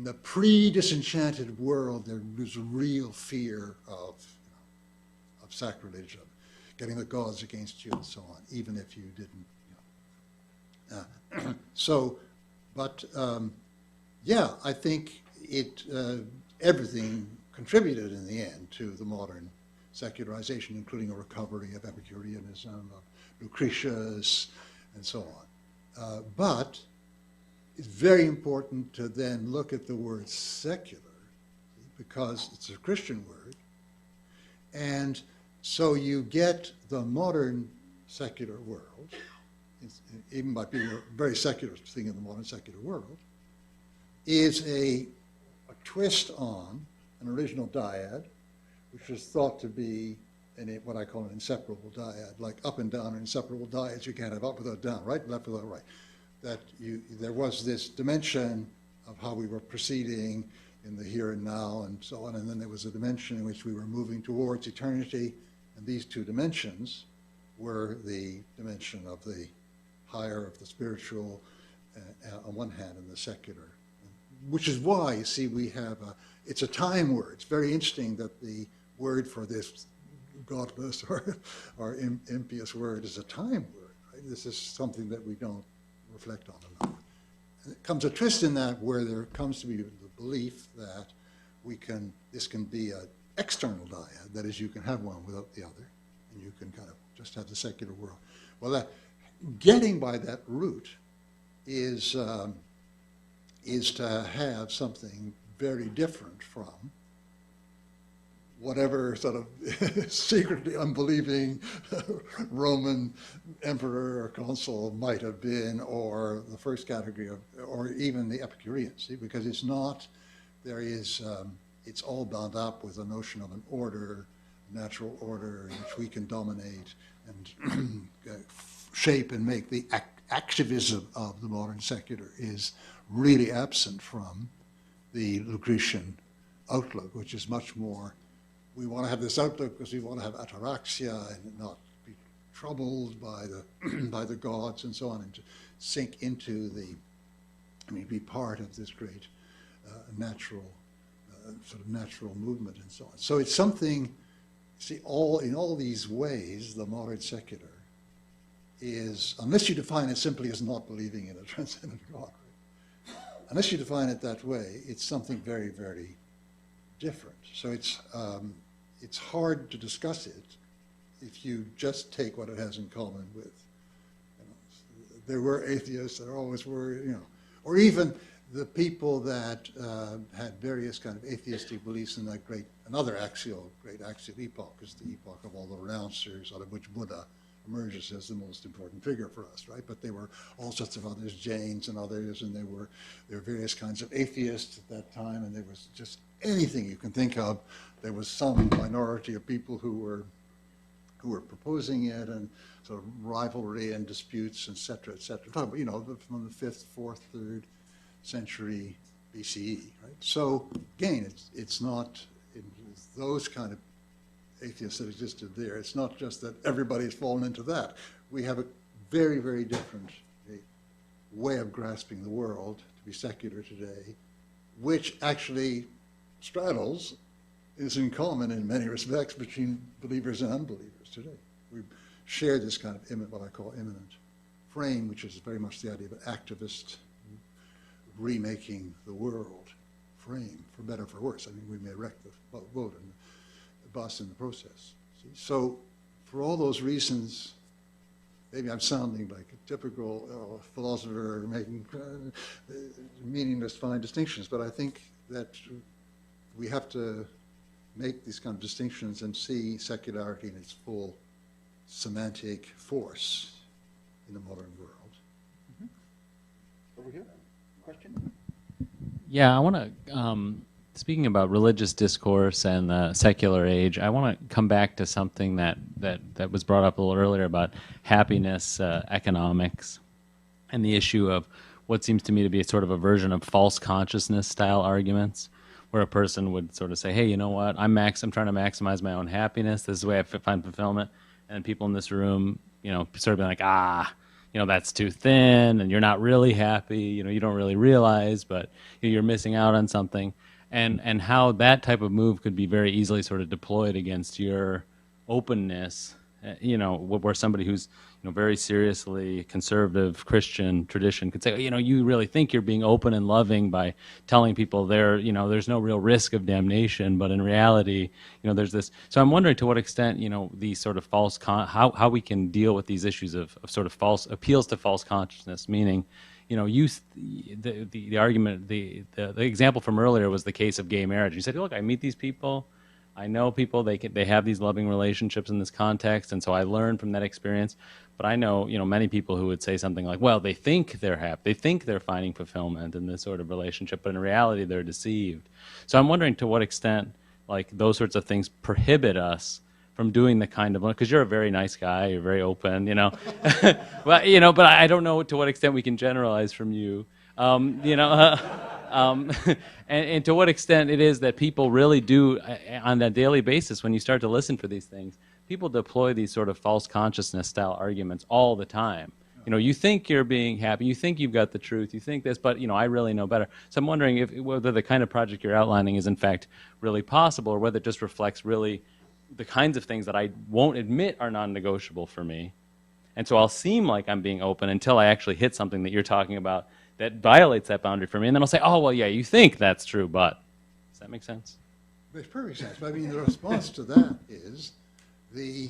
the pre-disenchanted world, there's a real fear of sacrilege, of getting the gods against you, and so on, even if you didn't. Yeah, I think everything contributed in the end to the modern secularization, including a recovery of Epicureanism, of Lucretius, and so on. But it's very important to then look at the word secular, because it's a Christian word. And so you get the modern secular world, even by people very secular thing in the modern secular world, is a twist on an original dyad, which was thought to be what I call an inseparable dyad, like up and down are inseparable dyads. You can't have up without down, right, left without right. That there was this dimension of how we were proceeding in the here and now and so on, and then there was a dimension in which we were moving towards eternity, and these two dimensions were the dimension of the higher, of the spiritual on one hand, and the secular, which is why, you see, we have it's a time word. It's very interesting that the word for this godless or impious word is a time word. Right? This is something that we don't reflect on enough. And it comes a twist in that where there comes to be the belief that this can be an external dyad, that is, you can have one without the other, and you can kind of just have the secular world. Well, getting by that route is to have something very different from whatever sort of secretly unbelieving Roman emperor or consul might have been, or the first category or even the Epicureans, see, because it's not, it's all bound up with a notion of an order, natural order, in which we can dominate and shape and make. The activism of the modern secular is really absent from the Lucretian outlook, which is much more, we want to have this outlook because we want to have ataraxia and not be troubled by the gods and so on, and to sink into be part of this great natural movement and so on. So it's something, see, in all these ways, the modern secular is, unless you define it simply as not believing in a transcendent God, right? Unless you define it that way, it's something very, very different. So it's hard to discuss it if you just take what it has in common with, there were atheists, there always were, or even the people that had various kind of atheistic beliefs in that another great axial epoch is the epoch of all the renouncers, out of which Buddha emerges as the most important figure for us, right? But there were all sorts of others, Jains and others, and there were various kinds of atheists at that time, and there was just anything you can think of. There was some minority of people who were proposing it, and sort of rivalry and disputes, et cetera, et cetera. You know, from the 5th, 4th, 3rd century BCE, right? So again, it's not those kind of atheists that existed there. It's not just that everybody's fallen into that. We have a very, very different way of grasping the world to be secular today, which actually straddles, is in common in many respects between believers and unbelievers today. We share this kind of what I call immanent frame, which is very much the idea of an activist remaking the world frame, for better or for worse. I mean, we may wreck the boat and the bus in the process. See? So for all those reasons, maybe I'm sounding like a typical philosopher making meaningless fine distinctions, but I think that we have to make these kind of distinctions and see secularity in its full semantic force in the modern world. Over here, question? Yeah, I want to, speaking about religious discourse and the secular age, I want to come back to something that was brought up a little earlier about happiness, economics, and the issue of what seems to me to be a sort of a version of false consciousness style arguments, where a person would sort of say, hey, you know what, I'm trying to maximize my own happiness, this is the way I find fulfillment, and people in this room, you know, sort of be like, you know, that's too thin, and you're not really happy, you know, you don't really realize, but you're missing out on something, and how that type of move could be very easily sort of deployed against your openness, you know, where somebody who's, you know, very seriously conservative Christian tradition could say, you know, you really think you're being open and loving by telling people you know, there's no real risk of damnation, but in reality, you know, there's this. So I'm wondering to what extent, you know, these sort of false, how we can deal with these issues of sort of false appeals to false consciousness, meaning, you know, the argument, the example from earlier was the case of gay marriage. You said, look, I meet these people, I know people, they have these loving relationships in this context, and so I learn from that experience. But I know, you know, many people who would say something like, well, they think they're happy, they think they're finding fulfillment in this sort of relationship, but in reality they're deceived. So I'm wondering to what extent, like, those sorts of things prohibit us from doing the kind of, because you're a very nice guy, you're very open, you know. Well, you know, but I don't know to what extent we can generalize from you, you know. And to what extent it is that people really do, on a daily basis, when you start to listen for these things, people deploy these sort of false consciousness style arguments all the time. You know, you think you're being happy, you think you've got the truth, you think this, but, you know, I really know better. So I'm wondering whether the kind of project you're outlining is in fact really possible, or whether it just reflects really the kinds of things that I won't admit are non-negotiable for me. And so I'll seem like I'm being open until I actually hit something that you're talking about that violates that boundary for me, and then I'll say, oh, well, yeah, you think that's true, but. Does that make sense? Makes perfect sense. But I mean, the response to that is the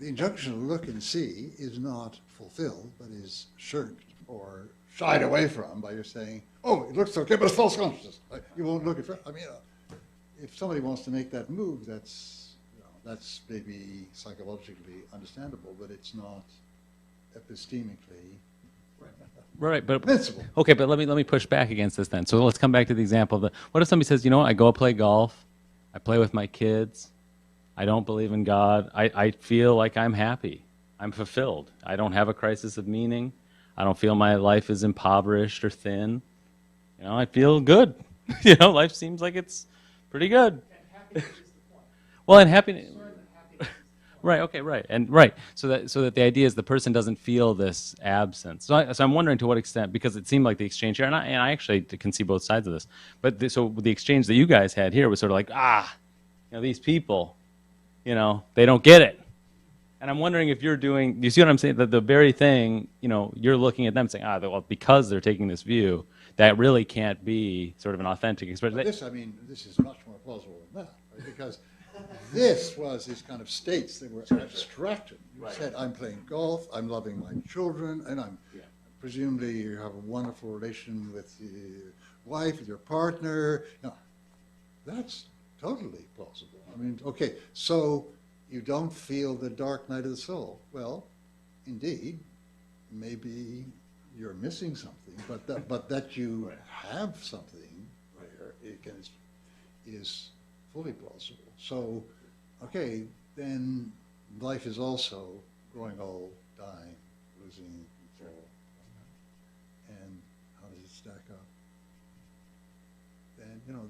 injunction to look and see is not fulfilled, but is shirked or shied away from by your saying, oh, it looks okay, but it's false consciousness. You won't look at it. I mean, if somebody wants to make that move, that's maybe psychologically understandable, but it's not epistemically right. But admissible. Okay, but let me push back against this then. So let's come back to the example of what if somebody says, you know what, I go play golf, I play with my kids, I don't believe in God, I feel like I'm happy, I'm fulfilled, I don't have a crisis of meaning, I don't feel my life is impoverished or thin, you know, I feel good. You know, life seems like it's pretty good. Well, and happiness. Right. Okay. Right. And right. So that the idea is the person doesn't feel this absence. So I'm wondering to what extent, because it seemed like the exchange here, and I actually can see both sides of this. But so the exchange that you guys had here was sort of like, you know, these people, you know, they don't get it. And I'm wondering if you're doing. You see what I'm saying? That the very thing, you know, you're looking at them saying, well, because they're taking this view, that really can't be sort of an authentic expression. But this is much more plausible than that, right? Because this was these kind of states that were abstracted. You said, I'm playing golf, I'm loving my children, and presumably you have a wonderful relation with your wife, with your partner. Now, that's totally plausible. I mean, okay, so you don't feel the dark night of the soul. Well, indeed, maybe you're missing something, but that you have something there is fully plausible. So, okay, then life is also growing old, dying, losing control. And how does it stack up? And, you know,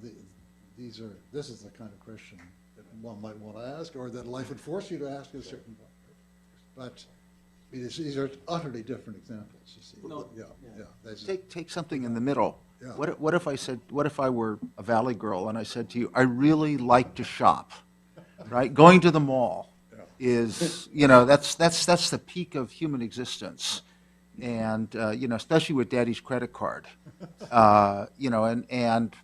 this is the kind of question that one might want to ask, or that life would force you to ask at a certain point. But these are utterly different examples, you see. No. Yeah. Take something in the middle. Yeah. What if I were a valley girl and I said to you, I really like to shop, right? Going to the mall is, you know, that's the peak of human existence. And, you know, especially with daddy's credit card, you know, and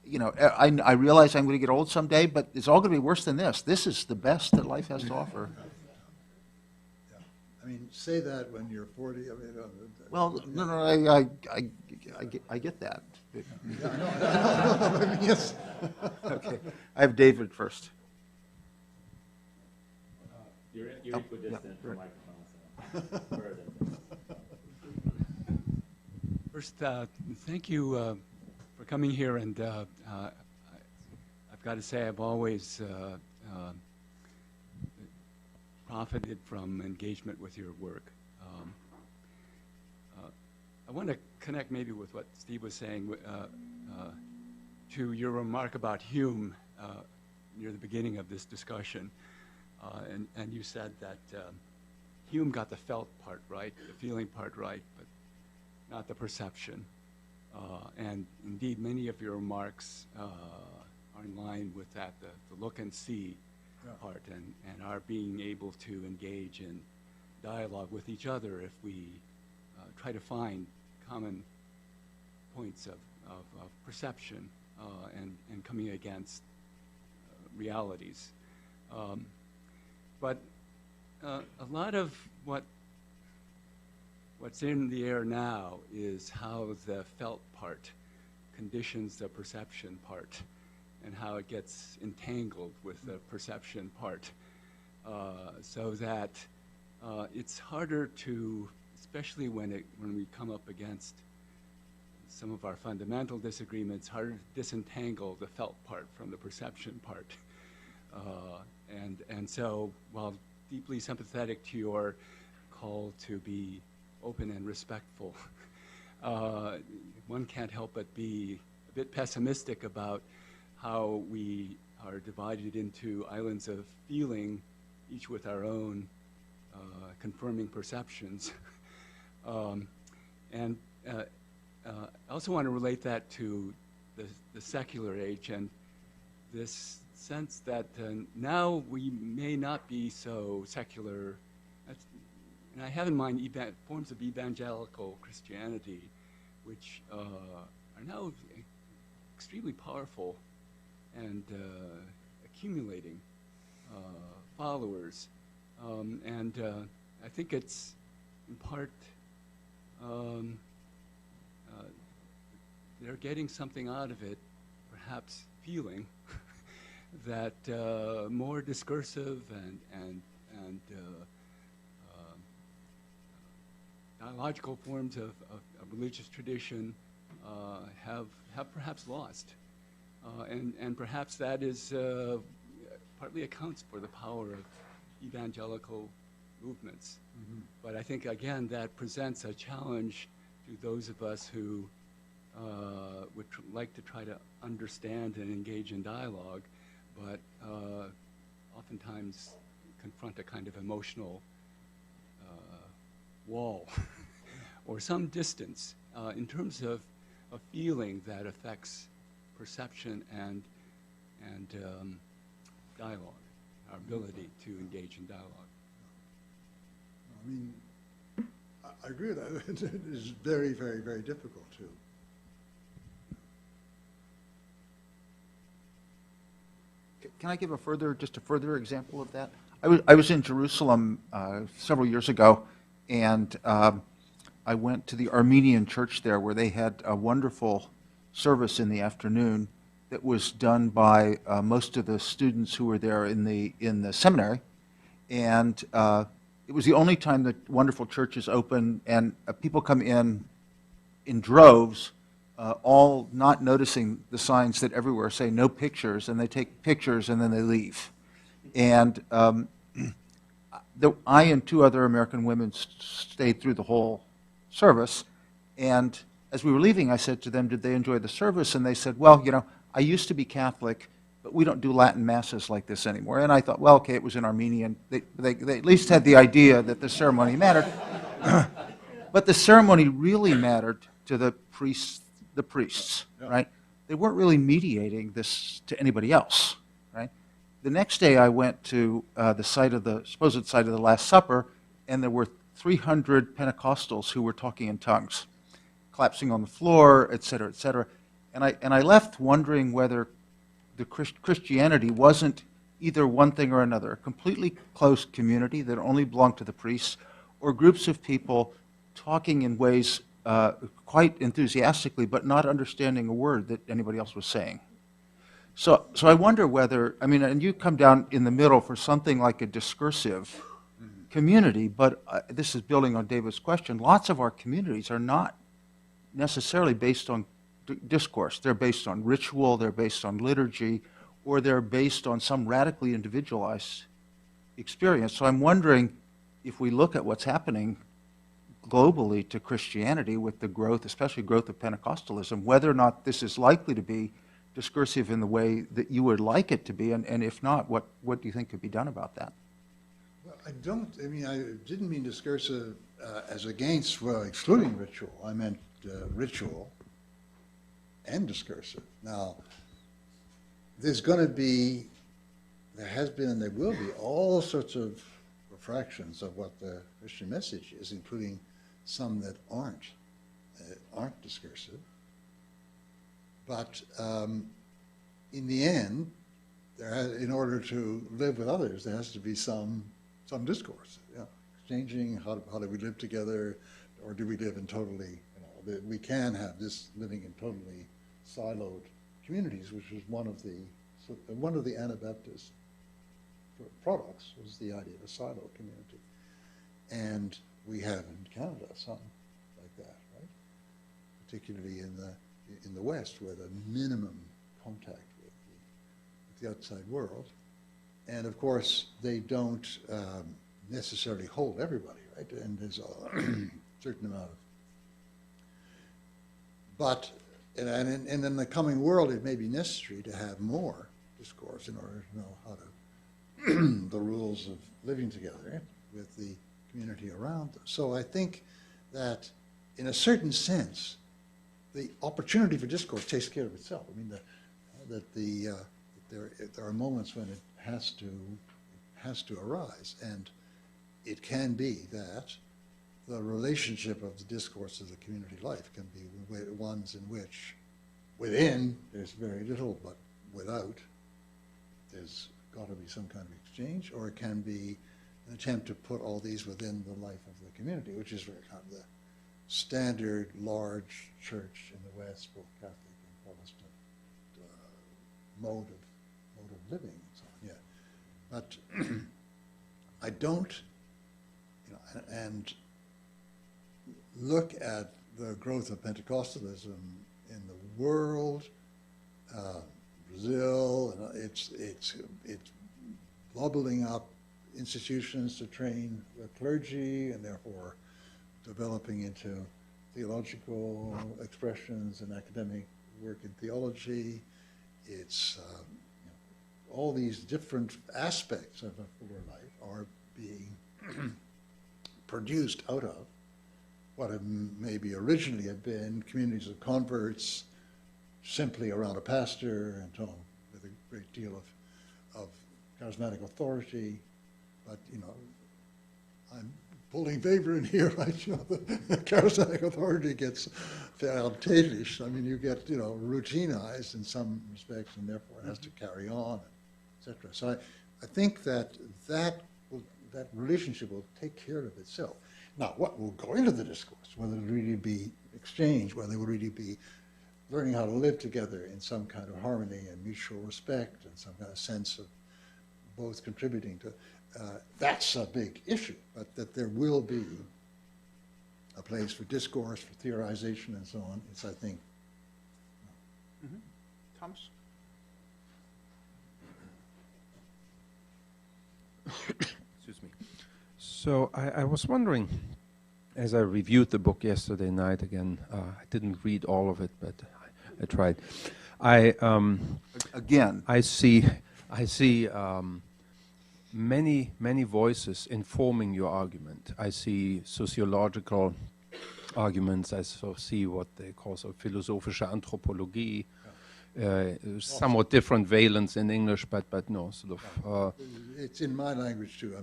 you know, I realize I'm going to get old someday, but it's all going to be worse than this. This is the best that life has to offer. Yeah. I mean, say that when you're 40. I mean, Well, no, I get that. Yeah, I mean, yes. Okay, I have David first. You're equidistant from microphone. First, thank you for coming here, and I've got to say I've always profited from engagement with your work. I want to connect maybe with what Steve was saying to your remark about Hume near the beginning of this discussion. And you said that Hume got the felt part right, the feeling part right, but not the perception. And indeed, many of your remarks are in line with that, the look and see part, and our being able to engage in dialogue with each other if we try to find common points of perception and coming against realities. But a lot of what's in the air now is how the felt part conditions the perception part and how it gets entangled with the perception part. So that it's harder to, especially when we come up against some of our fundamental disagreements, harder to disentangle the felt part from the perception part. And so, while deeply sympathetic to your call to be open and respectful, one can't help but be a bit pessimistic about how we are divided into islands of feeling, each with our own confirming perceptions. And I also want to relate that to the secular age and this sense that now we may not be so secular. And I have in mind forms of evangelical Christianity, which are now extremely powerful and accumulating followers. And I think it's in part they're getting something out of it, perhaps feeling that more discursive and dialogical forms of religious tradition have perhaps lost. And perhaps that is partly accounts for the power of evangelical movements. Mm-hmm. But I think, again, that presents a challenge to those of us who would like to try to understand and engage in dialogue, but oftentimes confront a kind of emotional wall or some distance in terms of a feeling that affects perception and dialogue, our ability to engage in dialogue. I mean, I agree with that. It is very, very, very difficult to. Can I give just a further example of that? I was in Jerusalem several years ago, and I went to the Armenian church there, where they had a wonderful service in the afternoon that was done by most of the students who were there in the seminary, And it was the only time that wonderful church is open, and people come in droves, all not noticing the signs that everywhere say no pictures, and they take pictures and then they leave. And I and two other American women stayed through the whole service, and as we were leaving, I said to them, did they enjoy the service? And they said, well, you know, I used to be Catholic, but we don't do Latin masses like this anymore. And I thought, well, okay, it was in Armenian. They at least had the idea that the ceremony mattered. But the ceremony really mattered to the priests, right? They weren't really mediating this to anybody else, right? The next day I went to the supposed site of the Last Supper, and there were 300 Pentecostals who were talking in tongues, collapsing on the floor, et cetera, et cetera. And I left wondering whether the Christianity wasn't either one thing or another, a completely closed community that only belonged to the priests, or groups of people talking in ways quite enthusiastically, but not understanding a word that anybody else was saying. So I wonder whether, I mean, and you come down in the middle for something like a discursive community, but this is building on David's question. Lots of our communities are not necessarily based on discourse. They're based on ritual, they're based on liturgy, or they're based on some radically individualized experience. So I'm wondering if we look at what's happening globally to Christianity with the growth, especially growth of Pentecostalism, whether or not this is likely to be discursive in the way that you would like it to be, and if not, what do you think could be done about that? Well, I didn't mean discursive as against, well, excluding ritual. I meant ritual and discursive. Now, there has been and there will be all sorts of refractions of what the Christian message is, including some that aren't discursive. But in the end, in order to live with others, there has to be some discourse. Yeah. Exchanging, how do we live together, or do we live in totally, we can have this living in totally siloed communities, which was one of the Anabaptist products, was the idea of a silo community. And we have in Canada some like that, right? Particularly in the West, where the minimum contact with the outside world. And of course, they don't necessarily hold everybody, right? And there's a certain amount of, but, and in the coming world, it may be necessary to have more discourse in order to know how to, the rules of living together with the community around them. So I think that in a certain sense, the opportunity for discourse takes care of itself. I mean, there are moments when it has to arise, and it can be that the relationship of the discourse of the community life can be ones in which within there's very little, but without there's got to be some kind of exchange, or it can be an attempt to put all these within the life of the community, which is very kind of the standard large church in the West, both Catholic and Protestant, mode of living and so on. Yeah, but I don't, and look at the growth of Pentecostalism in the world, Brazil, and it's bubbling up institutions to train the clergy, and therefore developing into theological expressions and academic work in theology. It's all these different aspects of a fuller life are being produced out of what maybe originally had been communities of converts simply around a pastor and so on, with a great deal of charismatic authority. But, I'm pulling favor in here, right? The charismatic authority gets tailish. I mean, you get, routinized in some respects, and therefore it has to carry on, etc. So I think that relationship will take care of itself. Now, what will go into the discourse, whether it really be exchange, whether it will really be learning how to live together in some kind of harmony and mutual respect and some kind of sense of both contributing to, that's a big issue, but that there will be a place for discourse, for theorization, and so on, is, I think. Thomas? Excuse me. So I was wondering, as I reviewed the book yesterday night again, I didn't read all of it, but I tried. Again. I see many voices informing your argument. I see sociological arguments. I see what they call philosophische Anthropologie. Somewhat different valence in English, but no, sort of. It's in my language too. I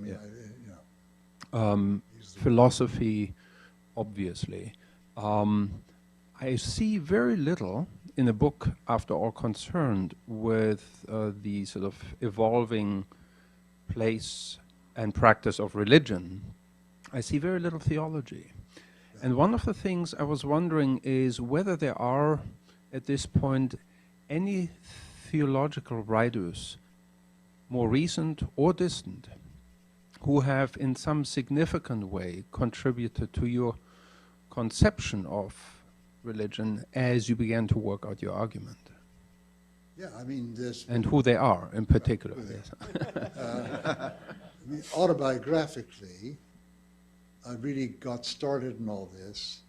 mean, philosophy, obviously. I see very little in a book, after all, concerned with the sort of evolving place and practice of religion. I see very little theology. And one of the things I was wondering is whether there are, at this point, any theological writers, more recent or distant, who have in some significant way contributed to your conception of religion as you began to work out your argument. Yeah, I mean, there's... And who they are, in particular. I mean, autobiographically, I really got started in all this.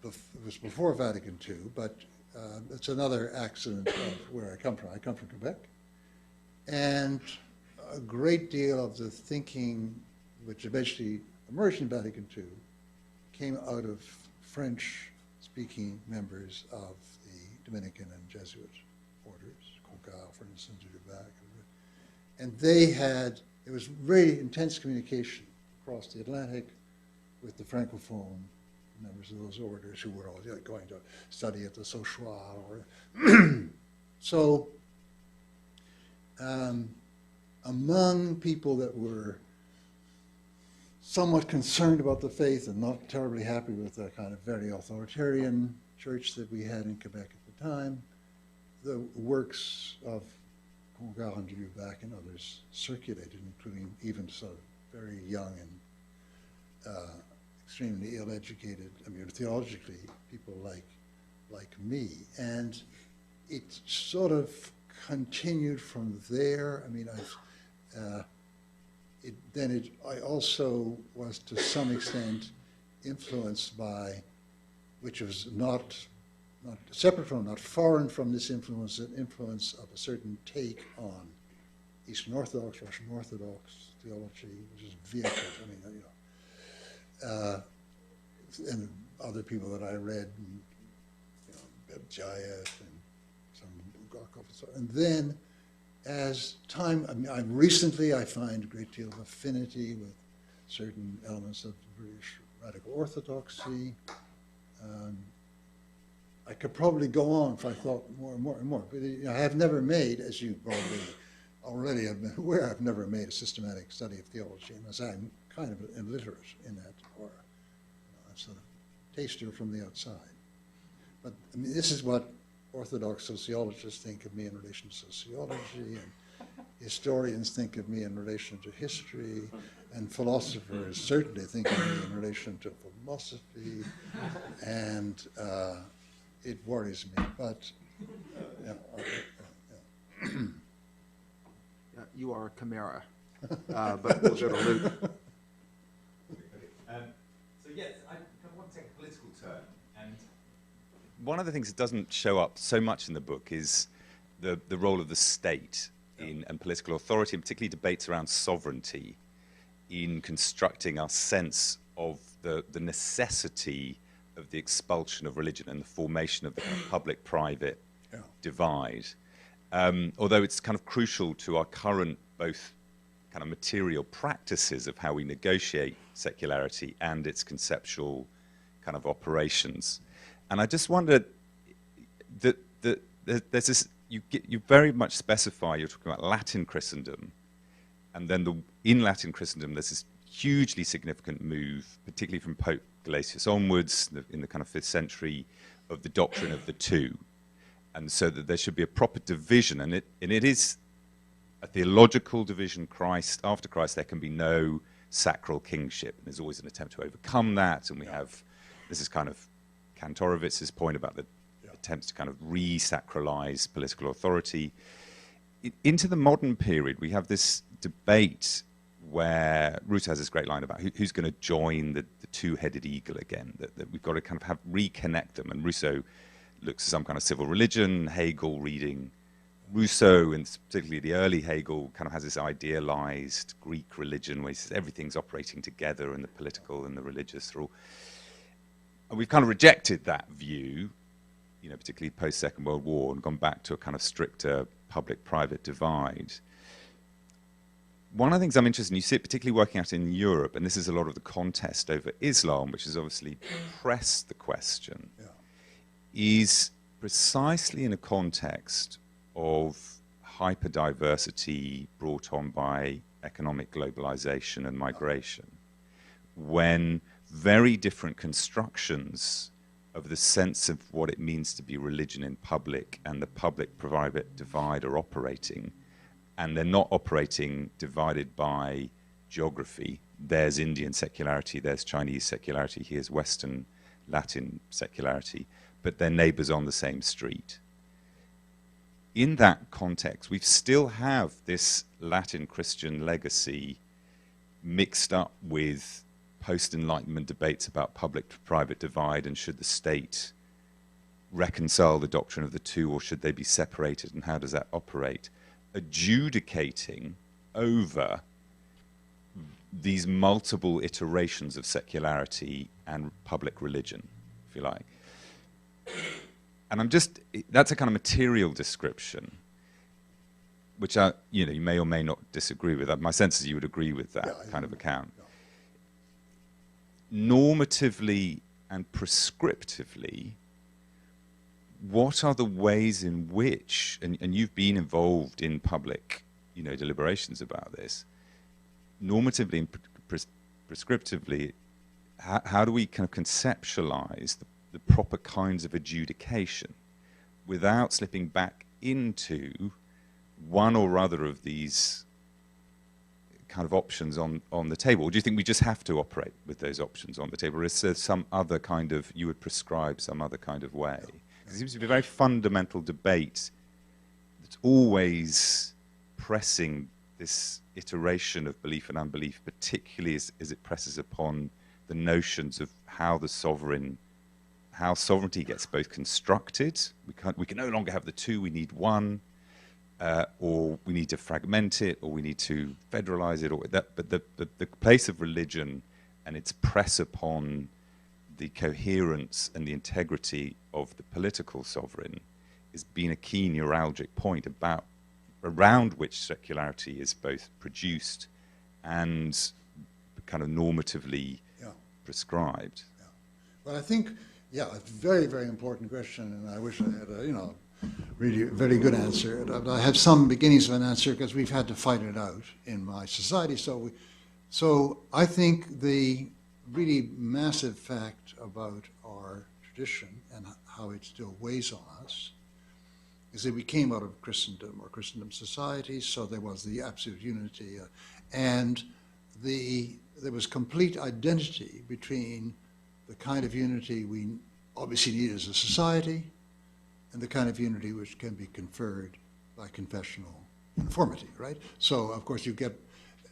It was before Vatican II, but it's another accident of where I come from. I come from Quebec. And a great deal of the thinking, which eventually emerged in Vatican II, came out of French-speaking members of the Dominican and Jesuit orders, Concal, for instance, Dubac. And they had, it was very intense communication across the Atlantic with the Francophone members of those orders who were all going to study at the Sochoir. So, among people that were somewhat concerned about the faith and not terribly happy with the kind of very authoritarian church that we had in Quebec at the time, the works of Congal and Dubac and others circulated, including even sort of very young and extremely ill-educated, I mean, theologically, people like me. And it sort of continued from there. I mean, I also was to some extent influenced by, which was not separate from, not foreign from this influence, an influence of a certain take on Eastern Orthodox, Russian Orthodox theology, which is vehicled. I mean, and other people that I read, Bebjayev and some Bulgakov and so on. And then, as time, I mean, recently I find a great deal of affinity with certain elements of the British radical orthodoxy. I could probably go on if I thought more and more and more, but I have never made, as you probably already have been aware, I've never made a systematic study of theology, unless I'm kind of illiterate in that, or a sort of taster from the outside. But I mean, this is what Orthodox sociologists think of me in relation to sociology, and historians think of me in relation to history, and philosophers certainly think of me in relation to philosophy, and it worries me, but You are a chimera, but we'll go to Luke. So yes, I kind of want to take a political turn. And one of the things that doesn't show up so much in the book is the role of the state and political authority, and particularly debates around sovereignty in constructing our sense of the necessity of the expulsion of religion and the formation of the kind of public-private divide. Although it's kind of crucial to our current both kind of material practices of how we negotiate secularity and its conceptual kind of operations. And I just wondered that there's this, you very much specify, you're talking about Latin Christendom, and then in Latin Christendom there's this hugely significant move, particularly from Pope Gelasius onwards, in the kind of 5th century, of the doctrine of the two. And so that there should be a proper division, and it is a theological division. After Christ, there can be no sacral kingship. And there's always an attempt to overcome that. And we have, this is kind of Kantorowicz's point about the attempts to kind of re-sacralize political authority. Into the modern period, we have this debate where Rousseau has this great line about who's going to join the two-headed eagle again, that we've got to kind of reconnect them. And Rousseau looks at some kind of civil religion, Hegel reading Rousseau, and particularly the early Hegel, kind of has this idealized Greek religion where he says everything's operating together, and the political and the religious are all. And we've kind of rejected that view, you know, particularly post-Second World War, and gone back to a kind of stricter public-private divide. One of the things I'm interested in, you see it particularly working out in Europe, and this is a lot of the contest over Islam, which has obviously pressed the question, is precisely in a context of hyperdiversity brought on by economic globalization and migration, when very different constructions of the sense of what it means to be religion in public and the public-private divide are operating, and they're not operating divided by geography. There's Indian secularity, there's Chinese secularity, here's Western Latin secularity, but they're neighbors on the same street. In that context, we still have this Latin Christian legacy mixed up with post-Enlightenment debates about public-to-private divide, and should the state reconcile the doctrine of the two, or should they be separated, and how does that operate? Adjudicating over these multiple iterations of secularity and public religion, if you like. And that's a kind of material description, which you may or may not disagree with. My sense is you would agree with that kind of account. Normatively and prescriptively, what are the ways in which, and you've been involved in public, deliberations about this, normatively and prescriptively, how do we kind of conceptualize the proper kinds of adjudication without slipping back into one or other of these kind of options on the table? Or do you think we just have to operate with those options on the table? Or is there some other kind of, you would prescribe some other kind of way? It seems to be a very fundamental debate that's always pressing this iteration of belief and unbelief, particularly as it presses upon the notions of how sovereignty gets both constructed. We can no longer have the two, we need one, or we need to fragment it, or we need to federalize it, but the place of religion and its press upon the coherence and the integrity of the political sovereign has been a key neuralgic point around which secularity is both produced and kind of normatively prescribed. Well, I think, it's a very, very important question, and I wish I had a, really very good answer. I have some beginnings of an answer because we've had to fight it out in my society. So I think the really massive fact about our tradition and how it still weighs on us is that we came out of Christendom or Christendom society, so there was the absolute unity, and there was complete identity between the kind of unity we obviously need as a society and the kind of unity which can be conferred by confessional uniformity, right? So, of course, you get,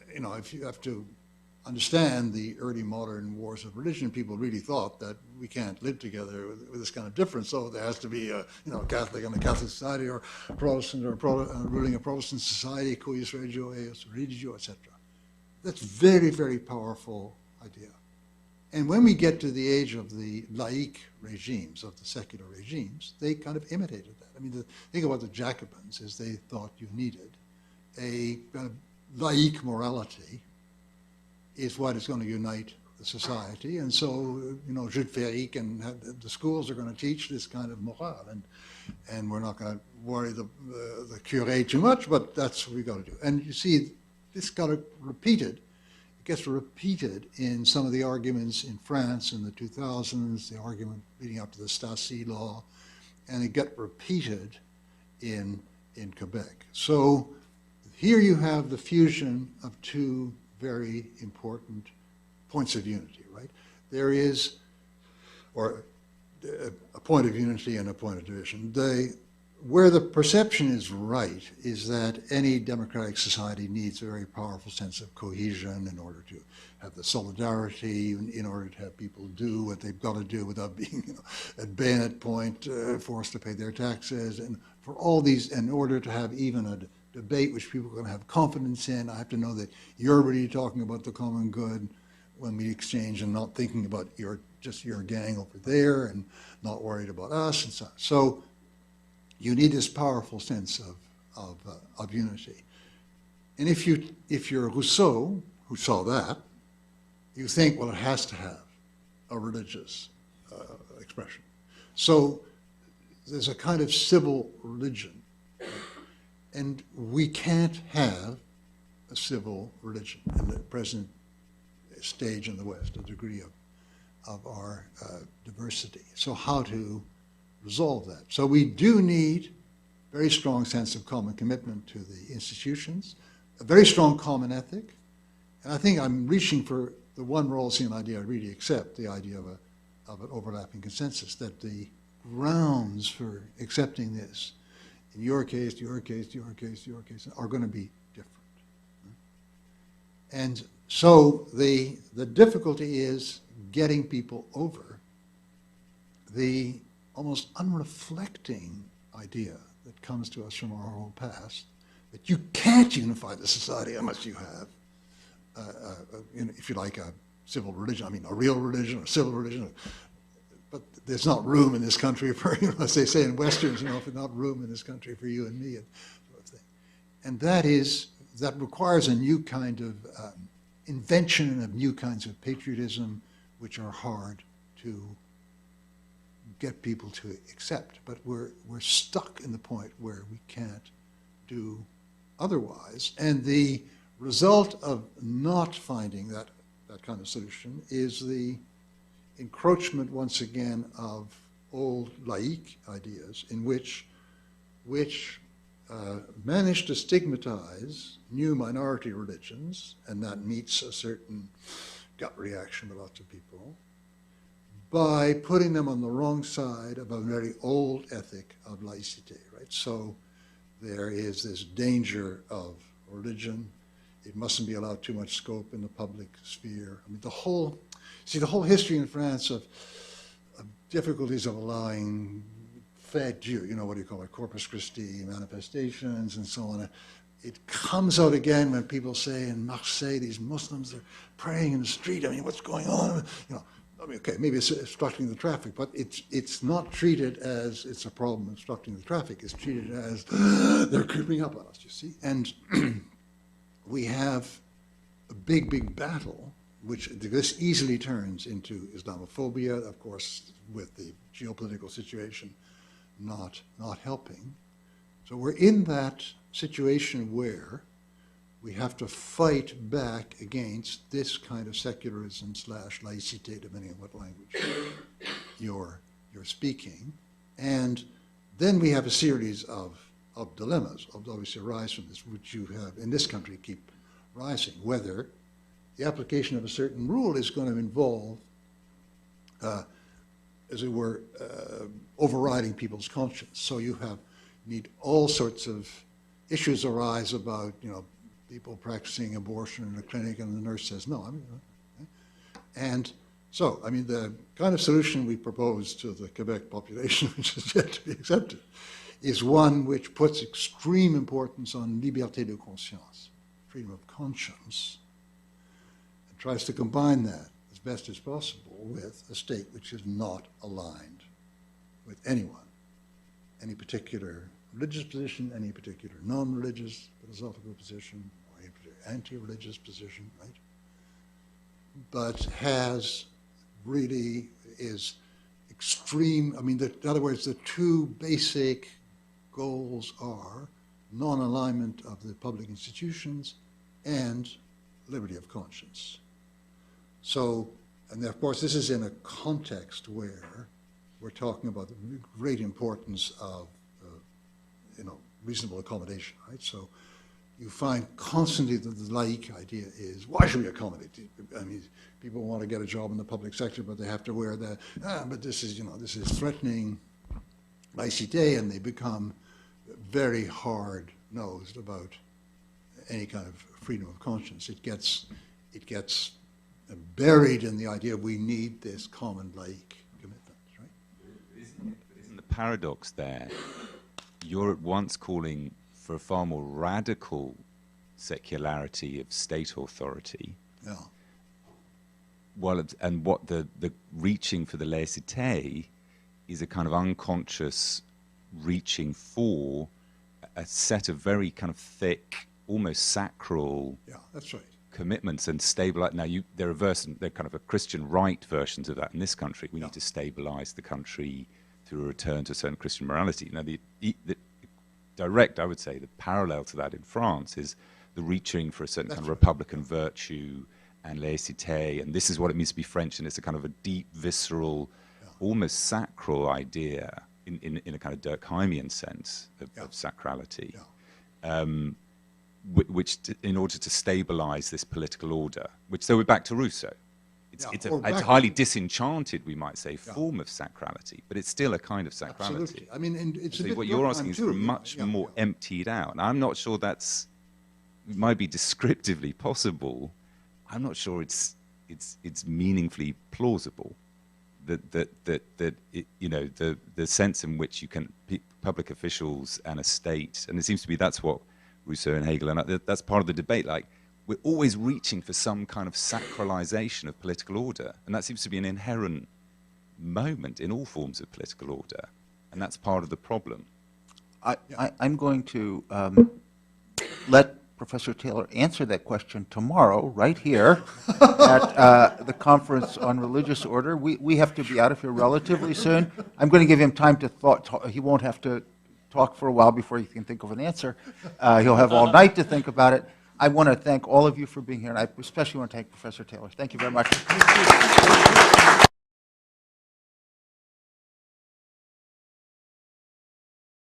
if you have to understand the early modern wars of religion, people really thought that we can't live together with this kind of difference, so there has to be a Catholic and a Catholic society, or Protestant or ruling a Protestant society, cuius regio eius religio, etc. That's very, very powerful idea. And when we get to the age of the laïc regimes, of the secular regimes, they kind of imitated that. I mean, the thing about the Jacobins is they thought you needed a kind of laïc morality is what is going to unite the society. And so, Jules Ferry and the schools are going to teach this kind of morale. And we're not going to worry the curé too much, but that's what we've got to do. And you see, this got repeated. It gets repeated in some of the arguments in France in the 2000s, the argument leading up to the Stasi law, and it got repeated in Quebec. So here you have the fusion of two very important points of unity, right? There is, or a point of unity and a point of division. Where the perception is right is that any democratic society needs a very powerful sense of cohesion in order to have the solidarity, in order to have people do what they've got to do without being, at bayonet point, forced to pay their taxes, and for all these, in order to have even a debate which people can have confidence in, I have to know that you're really talking about the common good when we exchange and not thinking about just your gang over there and not worried about us and so on. So you need this powerful sense of unity. And if you're Rousseau, who saw that, you think, well, it has to have a religious expression. So there's a kind of civil religion, and we can't have a civil religion in the present stage in the West, a degree of our diversity. So how to resolve that? So we do need a very strong sense of common commitment to the institutions, a very strong common ethic, and I think I'm reaching for the one Rawlsian idea I really accept, the idea of an overlapping consensus, that the grounds for accepting this, in your case, your case, your case, your case, are going to be different. And so the difficulty is getting people over the almost unreflecting idea that comes to us from our whole past, that you can't unify the society unless you have, if you like, a civil religion, I mean a real religion, a civil religion, but there's not room in this country for, as they say in Westerns, there's not room in this country for you and me, and sort of thing. And that requires a new kind of invention of new kinds of patriotism, which are hard to get people to accept. But we're stuck in the point where we can't do otherwise. And the result of not finding that kind of solution is the encroachment, once again, of old laïque ideas in which manage to stigmatize new minority religions, and that meets a certain gut reaction with lots of people, by putting them on the wrong side of a very old ethic of laïcité, right? So there is this danger of religion. It mustn't be allowed too much scope in the public sphere. I mean, the whole history in France of difficulties of allowing fête Dieu, what do you call it, Corpus Christi manifestations and so on. It comes out again when people say in Marseille, these Muslims are praying in the street. I mean, what's going on? Okay, maybe it's obstructing the traffic, but it's not treated as it's a problem obstructing the traffic. It's treated as they're creeping up on us, you see. And we have a big, big battle, which this easily turns into Islamophobia, of course, with the geopolitical situation not helping. So we're in that situation where we have to fight back against this kind of secularism / laïcité, depending on what language you're speaking. And then we have a series of dilemmas, obviously arise from this, which you have in this country keep rising, whether the application of a certain rule is going to involve, as it were, overriding people's conscience. So you need all sorts of issues arise about, people practicing abortion in a clinic, and the nurse says no. And so, the kind of solution we propose to the Quebec population, which is yet to be accepted, is one which puts extreme importance on liberté de conscience, freedom of conscience, and tries to combine that as best as possible with a state which is not aligned with anyone, any particular religious position, any particular non-religious philosophical position, or any particular anti-religious position, right? But is extreme. In other words, the two basic goals are non-alignment of the public institutions and liberty of conscience. So, and of course, this is in a context where we're talking about the great importance of reasonable accommodation, right? So you find constantly that the like idea is, why should we accommodate? I mean, people want to get a job in the public sector, but they have to wear the, but this is, this is threatening laïcité, and they become very hard-nosed about any kind of freedom of conscience. It gets buried in the idea we need this common like commitment, right? Isn't the paradox there? You're at once calling for a far more radical secularity of state authority. Yeah. And what the reaching for the laïcité is a kind of unconscious reaching for a set of very kind of thick, almost sacral that's right. commitments and stabilize. Now, there are kind of a Christian right versions of that in this country. We need to stabilize the country through a return to a certain Christian morality. Now, the direct, I would say, the parallel to that in France is the reaching for a certain kind of republican virtue and laïcité, and this is what it means to be French, and it's a kind of a deep, visceral, almost sacral idea in a kind of Durkheimian sense of sacrality, which in order to stabilize this political order, so we're back to Rousseau. It's a highly disenchanted, we might say, form of sacrality, but it's still a kind of sacrality. Absolutely. I mean, it's so what you're asking is for much more emptied out. And I'm not sure it might be descriptively possible. I'm not sure it's meaningfully plausible. The sense in which you can public officials and a state, and it seems to be that's what Rousseau and Hegel, and that's part of the debate. Like, we're always reaching for some kind of sacralization of political order, and that seems to be an inherent moment in all forms of political order, and that's part of the problem. I'm going to let Professor Taylor answer that question tomorrow, right here, at the Conference on Religious Order. We have to be out of here relatively soon. I'm going to give him time to thought. He won't have to talk for a while before he can think of an answer. He'll have all night to think about it. I want to thank all of you for being here, and I especially want to thank Professor Taylor. Thank you very much.